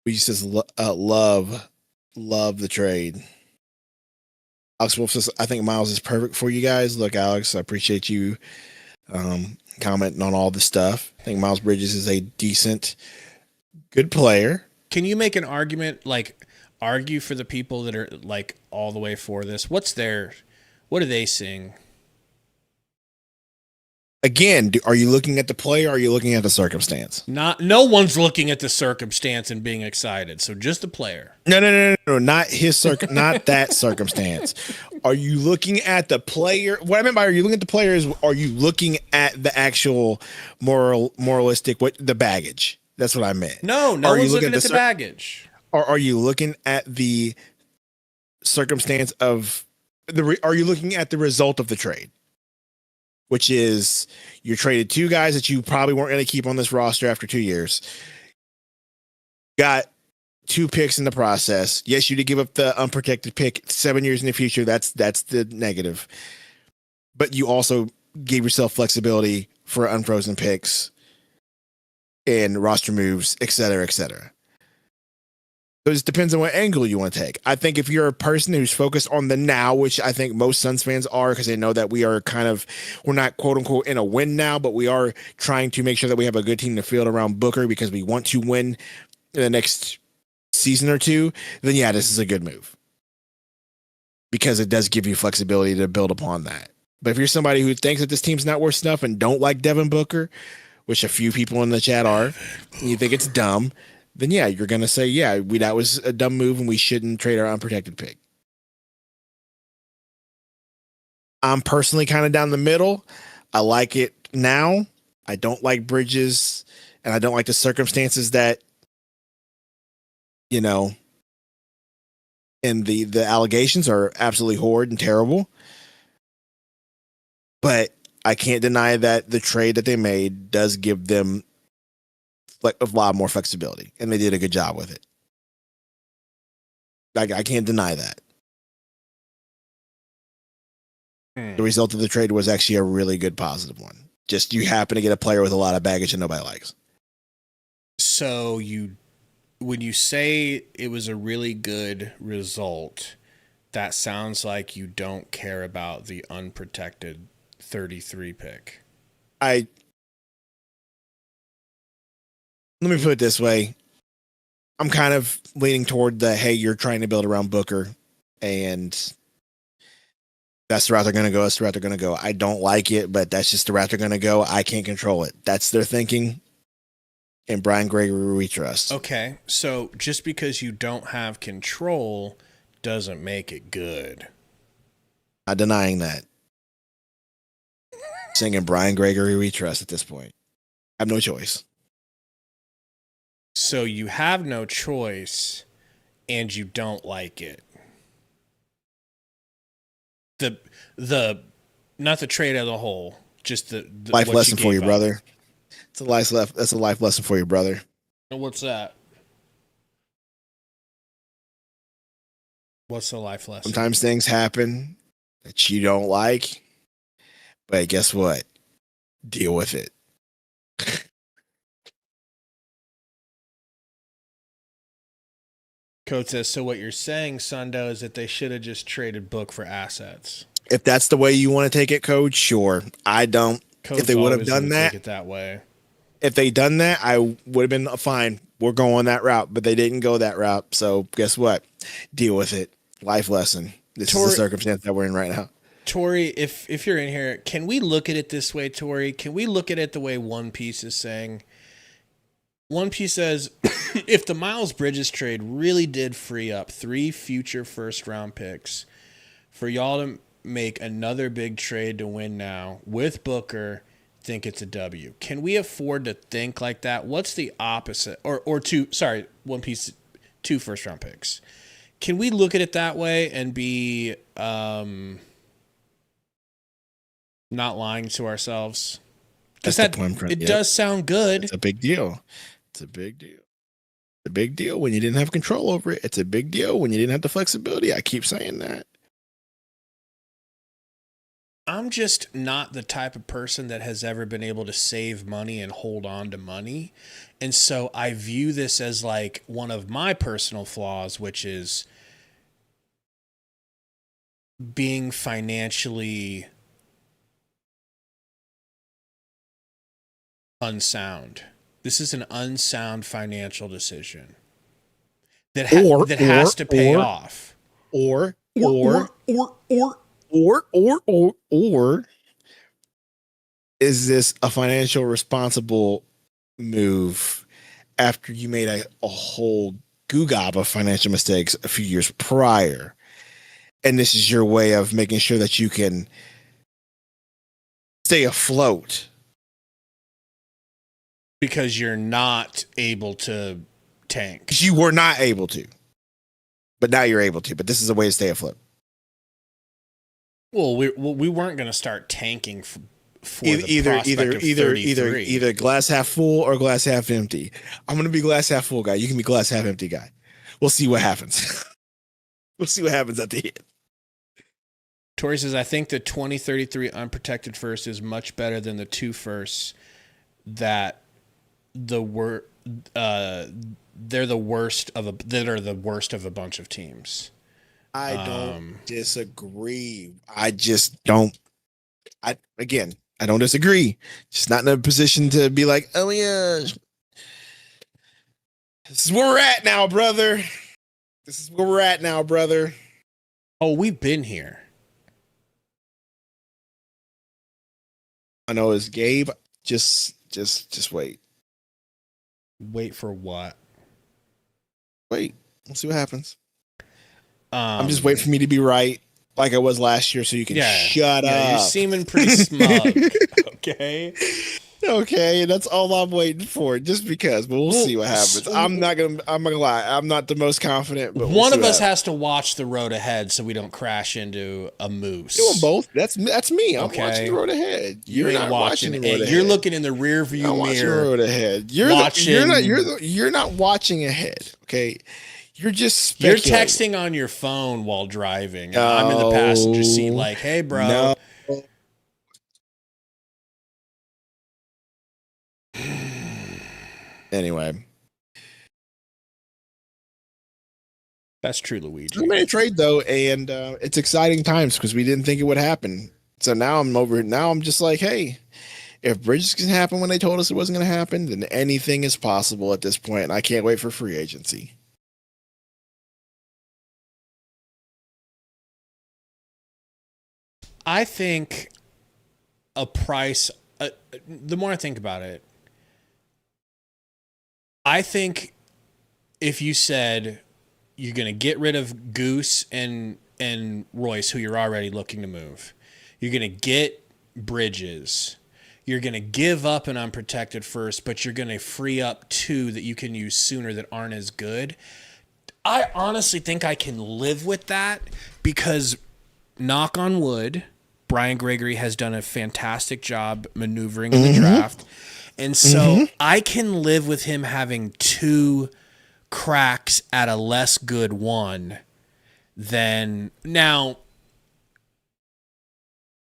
We just love the trade. Alex Wolf says, I think Miles is perfect for you guys. Look, Alex, I appreciate you commenting on all this stuff. I think Miles Bridges is a decent, good player. Can you make an argument, like argue for the people that are like all the way for this? What are they seeing? Again, are you looking at the player or are you looking at the circumstance? No one's looking at the circumstance and being excited. So just the player. No, not not that circumstance. Are you looking at the player? What I meant by are you looking at the player is are you looking at the actual moralistic the baggage? That's what I meant. No one's looking at the baggage. Or are you looking at the circumstance of are you looking at the result of the trade? Which is you traded two guys that you probably weren't going to keep on this roster after 2 years. Got 2 picks in the process. Yes, you did give up the unprotected pick 7 years in the future. That's the negative. But you also gave yourself flexibility for unfrozen picks and roster moves, et cetera, et cetera. So it just depends on what angle you want to take. I think if you're a person who's focused on the now, which I think most Suns fans are, because they know that we're not quote unquote in a win now, but we are trying to make sure that we have a good team to field around Booker because we want to win in the next season or two, then yeah, this is a good move. Because it does give you flexibility to build upon that. But if you're somebody who thinks that this team's not worth snuff and don't like Devin Booker, which a few people in the chat are, and you think it's dumb, then yeah, you're going to say, yeah, that was a dumb move and we shouldn't trade our unprotected pick. I'm personally kind of down the middle. I like it now. I don't like Bridges, and I don't like the circumstances that, and the allegations are absolutely horrid and terrible. But I can't deny that the trade that they made does give them like a lot more flexibility, and they did a good job with it. I can't deny that. The result of the trade was actually a really good positive one. Just you happen to get a player with a lot of baggage that nobody likes. So when you say it was a really good result, that sounds like you don't care about the unprotected 33 pick. Let me put it this way. I'm kind of leaning toward hey, you're trying to build around Booker, and that's the route they're going to go. That's the route they're going to go. I don't like it, but that's just the route they're going to go. I can't control it. That's their thinking. And Brian Gregory, we trust. Okay, so just because you don't have control doesn't make it good. Not denying that. Singing Brian Gregory, we trust at this point. I have no choice. So you have no choice, and you don't like it. The not the trade as a whole, just the life lesson for you, brother. That's a life lesson for you, brother. And what's that? What's the life lesson? Sometimes things happen that you don't like, but guess what? Deal with it. Coach says, so what you're saying, Sundo, is that they should have just traded Book for assets. If that's the way you want to take it, Coach, sure. I don't. Coach, if they would have done that, take it that way. If they done that, I would have been fine. We're going that route, but they didn't go that route. So guess what? Deal with it. Life lesson. This is the circumstance that we're in right now. Tori, if you're in here, can we look at it this way, Tori? Can we look at it the way One Piece is saying? One Piece says, if the Miles Bridges trade really did free up 3 future first-round picks for y'all to make another big trade to win now with Booker, think it's a W. Can we afford to think like that? What's the opposite? Or One Piece, 2 first-round picks. Can we look at it that way and be Not lying to ourselves. That's Because the point. it does sound good. It's a big deal. It's a big deal. It's a big deal when you didn't have control over it. It's a big deal when you didn't have the flexibility. I keep saying that. I'm just not the type of person that has ever been able to save money and hold on to money. And so I view this as like one of my personal flaws, which is being financially unsound. This is an unsound financial decision that has to pay off. Or is this a financial responsible move after you made a whole googob of financial mistakes a few years prior? And this is your way of making sure that you can stay afloat. Because you're not able to tank. Because you were not able to. But now you're able to. But this is a way to stay afloat. Well, we weren't going to start tanking for the prospect of 33. Either glass half full or glass half empty. I'm going to be glass half full guy. You can be glass half empty guy. We'll see what happens. We'll see what happens at the end. Tori says, I think the 2033 unprotected first is much better than the 2 firsts that they're the worst of a bunch of teams. I don't disagree. I just don't. I don't disagree. Just not in a position to be like, oh yeah, this is where we're at now, brother. This is where we're at now, brother. Oh, we've been here. I know it's Gabe. Just wait. Wait for what? Wait. We'll see what happens. I'm just waiting for me to be right, like I was last year, so you can shut up. You're seeming pretty smug. Okay. Okay, that's all I'm waiting for, just because. But we'll see what happens. I'm not gonna lie. I'm not the most confident. But one of us has to watch the road ahead so we don't crash into a moose. Doing both. That's me. I'm watching the road ahead. You're not watching the road ahead. You're looking in the rear view mirror. The road ahead. You're not watching ahead. Okay. You're just speculating. You're texting on your phone while driving. And I'm in the passenger seat like, hey, bro. No. Anyway. That's true, Luigi. We made a trade, though, and it's exciting times because we didn't think it would happen. So now I'm just like, hey, if Bridges can happen when they told us it wasn't going to happen, then anything is possible at this point, and I can't wait for free agency. I think a price, the more I think about it, I think if you said you're going to get rid of Goose and Royce, who you're already looking to move, you're going to get Bridges, you're going to give up an unprotected first, but you're going to free up 2 that you can use sooner that aren't as good. I honestly think I can live with that because, knock on wood, Brian Gregory has done a fantastic job maneuvering in the draft. And so I can live with him having 2 cracks at a less good one than now.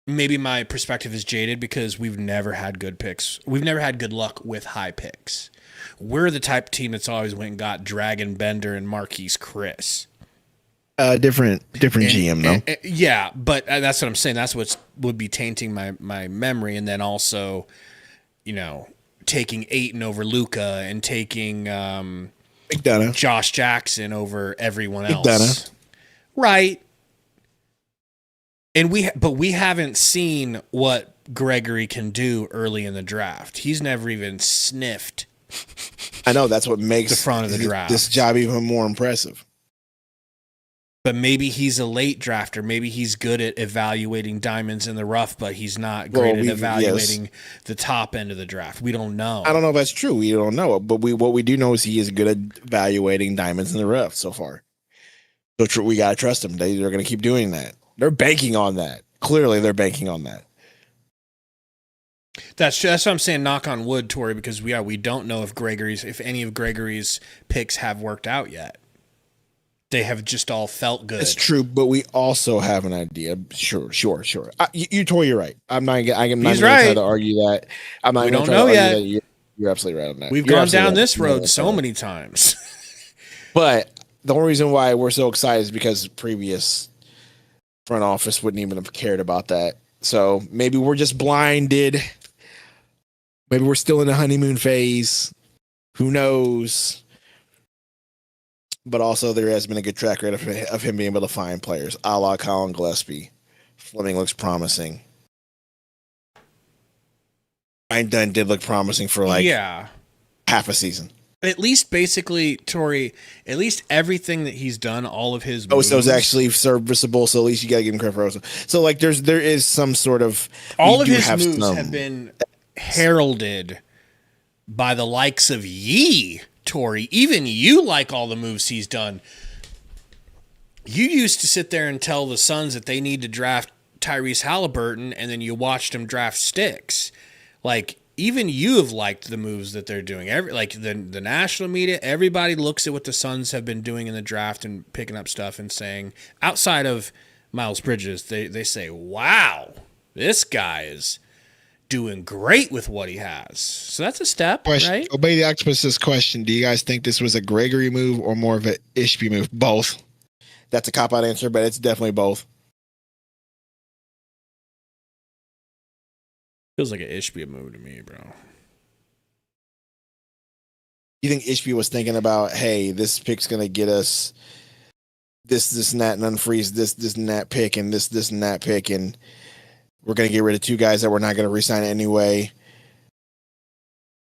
Maybe my perspective is jaded because we've never had good picks. We've never had good luck with high picks. We're the type of team that's always went and got Dragon Bender and Marquise Chris. Different GM though. Yeah, but that's what I'm saying. That's what would be tainting my memory, and then also, taking Ayton over Luka and taking Josh Jackson over everyone else. Right. And we haven't seen what Gregory can do early in the draft. He's never even sniffed. I know, that's what makes the front of the draft this job even more impressive. But maybe he's a late drafter. Maybe he's good at evaluating diamonds in the rough, but he's not great at evaluating the top end of the draft. We don't know. I don't know if that's true. We don't know. But what we do know is he is good at evaluating diamonds in the rough so far. So we got to trust him. They're going to keep doing that. They're banking on that. Clearly, they're banking on that. That's what I'm saying. Knock on wood, Tori, because we don't know if any of Gregory's picks have worked out yet. They have just all felt good. It's true, but we also have an idea. Sure. Tori, you're right. I'm not going to try to argue that. I'm not. We don't know yet. You're absolutely right on that. We've gone down this road so many times. But the only reason why we're so excited is because previous front office wouldn't even have cared about that. So maybe we're just blinded. Maybe we're still in the honeymoon phase. Who knows? But also, there has been a good track record of him being able to find players, a la Colin Gillespie. Fleming looks promising. Ryan Dunn did look promising for half a season. At least basically, Tori, at least everything that he's done, all of his moves. Oso's actually serviceable, so at least you got to give him credit for Oso. So, there is some sort of... All of his moves have been heralded by the likes of ye, Tori. Even you like all the moves he's done. You used to sit there and tell the Suns that they need to draft Tyrese Halliburton, and then you watched him draft Sticks. Even you have liked the moves that they're doing. The national media, everybody looks at what the Suns have been doing in the draft and picking up stuff and saying, outside of Miles Bridges, they say, wow, this guy is doing great with what he has. So that's a step, right? Obey the Octopus's question. Do you guys think this was a Gregory move or more of an Ishbia move? Both. That's a cop-out answer, but it's definitely both. Feels like an Ishbia move to me, bro. You think Ishbia was thinking about, hey, this pick's going to get us this, and that, and unfreeze this, and that pick, and this, and that pick, and we're going to get rid of two guys that we're not going to re-sign anyway,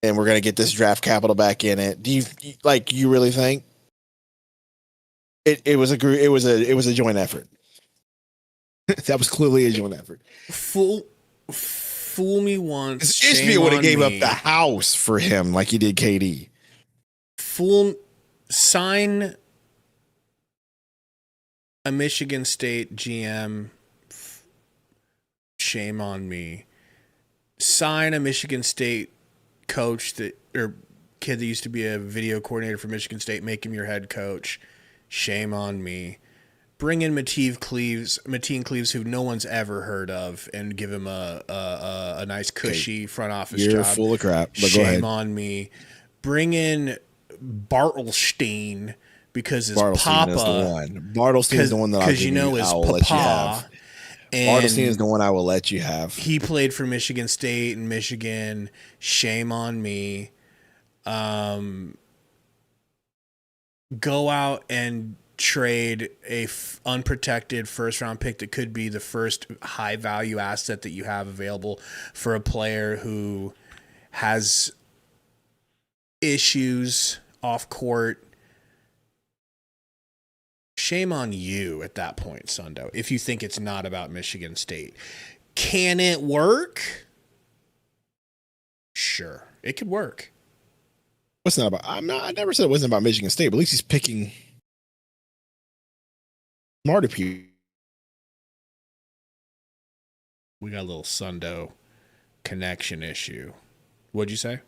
and we're going to get this draft capital back in it. Do you really think it was a joint effort? That was clearly a joint effort. Fool me once. Ishbia would have gave up the house for him like he did KD. Sign a Michigan State GM. Shame on me. Sign a Michigan State coach or kid that used to be a video coordinator for Michigan State. Make him your head coach. Shame on me. Bring in Mateen Cleaves, who no one's ever heard of, and give him a nice cushy front office job. You're full of crap. But Shame on me. Bring in Bartelstein because his papa. Is the one. Bartelstein is the one that I'll give you. His I'll let you have. Bartelstein is the one I will let you have. He played for Michigan State and Michigan. Shame on me. Go out and trade a unprotected first round pick that could be the first high value asset that you have available for a player who has issues off court. Shame on you at that point, Sundo, if you think it's not about Michigan State. Can it work? Sure, it could work. What's not about? I never said it wasn't about Michigan State, but at least he's picking smarter people. We got a little Sundo connection issue. What'd you say?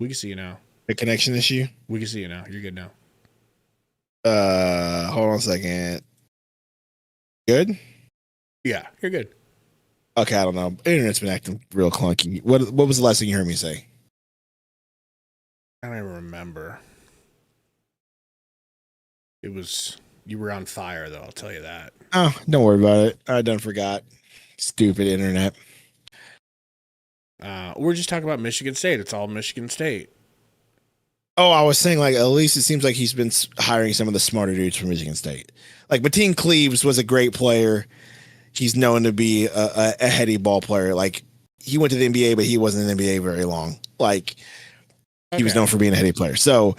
We can see you now. A connection issue? We can see you now. You're good now. Hold on a second. Good? Yeah, you're good. Okay, I don't know. Internet's been acting real clunky. What was the last thing you heard me say? I don't even remember. You were on fire, though, I'll tell you that. Oh, don't worry about it. I done forgot. Stupid internet. We're just talking about Michigan State. It's all Michigan State. Oh, I was saying, at least it seems like he's been hiring some of the smarter dudes from Michigan State. Like, Mateen Cleaves was a great player. He's known to be a heady ball player. Like, he went to the NBA, but he wasn't in the NBA very long. He was known for being a heady player. So,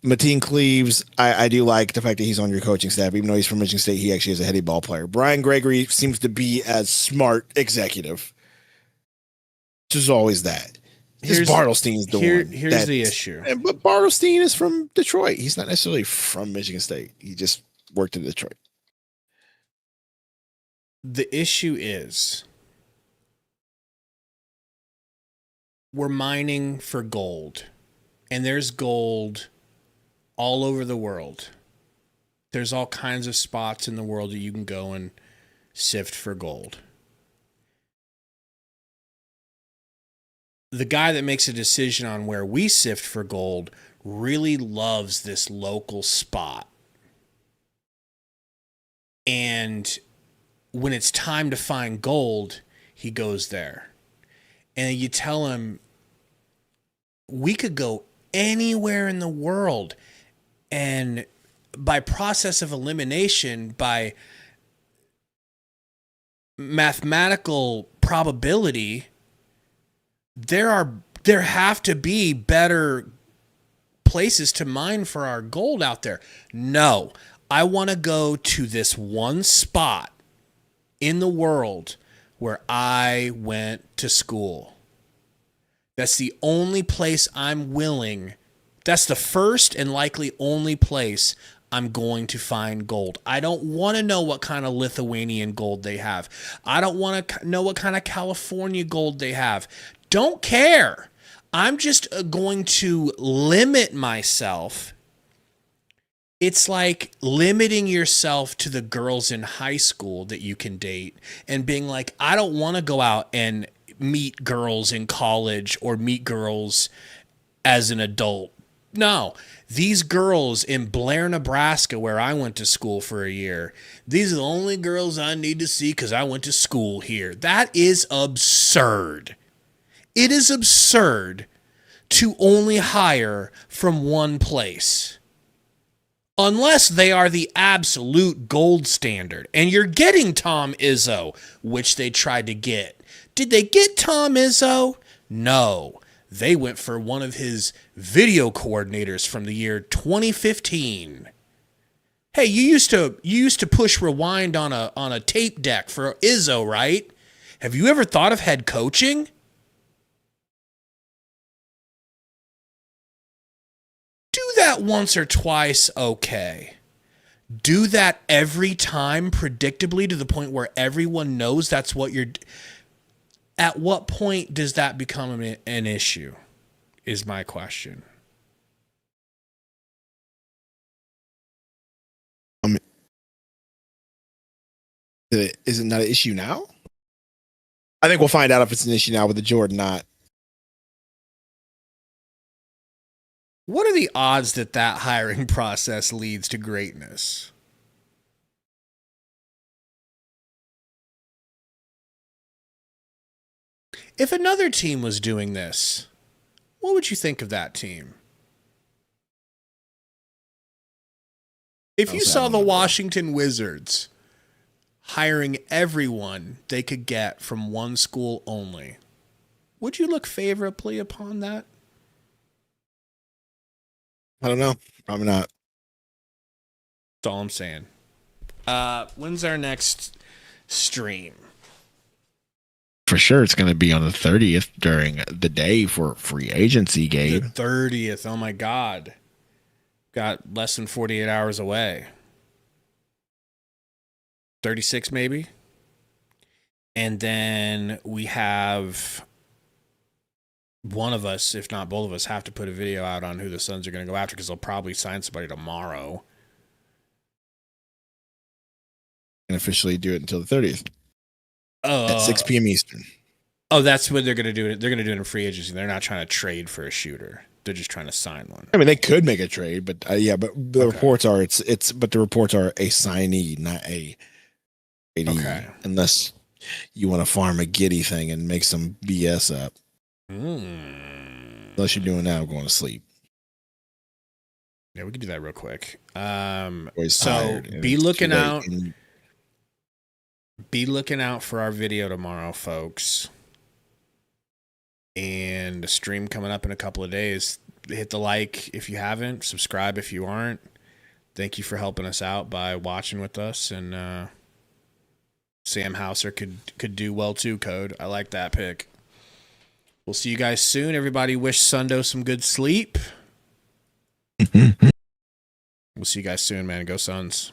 Mateen Cleaves, I do like the fact that he's on your coaching staff. Even though he's from Michigan State, he actually is a heady ball player. Brian Gregory seems to be a smart executive. Just always that. Bartelstein's the one. Here's the issue. But Bartelstein is from Detroit. He's not necessarily from Michigan State. He just worked in Detroit. The issue is we're mining for gold, and there's gold all over the world. There's all kinds of spots in the world that you can go and sift for gold. The guy that makes a decision on where we sift for gold really loves this local spot. And when it's time to find gold, he goes there. And you tell him, we could go anywhere in the world. And by process of elimination, by mathematical probability, there have to be better places to mine for our gold out there. No, I want to go to this one spot in the world where I went to school. That's the only place I'm willing. That's the first and likely only place I'm going to find gold. I don't want to know what kind of Lithuanian gold they have. I don't want to know what kind of California gold they have. Don't care. I'm just going to limit myself. It's like limiting yourself to the girls in high school that you can date and being like, I don't want to go out and meet girls in college or meet girls as an adult. No, these girls in Blair, Nebraska, where I went to school for a year, these are the only girls I need to see because I went to school here. That is absurd. It is absurd to only hire from one place. Unless they are the absolute gold standard. And you're getting Tom Izzo, which they tried to get. Did they get Tom Izzo? No. They went for one of his video coordinators from the year 2015. Hey, you used to push rewind on a tape deck for Izzo, right? Have you ever thought of head coaching? Do that once or twice, okay. Do that every time predictably to the point where everyone knows that's what you're... At what point does that become an issue, is my question. Is it not an issue now? I think we'll find out if it's an issue now with the Jordan not. What are the odds that that hiring process leads to greatness? If another team was doing this, what would you think of that team? If you saw the Washington Wizards hiring everyone they could get from one school only, would you look favorably upon that? I don't know. Probably not. That's all I'm saying. When's our next stream? For sure, it's going to be on the 30th during the day for free agency, Gabe. The 30th. Oh, my God. Got less than 48 hours away. 36, maybe. And then we have one of us, if not both of us, have to put a video out on who the Suns are going to go after because they'll probably sign somebody tomorrow. And officially do it until the 30th. At 6 p.m. Eastern. Oh, that's what they're going to do. They're going to do it in free agency. They're not trying to trade for a shooter. They're just trying to sign one. I mean, they could make a trade, but the reports are but the reports are a signee, not a AD. Okay. Unless you want to farm a Giddy thing and make some BS up. Unless you're doing that, I'm going to sleep. Yeah, we can do that real quick. So be looking out. Be looking out for our video tomorrow, folks. And a stream coming up in a couple of days. Hit the like if you haven't. Subscribe if you aren't. Thank you for helping us out by watching with us. And Sam Hauser could do well too, Code. I like that pick. We'll see you guys soon. Everybody wish Sundo some good sleep. We'll see you guys soon, man. Go Suns.